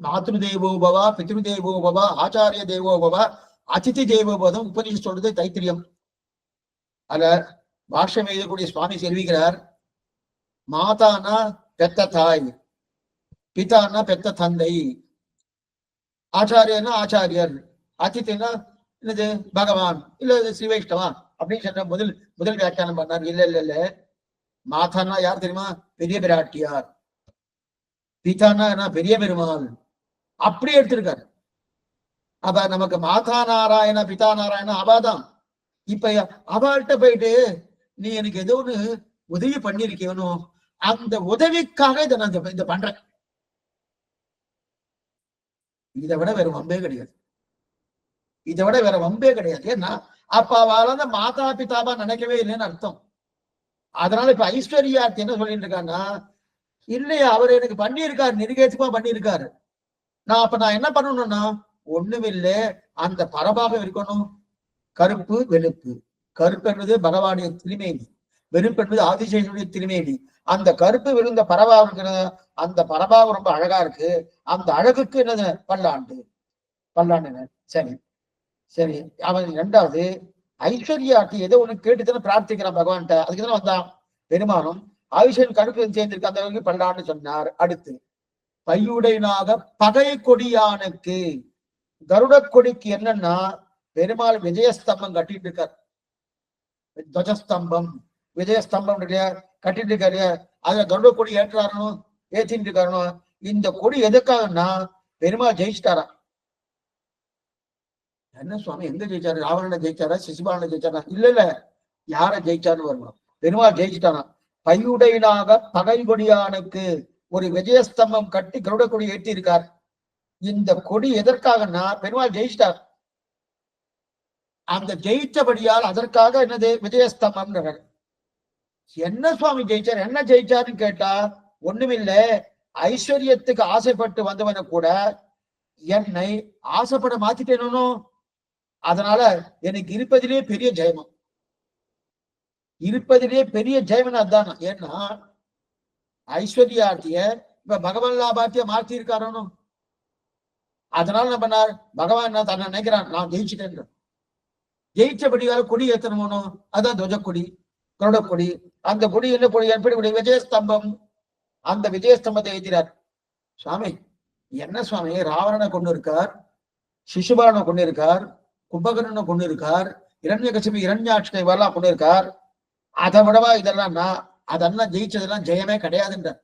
மாத்ரு தேவோ பவா, பித்ரு தேவோ பவா, ஆச்சாரிய தேவோ பவா, அதிதி தேவோ பவம் உபனிஷத் சொல்றது தைத்திரியம். அத பாஷ்யம் எழுதக்கூடிய சுவாமி செல்விக்கிறார். மாதானா பெத்த தாய், பிதான்னா பெத்த தந்தை, ஆச்சாரியன்னா ஆச்சாரியர், அதித்தினா என்னது பகவான் இல்ல ஸ்ரீ வைஷ்ணவா அப்படின்னு சொன்ன முதல் வியாக்கியானம் பண்ணார். இல்ல மாதான்னா யார் தெரியுமா, பெரிய பிராட்டியார். பிதானா பெரிய பெருமாள், அப்படி எடுத்திருக்காரு. அப்ப நமக்கு மாதா நாராயண பிதா நாராயண அவாதான். இப்ப அவள்கிட்ட போயிட்டு நீ எனக்கு ஏதோ ஒண்ணு உதவி பண்ணிருக்கணும், அந்த உதவிக்காக இதை நான் இதை பண்றேன். இதை விட வேற வம்பே கிடையாது, இதை விட வேற வம்பே கிடையாது. ஏன்னா அப்ப அவளால மாதா பிதாபா நினைக்கவே இல்லைன்னு அர்த்தம். அதனால இப்ப ஐஸ்வர்யார்த்தி என்ன சொல்லிட்டு இருக்காங்கன்னா, இல்லையா அவர் எனக்கு பண்ணியிருக்காரு, நெருகேற்றுமா பண்ணியிருக்காரு. நான் என்ன பண்ணணும்னா, ஒண்ணுமில்லை, அந்த பரபாகம் இருக்கணும், கருப்பு வெளுப்பு, கருப்பு என்பது பகவானுடைய திருமேனி, வெறுப்பு என்பது ஆதிசேஷனுடைய திருமேனி. அந்த கருப்பு விழுந்த பரவா இருக்கிற அந்த பரபாவம் ரொம்ப அழகா இருக்கு. அந்த அழகுக்கு என்னது பல்லாண்டு, பல்லாண்டு. சரி சரி. அவன் இரண்டாவது ஐஸ்வர்யாக்கு ஏதோ ஒண்ணு கேட்டுதானே பிரார்த்திக்கிறான் பகவான்கிட்ட, அதுக்கு தானே வந்தான். பெருமானும் ஆயுஷன் கருப்பு சேர்ந்திருக்கு, அந்த அளவுக்கு பல்லாண்டு சொன்னார். அடுத்து பையுடையனாக பகை கொடியானுக்கு, கருட கொடிக்கு என்னன்னா பெருமாள் விஜயஸ்தம்பம் கட்டிட்டு இருக்கார். துவஜஸ்தம்பம் விஜயஸ்தம்பம் கட்டிட்டு இருக்காரு. அதுல கருட கொடி ஏற்றாரணும், ஏற்றிட்டு இருக்காரணும். இந்த கொடி எதுக்காகன்னா பெருமாள் ஜெயிச்சிட்டாரா. என்ன சுவாமி எங்க ஜெயிச்சாரு? ராவணனை ஜெயிச்சாரா, சிசுபாலனை ஜெயிச்சாரா? இல்ல யார ஜெயிச்சாருன்னு வரணும். பெருமாள் ஜெயிச்சிட்டானா. பையுடையனாக பகை கொடியானுக்கு ஒரு விஜயஸ்தம்பம் கட்டி கருட கொடி ஏற்றி இருக்கார். இந்த கொடி எதற்காகனா பெருமாள் ஜெயிச்சிட்டார். அந்த ஜெயிச்சபடியால் அதற்காக என்னது விஜயஸ்தம்பம். என்ன சுவாமி ஜெயிச்சார், என்ன ஜெயிச்சாருன்னு கேட்டா ஒண்ணுமில்ல, ஐஸ்வர்யத்துக்கு ஆசைப்பட்டு வந்தவன கூட என்னை ஆசைப்பட மாத்திட்டேனோ, அதனால எனக்கு இருப்பதிலே பெரிய ஜெயமம், இருப்பதிலே பெரிய ஜெயமன் அதுதான். ஏன்னா ஐஸ்வர்யார்த்திய இப்ப பகவான் லாபார்த்திய மாற்றி இருக்காரோ, அதனால நம்ம பகவான் தன்னை நினைக்கிறான் நான் ஜெயிச்சுட்டேன். ஜெயிச்சபடியால கொடி ஏத்தணுமோ, அதான் துவஜக்கொடி, கருடக்கொடி. அந்த கொடி என்ன கொடி? எப்படி விஜயஸ்தம்பம். அந்த விஜயஸ்தம்பத்தை ஏற்றினார். சுவாமி என்ன சுவாமி, ராவணனை கொண்டு இருக்கார், சிசுபாலனை கொண்டு இருக்கார், கும்பகர்ணனை கொண்டு இருக்கார், இரண்யகசிபு இரண்யாட்சனை வரலாம் கொண்டு இருக்கார். அதை விடவா இதெல்லாம் அதெல்லாம் ஜெயிச்சதெல்லாம் ஜெயமே கிடையாதுன்றார்.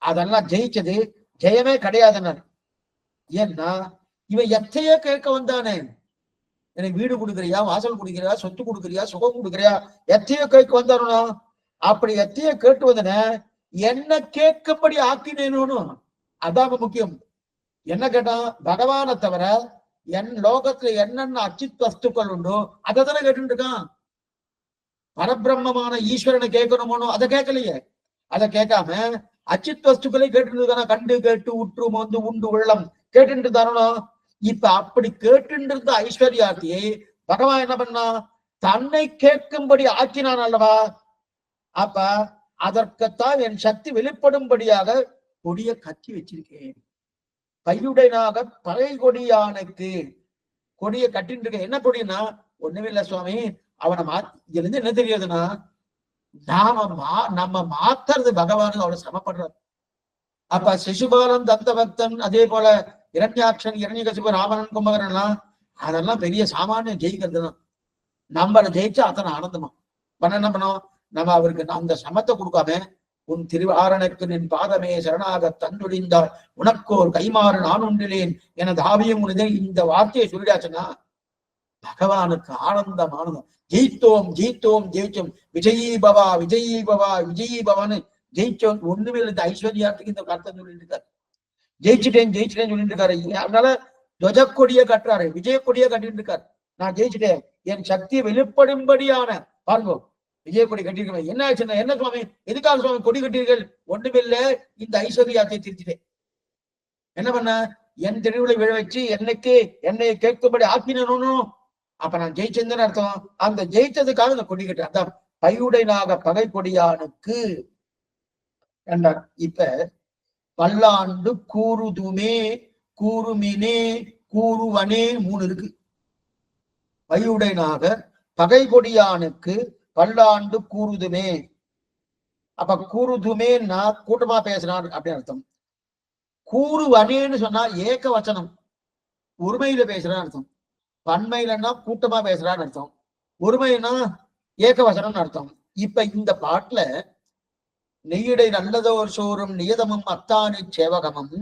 அதெல்லாம் ஜெயிச்சது ஜெயமே கிடையாதுன்னார். ஏன்னா இவன் எத்தையோ கேட்க வந்தானே, எனக்கு வீடு கொடுக்குறியா, வாசல் கொடுக்குறியா, சொத்து கொடுக்குறியா, சுகம் கொடுக்குறியா, எத்தையோ கேட்க வந்தானோ. அப்படி எத்தையோ கேட்டு வந்தன என்ன கேட்கும்படி ஆக்கினேனு, அதான் முக்கியம். என்ன கேட்டான், பகவானை தவிர என் லோகத்துல என்னென்ன அச்சித் வஸ்துக்கள் உண்டோ அதை தானே கேட்டு இருக்கான். பரபிரம்மமான ஈஸ்வரனை கேட்கணுமோனோ அதை கேட்கலையே. அதை கேட்காம அச்சித் வஸ்துக்களை கேட்டு இருக்கான. கண்டு கேட்டு உற்று மோந்து உண்டு உள்ளம் கேட்டு தானோ. இப்ப அப்படி கேட்டு இருந்த ஐஸ்வர்யார்த்தியை பகவான் என்ன பண்ணா, தன்னை கேட்கும்படி ஆக்கினான் அல்லவா. அப்ப அதற்குத்தான் என் சக்தி வெளிப்படும்படியாக கொடிய கட்டி வச்சிருக்கேன். பையுடையனாக பகை கொடியானுக்கு கொடிய கட்டின்னு இருக்க. என்ன கொடினா ஒண்ணுமில்ல சுவாமி, அவனை இதுல இருந்து என்ன தெரியாதுன்னா நம்ம மாத்துறது பகவானுக்கு அவ்வளவு சிரமப்படுறாரு. அப்ப சிசுபாலன், தந்த பக்தன், அதே போல இரண்யாட்சன், இரண்யகசிபு, ராவணன், கும்பகர்ணன் அதெல்லாம் பெரிய சாமானியம் ஜெயிக்கிறதுதான். நம்மளை ஜெயிச்சா அத்தனை ஆனந்தமா. பண்ண என்ன பண்ணோம், நம்ம அவருக்கு அந்த சமத்தை கொடுக்காம உன் திருவாரனுக்கு நின் பாதமே சரணாக தந்துடிந்தால் உனக்கோர் கைமாறு நான் ஒன்றிலேன் என தாவியம் உனதே இந்த வார்த்தையை சொல்லிடாச்சுன்னா பகவானுக்கு ஆனந்தம் ஆனந்தம். ஜெயித்தோம் ஜெயித்தோம் ஜெயிச்சோம், விஜயீ பவா விஜயீ பவா விஜயீ பவான்னு ஜெயிச்சோம். ஒண்ணுமே இல்லை. ஐஸ்வர்யாத்துக்கு இந்த கருத்தை சொல்லிட்டு இருக்காரு. ஜெயிச்சுட்டேன் ஜெயிச்சுட்டேன்னு சொல்லிட்டு இருக்காரு. அதனால துவஜக்கொடியை கட்டுறாரு, விஜய கொடியை கட்டிட்டு இருக்காரு. நான் ஜெயிச்சுட்டேன், என் சக்தியை வெளிப்படும்படியான பாருங்க விஜயக்கொடி கட்டிருக்கேன். என்ன ஆச்சுன்னா, என்ன சுவாமி எதுக்காக சுவாமி கொடி கட்டீர்கள்? ஒண்ணுமில்ல, இந்த ஐஸ்வர்யாத்தை திருச்சிட்டேன். என்ன பண்ண, என் தெளிவுகளை விழ வச்சு என்னை கேட்கும்படி ஆக்கினோ. அப்ப நான் ஜெயிச்சேன்னு அர்த்தம். அந்த ஜெயிச்சதுக்காக இந்த கொடி கட்டுறேன். அதான் பையுடையனாக பகை கொடியானுக்கு என்றார். இப்ப பல்லாண்டு கூறுதுமே கூறுமினே கூறுவனே மூணு இருக்கு. பையுடையனாக பகை கொடியானுக்கு பல்லாண்டு கூறுதுமே. அப்ப கூறுதுமேன்னா கூட்டமா பேசினார் அப்படின்னு அர்த்தம். கூறுவனேன்னு சொன்னா ஏக வச்சனம், ஒருமையில பேசுறான்னு அர்த்தம். பன்மையிலன்னா கூட்டமா பேசுறான்னு அர்த்தம், ஒருமைன்னா ஏக வசனம்னு அர்த்தம். இப்ப இந்த பாட்டுல நெய்யடை நல்லதோர் சோறும் நியதமும் அத்தானி சேவகமும்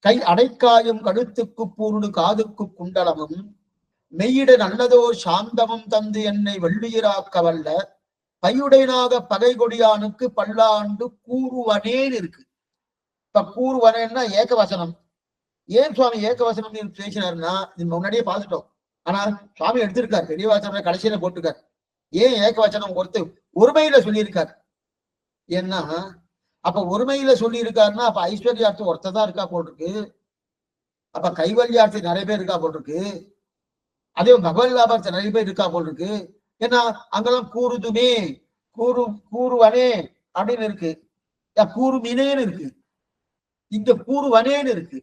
கை அடைக்காயும் கழுத்துக்கு பூருடு காதுக்கு குண்டலமும் மெய்யிட நல்லதோர் சாந்தமும் தந்து என்னை வெள்ளுயிராக்க வல்ல பையுடையனாக பகை கொடியானுக்கு பல்லாண்டு கூறுவனேன்னு இருக்கு. இப்ப கூறுவனேன்னா ஏகவசனம். ஏன் சுவாமி ஏகவசனம் பேசினாருன்னா முன்னாடியே பார்த்துட்டோம். ஆனா சுவாமி எடுத்திருக்காரு, பெரிய வாசனம் கடைசியில போட்டிருக்காரு. ஏன் ஏகவசனம் ஒருமையில சொல்லியிருக்காரு. ஏன்னா அப்ப ஒருமையில சொல்லி இருக்காருன்னா அப்ப ஐஸ்வர்யார்த்தி ஒருத்ததான் இருக்கா போட்டிருக்கு. அப்ப கைவல்யார்த்தி நிறைய பேர் இருக்கா போட்டிருக்கு. அதே பகவத் லாபார்த்தி நிறைய பேர் இருக்கா போட்டிருக்கு. ஏன்னா அங்கெல்லாம் கூறுதுமே, கூறுவனே அப்படின்னு இருக்கு, கூறுமினேன்னு இருக்கு, இங்க கூறுவனேன்னு இருக்கு.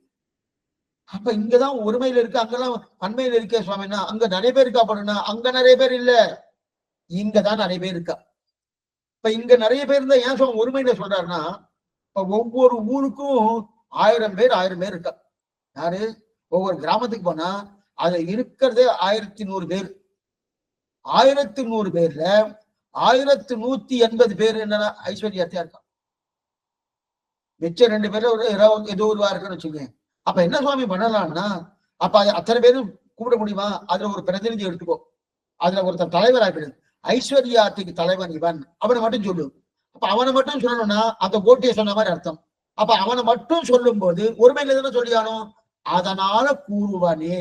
அப்ப இங்கதான் ஒருமையில இருக்கு, அங்கெல்லாம் பன்மையில இருக்கே சுவாமின்னா, அங்க நிறைய பேர் இருக்கா பண்ணுனா, அங்க நிறைய பேர் இல்ல, இங்கதான் நிறைய பேர் இருக்கா. இப்ப இங்க நிறைய பேர் இருந்தா ஏன் சுவாமி ஒருமையில சொல்றாருன்னா, இப்ப ஒவ்வொரு ஊருக்கும் 1000 பேர் இருக்கா. யாரு? ஒவ்வொரு கிராமத்துக்கு போனா அது இருக்கிறதே 1100 பேர். 1100 பேர்ல 1180 பேர் என்னன்னா ஐஸ்வர்யாத்தியா இருக்கா. மிச்சம் 2 பேரும் ஒரு ஏதோ ஒரு இருக்குன்னு வச்சுக்கோங்க. அப்ப என்ன சுவாமி பண்ணலாம்னா, அப்ப அத்தனை பேரும் கூப்பிட முடியுமா? அதுல ஒரு பிரதிநிதி எடுத்துக்கோ, அதுல ஒருத்தர் தலைவர் ஆகிடுது. ஐஸ்வர்யாத்திக்கு தலைவன் இவன், அவனை மட்டும் சொல்லு. அப்ப அவனை மட்டும் சொல்லணும்னா அந்த கோட்டியை சொன்ன மாதிரி அர்த்தம். அப்ப அவனை மட்டும் சொல்லும் போது ஒருமையில தானே சொல்லியானோ, அதனால கூறுவானே.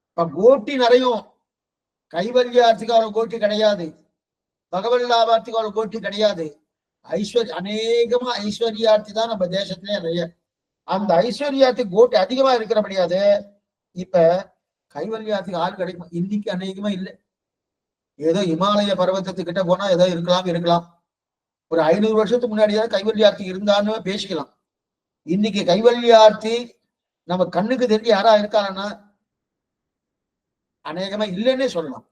இப்ப கோட்டி நிறையும், கைவல்யார்த்திக்கு அவளை கோட்டி கிடையாது, பகவல் லாபார்த்திக்கு அவளை கோட்டி கிடையாது. அநேகமா ஐஸ்வர்யார்த்தி தான் நம்ம தேசத்திலே நிறைய. அந்த ஐஸ்வர்யார்த்தி கோட்டி அதிகமா இருக்கிறபடியாது இப்ப கைவல்யார்த்திக்கு ஆள் கிடைக்கும். இன்னைக்கு அநேகமா இல்லை. ஏதோ இமாலய பர்வத்தத்துக்கிட்ட போனா ஏதோ இருக்கலாம். ஒரு 500 வருஷத்துக்கு முன்னாடியாவது கைவல்யார்த்தி இருந்தான்னு பேசிக்கலாம். இன்னைக்கு கைவல்யார்த்தி நம்ம கண்ணுக்கு தெரிஞ்சு யாரா இருக்காங்கன்னா அநேகமா இல்லைன்னே சொல்லலாம்.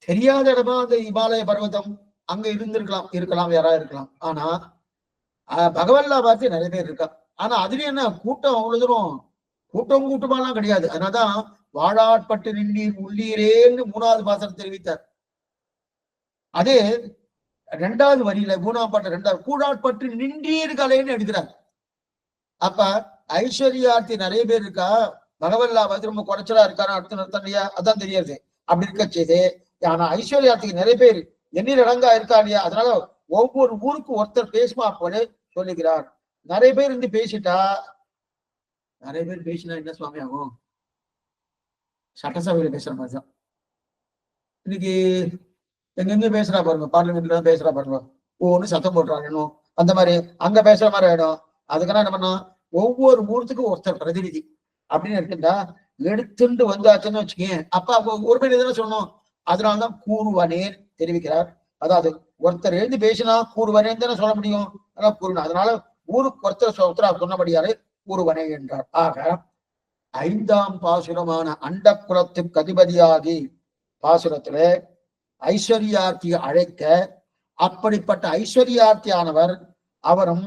தெரியாத இடமா அந்த இமாலய பர்வதம், அங்க இருக்கலாம் யாரா இருக்கலாம். ஆனா பகவல்லா பார்த்து நிறைய பேர் இருக்கா. ஆனா அதுலயும் என்ன கூட்டம் அவ்வளவு தூரம் கூட்டமாலாம் கிடையாது. அதனாலதான் வாழாட்பட்டு நின்றீர் உள்ளீரேன்னு 3வது பாசனம் தெரிவித்தார். அதே 2வது வரியில 3ஆம் பாட்டு 2வது கூடாட்பட்டு நின்றீர் கலைன்னு எடுக்கிறார். அப்ப ஐஸ்வர்யார்த்தி நிறைய பேர் இருக்கா, பகவல்லா பார்த்து ரொம்ப குறைச்சலா இருக்காரு அடுத்த நிறுத்தம் இல்லையா, அதான் தெரியாது. அப்படி இருக்க செய்து ஆனா ஐஸ்வர்யார்த்திக்கு நிறைய பேர் எண்ணில் இடங்கா இருக்கா இல்லையா, அதனால ஒவ்வொரு ஊருக்கு ஒருத்தர் பேசுமா அப்படி சொல்லுகிறார். நிறைய பேர் இருந்து பேசிட்டா, நிறைய பேர் பேசினா என்ன சுவாமி ஆகும்? சட்டசபையில பேசுற மாதிரிதான். இன்னைக்கு எங்கெங்க பேசுறா பாருங்க, பார்லிமெண்ட்ல தான் பேசுறா பாருங்க, ஒவ்வொன்னு சத்தம் போட்டுறாங்க, அந்த மாதிரி அங்க பேசுற மாதிரி ஆயிடும். அதுக்கெல்லாம் என்ன பண்ணா, ஒவ்வொரு ஊரத்துக்கும் ஒருத்தர் பிரதிநிதி அப்படின்னு இருக்குண்டா எடுத்துட்டு வந்தாச்சுன்னு வச்சுக்கேன். அப்ப ஒருமையில தானே சொல்லணும். அதனால்தான் கூறுவனே தெரிவிக்கிறார். அதாவது ஒருத்தர் எழுந்து பேசினா கூறுவனேன்னு தானே சொல்ல முடியும். அதான் கூறுவன. அதனால ஊருக்கு ஒருத்தர் சொன்னபடியாரு கூறுவனே என்றார். ஆக 5ஆம் பாசுரமான அண்ட குலத்துக்கு அதிபதியாகி பாசுரத்துல ஐஸ்வர்யார்த்தியை அழைக்க, அப்படிப்பட்ட ஐஸ்வர்யார்த்தியானவர் அவரும்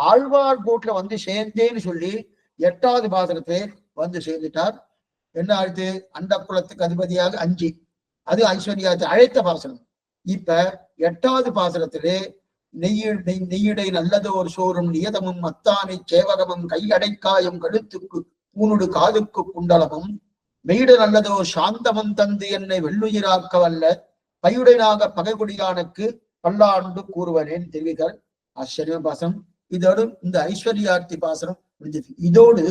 ஆழ்வார் கூட்டுல வந்து சேர்ந்தேன்னு சொல்லி 8வது பாசுரத்தை வந்து சேர்ந்துட்டார். என்ன ஆயிடுத்து? அண்ட குலத்துக்கு அதிபதியாக 5, அது ஐஸ்வர்யார்த்தி அழைத்த பாசுரம். இப்ப 8வது பாசுரத்திலே நெய்யிடை நல்லதோர் சோறும் நியதமும் மத்தானை சேவகமும் கையடைக்காயம் கழுத்துக்கு பூனுடு காதுக்கு குண்டலமும் மெய்ட நல்லதோ சாந்தமம் தந்து என்னை வெள்ளுயிராக்க வல்ல பையுடைனாக பகைகுடியானுக்கு பல்லாண்டு கூறுவனேன் தெரிவித்தார். ஆச்சரியம் பாசனம். இதோடு இந்த ஐஸ்வர்யார்த்தி பாசனம் முடிஞ்சது. இதோடு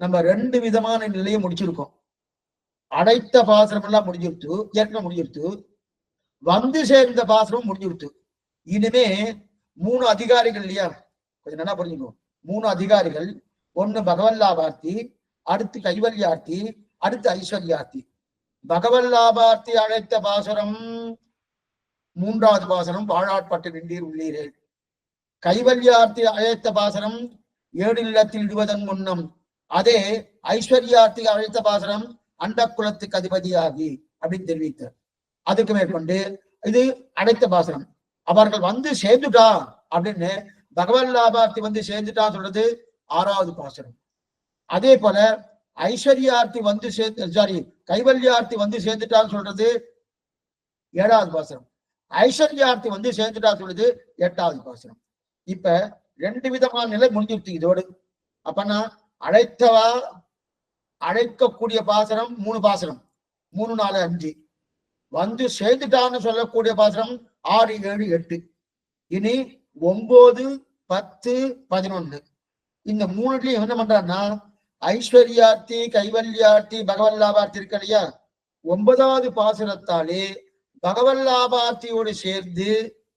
நம்ம 2 விதமான நிலையை முடிச்சிருக்கோம். அடைத்த பாசனம் எல்லாம் முடிஞ்சிருத்து, ஏற்கனவே முடிஞ்சிருத்து. வந்து சேர்ந்த பாசனம் முடிஞ்சிருத்து. இனிமே 3 அதிகாரிகள் இல்லையா, கொஞ்சம் நல்லா புரிஞ்சுக்கோ. 3 அதிகாரிகள், ஒண்ணு பகவல்லாபார்த்தி, அடுத்து கைவல்யார்த்தி, அடுத்து ஐஸ்வர்யார்த்தி. பகவல்லாபார்த்தி அழைத்த பாசுரம் 3வது பாசனம் வாழாட்பட்டு நின்றீர் உள்ளீரே. கைவல்யார்த்தி அழைத்த பாசனம் 7 நிலத்தில் இடுவதன் முன்னம். அதே ஐஸ்வர்யார்த்தி அழைத்த பாசனம் அண்ட குலத்துக்கு அதிபதியாகி அப்படின்னு தெரிவித்தார். அதுக்கு மேற்கொண்டு இது அடைத்த பாசனம். அவர்கள் வந்து சேர்ந்துட்டா அப்படின்னு பகவல்லாபார்த்தி வந்து சேர்ந்துட்டா சொல்றது 6வது பாசனம். அதே போல ஐஸ்வர்யார்த்தி வந்து கைவல்யார்த்தி வந்து சேர்ந்துட்டான்னு சொல்றது 7வது பாசனம். ஐஸ்வர்யார்த்தி வந்து சேர்ந்துட்டா சொல்றது 8வது பாசனம். இப்ப 2 விதமான நிலை முடிஞ்சிருச்சு இதோடு. அப்பனா அழைத்தவா அழைக்கக்கூடிய பாசனம் 3 பாசனம், 3, 4, 5. வந்து சேர்ந்துட்டான்னு சொல்லக்கூடிய பாசனம் 6, 7, 8. இனி 9, 10, 11. இந்த 3லயும் என்ன பண்றான்னா, ஐஸ்வர்யார்த்தி கைவல்யார்த்தி பகவல்லாபார்த்தி இருக்கு இல்லையா, 9வது பாசுரத்தாலே பகவல்லாபார்த்தியோடு சேர்ந்து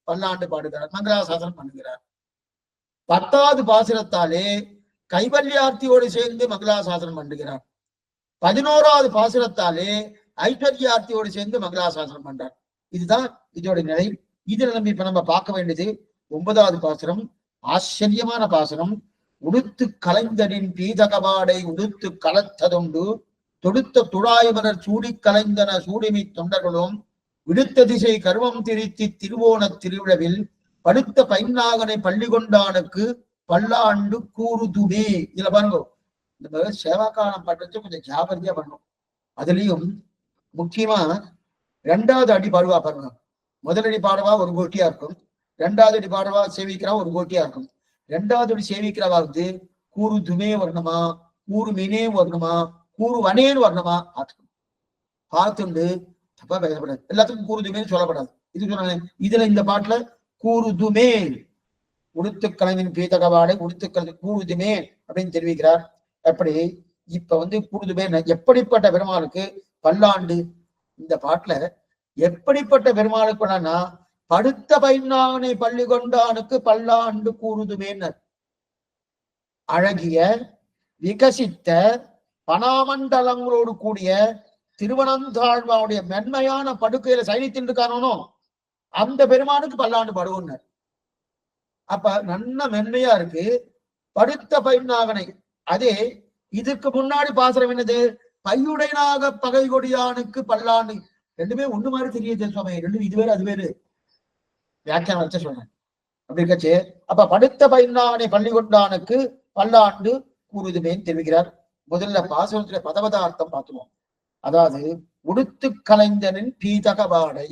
பல்லாண்டு பாடுகிறார், மங்களாசாசனம் பண்ணுகிறார். 10வது பாசுரத்தாலே கைவல்யார்த்தியோடு சேர்ந்து மங்களாசாசனம் பண்ணுகிறார். 11வது பாசுரத்தாலே ஐஸ்வர்யார்த்தியோடு சேர்ந்து மங்களாசாசனம் பண்றார். இதுதான் இதோட நிலை. இதுல நம்ம இப்ப நம்ம பார்க்க வேண்டியது 9வது பாசுரம். ஆச்சரியமான பாசுரம். உடுத்து கலைந்தனின் பீதகபாடை உடுத்து கலத்ததுண்டு தொடுத்த துழாய்மலர் சூடி கலைந்தன சூடிமி தொண்டர்களும் விடுத்த திசை கருவம் திரித்தி திருவோண திருவிழவில் படுத்த பைநாகனை பள்ளி கொண்டானுக்கு பல்லாண்டு கூறுதுமே. இதுல பாருங்க, இந்த சேவாக்காலம் பண்றது கொஞ்சம் ஜாபரியா பண்ணும். அதுலயும் முக்கியமா 2வது அடி பாடுவா பாருங்க. முதலடி பாடுவா ஒரு கோட்டியா இருக்கும், 2வது அடி பாடுவா சேவிக்கிறா ஒரு கோட்டியா இருக்கும். 2வது அடி சேவிக்கிறவா வந்து கூறு துமே வரணுமா, கூறு மீனே வரணுமா, கூறு வனேன்னு வரணுமா பார்த்துண்டு தப்பா பேசப்படாது. எல்லாத்துக்கும் கூறு துமேன்னு சொல்லப்படாது. இது சொன்னாங்க. இதுல இந்த பாட்டுல கூறு துமே உடுத்து கலைஞன் பீதகவாடை உடுத்து கலை கூறுதுமே அப்படின்னு தெரிவிக்கிறார். அப்படி இப்ப வந்து கூறுதுமே எப்படிப்பட்ட பெருமாளுக்கு பல்லாண்டு. இந்த பாட்டுல எப்படிப்பட்ட பெருமாளுக்கு படுத்த பைநாகனை பள்ளி கொண்டானுக்கு பல்லாண்டு கூறுதுமேன்னர். அழகிய விகசித்த பனாமண்டலங்களோடு கூடிய திருவனந்தாழ்வாவுடைய மென்மையான படுக்கையில சைனித்தின் இருக்கானோ அந்த பெருமானுக்கு பல்லாண்டு படுவோன்னர். அப்ப நல்ல மென்மையா இருக்கு. படுத்த பைநாகனை, அதே இதுக்கு முன்னாடி பாசுரம் என்னது, பையுடைனாக பகை கொடியானுக்கு பல்லாண்டு. ரெண்டுமே ஒண்ணு மாதிரி தெரியுது சுவாமி. ரெண்டும் இது வேறு அது வேறு வியாக்கியானம் வச்ச சொல்றேன். அப்படி இருக்கச்சு அப்ப படுத்த பைநாகனை பள்ளி கொண்டானுக்கு பல்லாண்டு கூறுதுமேன்னு தெரிவிக்கிறார். முதல்ல பாசுரத்துல பதவதார்த்தம் பார்த்துவோம். அதாவது உடுத்து கலைஞனின் பீதகபாடை.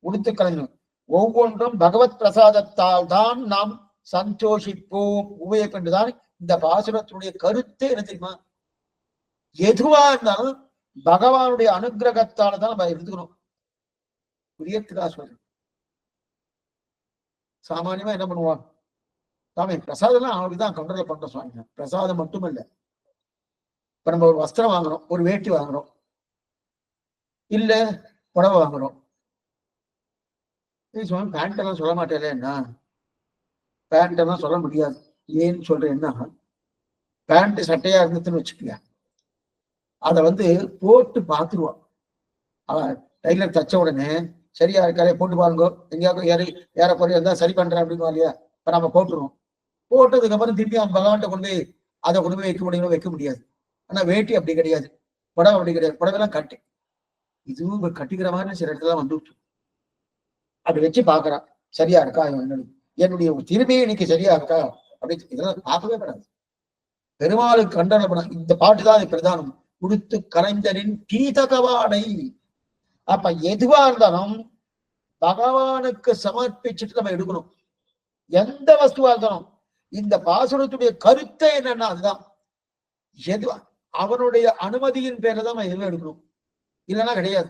உடுத்து கலைஞன் ஒவ்வொன்றும் பகவத் பிரசாதத்தால் தான் நாம் சந்தோஷிப்போம் உபயோகப்பட்டுதான். இந்த பாசுரத்தினுடைய கருத்து என்ன தெரியுமா, எதுவா இருந்தாலும் பகவானுடைய அனுகிரகத்தால தான் நம்ம இருந்துக்கணும். புரியத்துக்கா சொல்றேன். சாமானியமா என்ன பண்ணுவான் சாமி, பிரசாதம் அவனுக்கு தான் கண்ட்ரோல் பண்ற சுவாமி. பிரசாதம் மட்டும் இல்ல, இப்ப நம்ம ஒரு வஸ்திரம் வாங்குறோம், ஒரு வேட்டி வாங்குறோம், இல்ல புடவை வாங்குறோம். பேண்ட் எல்லாம் சொல்ல மாட்டேன்னா, பேண்ட் எல்லாம் சொல்ல முடியாது. ஏன்னு சொல்றேன்னா, பேண்ட் சட்டையா இருந்துச்சுன்னு வச்சுக்கல, அதை வந்து போட்டு பார்த்துருவான். அவன் டைலர் தச்ச உடனே சரியா இருக்காரே போட்டு பாருங்க, எங்கேயாவது ஏற குறையா இருந்தா சரி பண்றேன் அப்படின்னு இல்லையா. இப்ப நம்ம போட்டுருவோம். போட்டதுக்கு அப்புறம் திருப்பி அவன் பகவான்கிட்ட கொண்டு போய் அதை கொண்டு போய் வைக்க முடியும், வைக்க முடியாது. ஆனா வேட்டி அப்படி கிடையாது, புடவை அப்படி கிடையாது. புடவைலாம் கட்டு, இதுவும் கட்டிக்கிற மாதிரி சில இடத்துல வந்துட்டு அப்படி வச்சு பாக்குறான். சரியா இருக்கா, என்னுடைய திரும்பியே இன்னைக்கு சரியா இருக்கா அப்படின்னு இதெல்லாம் பார்க்கவே கூடாது. பெருமாளுக்கு கண்டன பண்ண இந்த பாட்டுதான் பிரதானம். உடுத்து கலைஞரின் பீதகவாடை. அப்ப எதுவா இருந்தாலும் பகவானுக்கு சமர்ப்பிச்சுட்டு நம்ம எடுக்கணும். எந்த வஸ்துவா இருந்தாலும் இந்த பாசுரத்துடைய கருத்தை என்னன்னா அதுதான். எதுவா அவனுடைய அனுமதியின் பேர்ல தான் நம்ம எதுவும் எடுக்கணும், இல்லைன்னா கிடையாது,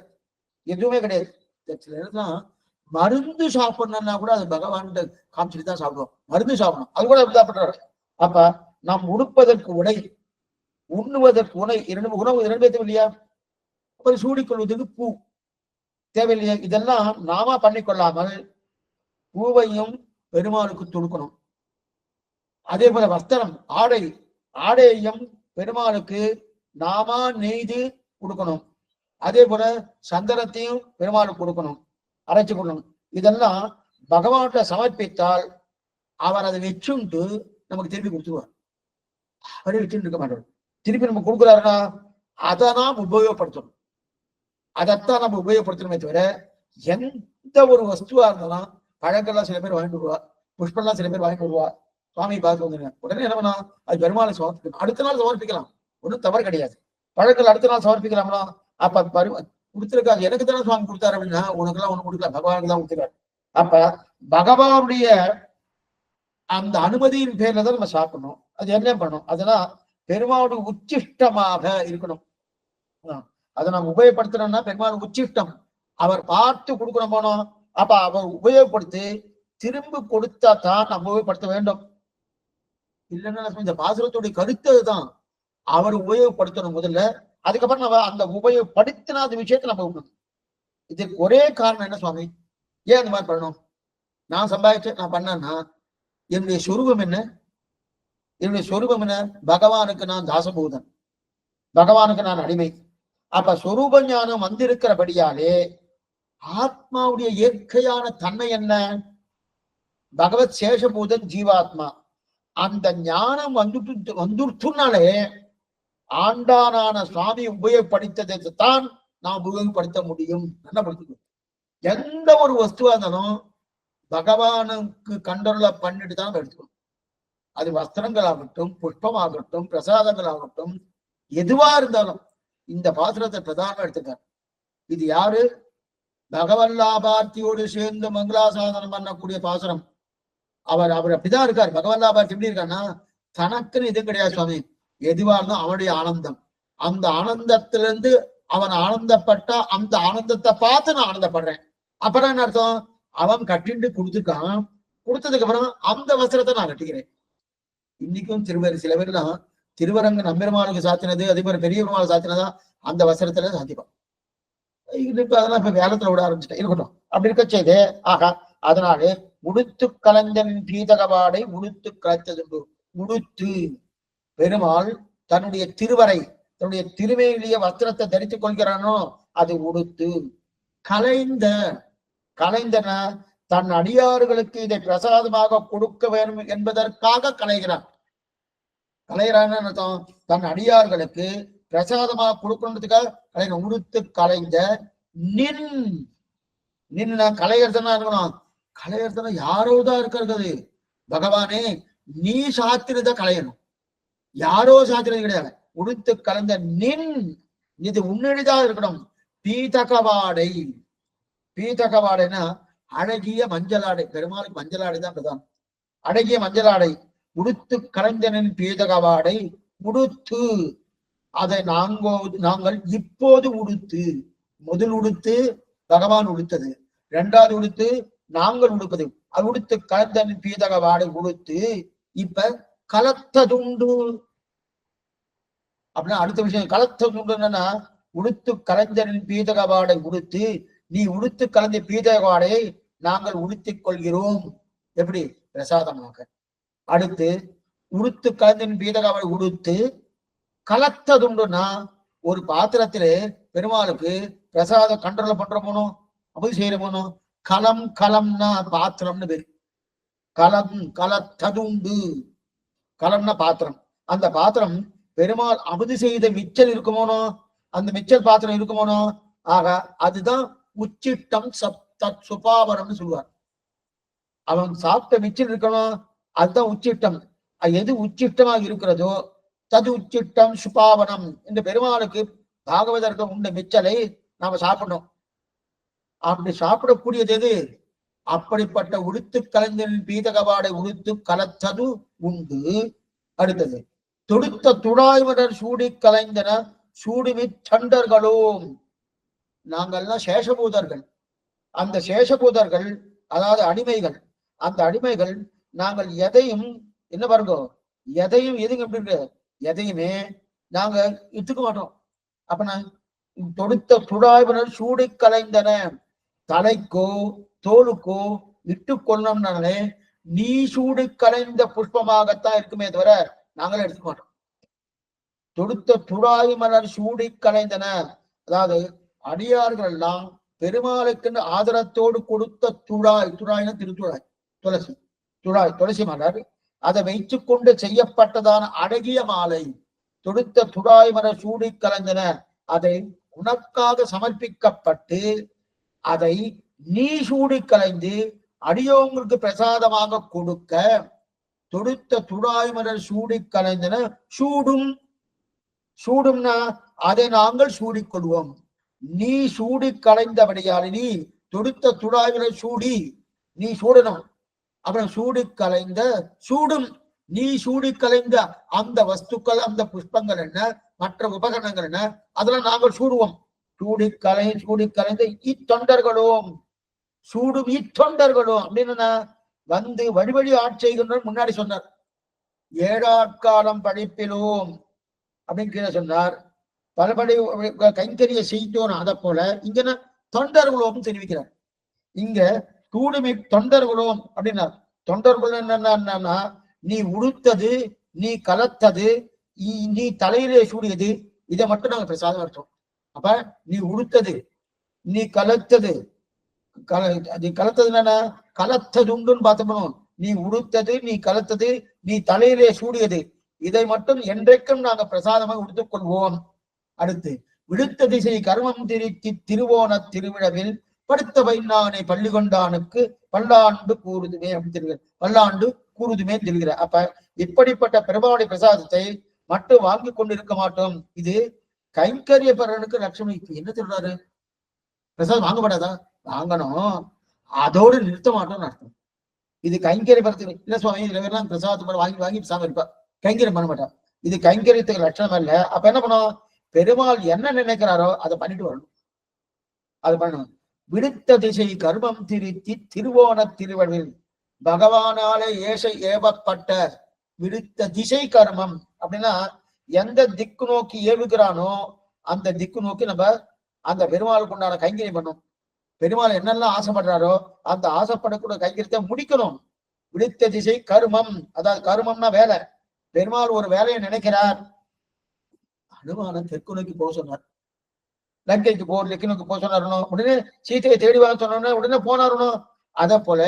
எதுவுமே கிடையாது. சில இடத்துலாம் மருந்து சாப்பிடணும்னா கூட அது பகவான் காமிச்சுட்டு தான் சாப்பிடுவோம். மருந்து சாப்பிடணும், அது கூட அப்படிதான் பண்றாரு. அப்ப நாம் உடுப்பதற்கு உடை, உண்ணுவதற்கு உணவு, உணவு 2 தேவையில்லையா? அப்புறம் சூடிக்கொள்வதற்கு பூ தேவையில்லையா? இதெல்லாம் நாம பண்ணிக்கொள்ளாமல் பூவையும் பெருமாளுக்கு தொடுக்கணும். அதே போல வஸ்திரம், ஆடை, ஆடையையும் பெருமாளுக்கு நாம நெய்து கொடுக்கணும். அதே போல சந்தனத்தையும் பெருமாளுக்கு கொடுக்கணும், அரைச்சு கொடுக்கணும். இதெல்லாம் பகவான்கிட்ட சமர்ப்பித்தால் அவர் அதை வச்சுண்டு நமக்கு திருப்பி கொடுத்துருவார். அவரே வச்சுட்டு இருக்க மாட்டார். திருப்பி நம்ம கொடுக்குறாருன்னா அதை நாம் உபயோகப்படுத்தணும். அதைத்தான் நம்ம உபயோகப்படுத்தணுமே தவிர, எந்த ஒரு வஸ்துவா இருந்தாலும் பழங்கள்லாம் சில பேர் வாங்கிட்டு வருவா, புஷ்பம்லாம் சில பேர் வாங்கிட்டு வருவா, சுவாமி பார்த்து வந்துருங்க, உடனே என்ன பண்ணா அது பெருமாளை சமர்ப்பிக்கணும். அடுத்த நாள் சமர்ப்பிக்கலாம், ஒன்றும் தவறு கிடையாது. பழங்கள் அடுத்த நாள் சமர்ப்பிக்கலாம்னா அப்ப கொடுத்துருக்காங்க, எனக்கு தானே சுவாமி கொடுத்தாரு அப்படின்னா உனக்கு எல்லாம் ஒண்ணு கொடுக்கல, பகவானுக்கு தான் கொடுத்துருக்காரு. அப்ப பகவானுடைய அந்த அனுமதியின் பேர்ல தான் நம்ம சாப்பிடணும். அது என்ன பண்ணணும், அதெல்லாம் பெருமாளுடைய உச்சிஷ்டமாக இருக்கணும். அதை நம்ம உபயோகப்படுத்தணும்னா பெருமாள் உச்சிஷ்டம் அவர் பார்த்து கொடுக்கணும் போனோம். அப்ப அவர் உபயோகப்படுத்தி திரும்ப கொடுத்தா தான் நம்ம உபயோகப்படுத்த வேண்டும். இல்லைன்னா இந்த பாசுரத்துடைய கருத்து தான் அவர் உபயோகப்படுத்தணும் முதல்ல. அதுக்கப்புறம் நம்ம அந்த உபயோகப்படுத்தின அந்த விஷயத்தை நம்ம விடணும். இதுக்கு ஒரே காரணம் என்ன சுவாமி, ஏன் அந்த மாதிரி பண்ணணும்? நான் சம்பாதிச்சு நான் பண்ணேன்னா என்னுடைய சொரூபம் என்ன? என்னுடைய சொரூபம் என்ன? பகவானுக்கு நான் தாசபூதன், பகவானுக்கு நான் அடிமை. அப்ப சொரூப ஞானம் வந்திருக்கிறபடியாலே ஆத்மாவுடைய இயற்கையான தன்மை என்ன? பகவத் சேஷபூதன் ஜீவாத்மா. அந்த ஞானம் வந்துட்டுனாலே ஆண்டானான சுவாமி உபயோகப்படுத்ததை தான் நாம் உபயோகப்படுத்த முடியும். என்ன படுத்து எந்த ஒரு வஸ்துவா இருந்தாலும் பகவானுக்கு கண்டொருள பண்ணிட்டு தான் எடுத்துக்கணும். அது வஸ்திரங்கள் ஆகட்டும், புஷ்பம் ஆகட்டும், பிரசாதங்கள் ஆகட்டும், எதுவா இருந்தாலும் இந்த பாசுரத்தை பிரதானம் எடுத்துக்கார். இது யாரு? பகவன் லாபார்த்தியோடு சேர்ந்து மங்களாசாதனம் பண்ணக்கூடிய பாசுரம். அவர் அப்படிதான் இருக்கார். பகவன் லாபார்த்தி எப்படி இருக்காருன்னா, தனக்குன்னு இது கிடையாது சுவாமி, எதுவா இருந்தாலும் அவனுடைய ஆனந்தம். அந்த ஆனந்தத்திலிருந்து அவன் ஆனந்தப்பட்டா அந்த ஆனந்தத்தை பார்த்து நான் ஆனந்தப்படுறேன். அப்புறம் என்ன அர்த்தம்? அவன் கட்டிண்டு கொடுத்துருக்கான், கொடுத்ததுக்கு அப்புறம் அந்த வஸ்திரத்தை நான் கட்டிக்கிறேன். இன்னைக்கும் சில பேர்லாம் திருவரங்க நம்பெருமானுக்கு சாத்தினது, அதே மாதிரி பெரிய பெருமாள் சாத்தினதா அந்த வஸ்திரத்துல சாத்திப்பான். இப்ப அதெல்லாம் இப்ப வேலத்துல விட ஆரம்பிச்சுட்டேன். இருக்கட்டும், அப்படி இருக்க செய்து ஆகா அதனாலே உடுத்து கலந்தன் பீதகவாடை உடுத்து கலைத்தது. உடுத்து பெருமாள் தன்னுடைய திருவரை, தன்னுடைய திருவேலிய வஸ்திரத்தை தரித்துக் கொள்கிறானோ அது உடுத்து. கலைந்தன தன் அடியார்களுக்கு இதை பிரசாதமாக கொடுக்க வேண்டும் என்பதற்காக கலைகிறான். கலைகிறான்னு அர்த்தம், தன் அடியார்களுக்கு பிரசாதமாக கொடுக்கணுன்றதுக்காக கலைஞர். உடுத்து கலைந்த நின் கலையர்த்தனா இருக்கணும். கலையர்த்தனா யாரோதான் இருக்கிறது? பகவானே நீ சாத்திரத கலையணும், யாரோ சாத்திரம் கிடையாது. உடுத்து கலந்த நின் இது உன்னிடதான் இருக்கணும். பீதகவாடை, பீதகவாடைனா அழகிய மஞ்சளாடை. பெருமாளுக்கு மஞ்சளாடை தான் பிரதானம். அழகிய மஞ்சளாடை உடுத்து கலைந்தனின் பீதகவாடை உடுத்து. அதை நாங்கள் இப்போது உடுத்து. முதல் உடுத்து பகவான் உடுத்தது, இரண்டாவது உடுத்து நாங்கள் உடுப்பது. அது உடுத்து கலந்தனின் பீதகவாடை உடுத்து. இப்ப கலத்ததுண்டு அப்படின்னா அடுத்த விஷயம். கலத்ததுண்டு என்னன்னா, உடுத்து கலைஞரின் பீதகவாடை உடுத்து, நீ உடுத்து கலந்த பீதகவாடை நாங்கள் உடுத்திக் கொள்கிறோம். எப்படி? பிரசாதமாக. அடுத்து உடுத்து கலந்தின் பீதகவாடை உடுத்து கலத்ததுண்டுன்னா, ஒரு பாத்திரத்திலே பெருமாளுக்கு பிரசாத கண்ட்ரோல் பண்ற போனோம், அப்படி செய்யற போனோம். கலம்னா பாத்திரம்னு பேரு. கலத்ததுண்டு. கலம்னா பாத்திரம். அந்த பாத்திரம் பெருமாள் அமுது செய்த மிச்சல் இருக்குமோனோ, அந்த மிச்சல் பாத்திரம் இருக்குமோனோ, ஆக அதுதான் உச்சிட்டம் சுபாவனம்னு சொல்லுவார். அவன் சாப்பிட்ட மிச்சல் இருக்கணும், அதுதான் உச்சிட்டம். எது உச்சிட்டமாக இருக்கிறதோ தது உச்சிட்டம் சுபாவனம். இந்த பெருமாளுக்கு பாகவதற்கு உண்ட மிச்சலை நாம சாப்பிடணும். அப்படி சாப்பிடக்கூடியது எது? அப்படிப்பட்ட உடுத்து கலைஞரின் பீதகவாடை உடுத்து கலத்தது உண்டு. அடுத்தது தொடுத்த துடாய்மலர் சூடி கலைந்தன சூடுமி சண்டர்களும். நாங்கள்லாம் சேஷபூதர்கள். அந்த சேஷபூதர்கள் அதாவது அடிமைகள். அந்த அடிமைகள் நாங்கள் எதையும் என்ன பாருங்க, எதையும் எதுங்க எப்படி எதையுமே நாங்க இட்டுக்க மாட்டோம். அப்ப தொடுத்த துடாய்மலர் சூடி கலைந்தன, தலைக்கோ தோலுக்கோ இட்டு கொள்ளணும்னாலே நீ சூடி கலைந்த புஷ்பமாகத்தான் இருக்குமே தவிர நாங்களே எடுத்துக்க மாட்டோம். தொடுத்த துடாய் மலர் சூடி கலைந்தன, அதாவது அடியார்கள் எல்லாம் பெருமாளுக்கு ஆதரத்தோடு கொடுத்த துழாய்னா திருத்துழாய், துளசி துளசி மலர், அதை வைத்து கொண்டு செய்யப்பட்டதான அழகிய மாலை. தொடுத்த துடாய் மலர் சூடி கலைந்தன, அதை உனக்காக சமர்ப்பிக்கப்பட்டு அதை நீ சூடி கலைந்து அடியோங்களுக்கு பிரசாதமாக கொடுக்க. தொடுத்த துடாய் மலர் சூடி கலைந்தன சூடும்னா அதை நாங்கள் சூடிக்கொள்வோம். நீ சூடி கலைந்தபடியால் நீ தொடுத்த துடாய் மலர் சூடி நீ சூடணும். அப்புறம் சூடி கலைந்த சூடும், நீ சூடி கலைந்த அந்த வஸ்துக்கள், அந்த புஷ்பங்கள் என்ன, மற்ற உபகரணங்கள் என்ன, அதெல்லாம் நாங்கள் சூடுவோம். சூடி கலைந்த இத்தொண்டர்களும் சூடும் இத்தொண்டர்களும் அப்படின்னு வந்து வழிவழி ஆட்செய்கின்ற முன்னாடி சொன்னார். ஏழாட்காலம் படிப்பிலும் அப்படின்னு கீழே சொன்னார். பலபடி கைங்கரிய செய்தோம். அதை போல இங்க தொண்டர்களும் தெரிவிக்கிறார். இங்க சூடுமி தொண்டர்களும் அப்படின்னார். தொண்டர்கள் என்னன்னா, நீ உடுத்தது, நீ கலத்தது, நீ தலையிலே சூடியது, இதை மட்டும் நாங்க பிரசாதம் அர்த்தம். அப்ப நீ உடுத்தது, நீ கலத்தது, நீ கலத்தது என்னன்னா கலத்தது உண்டுன்னு பார்த்தோம். நீ உடுத்தது, நீ கலத்தது, நீ தலையிலே சூடியது, இதை மட்டும் என்றைக்கும் நாங்க பிரசாதமாக உடுத்துக் கொள்வோம். அடுத்து விடுத்த திசை கர்மம் திருத்தி திருவோண திருவிழவில் படுத்த வைநானை பள்ளி கொண்டானுக்கு பல்லாண்டு கூறுதுமே அப்படின்னு தெரிகிற, பல்லாண்டு கூறுதுமே தெரிகிற. அப்ப இப்படிப்பட்ட பெருமாளுடைய பிரசாதத்தை மட்டும் வாங்கி கொண்டு இருக்க மாட்டோம். இது கைங்கரிய பரனுக்கு லட்சுமி. என்ன சொல்றாரு? பிரசாதம் வாங்கப்படாதா? வாங்கணும், அதோடு நிறுத்த மாட்டோம்னு அர்த்தம். இது கைங்கரிய பரத்துக்கு இல்ல சுவாமி, இதுல பேர்லாம் பிரசாதத்தை வாங்கி வாங்கி பிரசாதம் இருப்பா, கைங்கரியம் பண்ண மாட்டான். இது கைங்கரியத்துக்கு லட்சணம் இல்ல. அப்ப என்ன பண்ணும்? பெருமாள் என்ன நினைக்கிறாரோ அதை பண்ணிட்டு வரணும். அது பண்ணணும். விடுத்த திசை கர்மம் திருத்தி திருவோண திருவழில் பகவானாலே ஏவப்பட்ட விடுத்த திசை கர்மம் அப்படின்னா எந்த திக்கு நோக்கி ஏவுகிறானோ அந்த திக்கு நோக்கி நம்ம அந்த பெருமாளுக்கு உண்டான கைங்கரியம் பண்ணும். பெருமாள் என்னெல்லாம் ஆசைப்படுறாரோ அந்த ஆசைப்படக்கூடிய கைங்கரியத்தை முடிக்கணும். விடுத்த திசை கர்மம், அதாவது கர்மம்னா வேலை. பெருமாள் ஒரு வேலையை நினைக்கிறார். அனுமானம் தெற்கு நோக்கி போக சொன்னார், லங்கைக்கு தெற்கு நோக்கி போக சொன்னாரணும். உடனே சீத்தையை தேடி வாங்க சொன்ன உடனே போனாரணும். அதே போல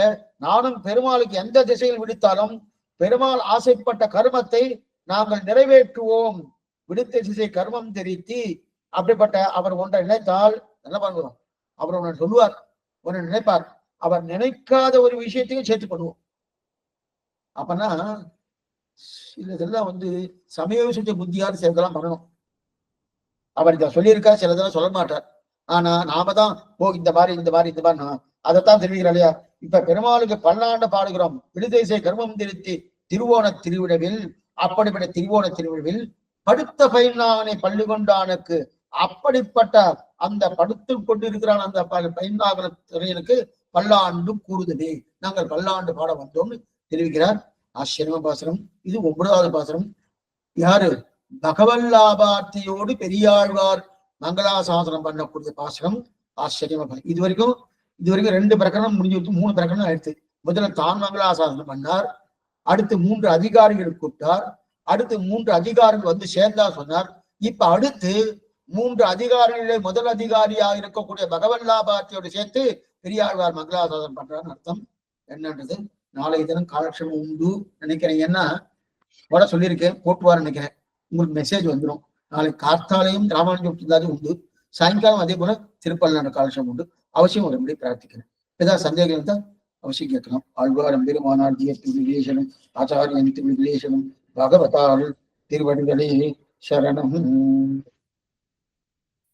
நானும் பெருமாளுக்கு எந்த திசையில் விடுத்தாலும் பெருமாள் ஆசைப்பட்ட கர்மத்தை நாங்கள் நிறைவேற்றுவோம். விடுத்த திசை கர்மம் தெரித்தி அப்படிப்பட்ட அவர் ஒன்றை நினைத்தால் என்ன பண்ணுவோம்? அவர் ஒன்று சொல்லுவார், ஒன்று நினைப்பார். அவர் நினைக்காத ஒரு விஷயத்தையும் சேர்த்து பண்ணுவோம். அப்பனா இதெல்லாம் சமயோசித்த புத்தியார் சேர்ந்தெல்லாம் பண்ணணும். அவர் இதை சொல்லியிருக்கா, சிலதெல்லாம் சொல்ல மாட்டார். ஆனா நாம தான் இந்த மாதிரி அதைத்தான் தெரிவிக்கிறோம் இல்லையா? இப்ப பெருமாளுக்கு பல்லாண்டு பாடுகிறோம். விடுதேசை கர்மம் திருத்தி திருவோண திருவிழவில், அப்படிப்பட்ட திருவோண திருவிழவில் படுத்த பையனானை பள்ளி கொண்டானுக்கு, அப்படிப்பட்ட அந்த படுத்து கொண்டிருக்கிறான் அந்த பையனாகிற துறையனுக்கு பல்லாண்டு கூறுதலே நாங்கள் பல்லாண்டு பாட வந்தோம்னு தெரிவிக்கிறார். ஆச்சரியமா பாசனம் இது. 9வது பாசனம். யாரு? பகவல்லாபார்த்தியோடு பெரியாழ்வார் மங்களாசாசனம் பண்ணக்கூடிய பாசனம். ஆச்சரியமா. இதுவரைக்கும் 2 பிரகரணம் முடிஞ்சு, 3 பிரகரணம் ஆயிடுச்சு. முதல்ல தான் மங்களாசாசனம் பண்ணார், அடுத்து 3 அதிகாரிகள் கூப்பிட்டார், அடுத்து 3 அதிகாரிகள் சேர்ந்தா சொன்னார். இப்ப அடுத்து 3 அதிகாரிகளே முதல் அதிகாரியா இருக்கக்கூடிய பகவல்லாபார்த்தியோடு சேர்த்து பெரியாழ்வார் மங்களாசாசனம் பண்றான்னு அர்த்தம். என்னன்றது நாளைய தினம் காலட்சேபம் உண்டு நினைக்கிறேன். ஏன்னா சொல்லியிருக்கேன், போட்டுவார் நினைக்கிறேன். உங்களுக்கு மெசேஜ் வந்துடும். நாளைக்கு கார்த்தாலையும் ராமானுஜம் உண்டு, சாயங்காலம் அதே போல திருப்பல்லாண்டு காலட்சேபம் உண்டு. அவசியம் வரும்படி பிரார்த்திக்கிறேன். ஏதாவது சந்தேகம் இருந்தால் அவசியம் கேட்கலாம். ஆழ்வாரம் பெருமானார் விலேசனம் ஆச்சாரியன் திருவிலேசனம் பகவதால் திருவடிகளே சரணம்.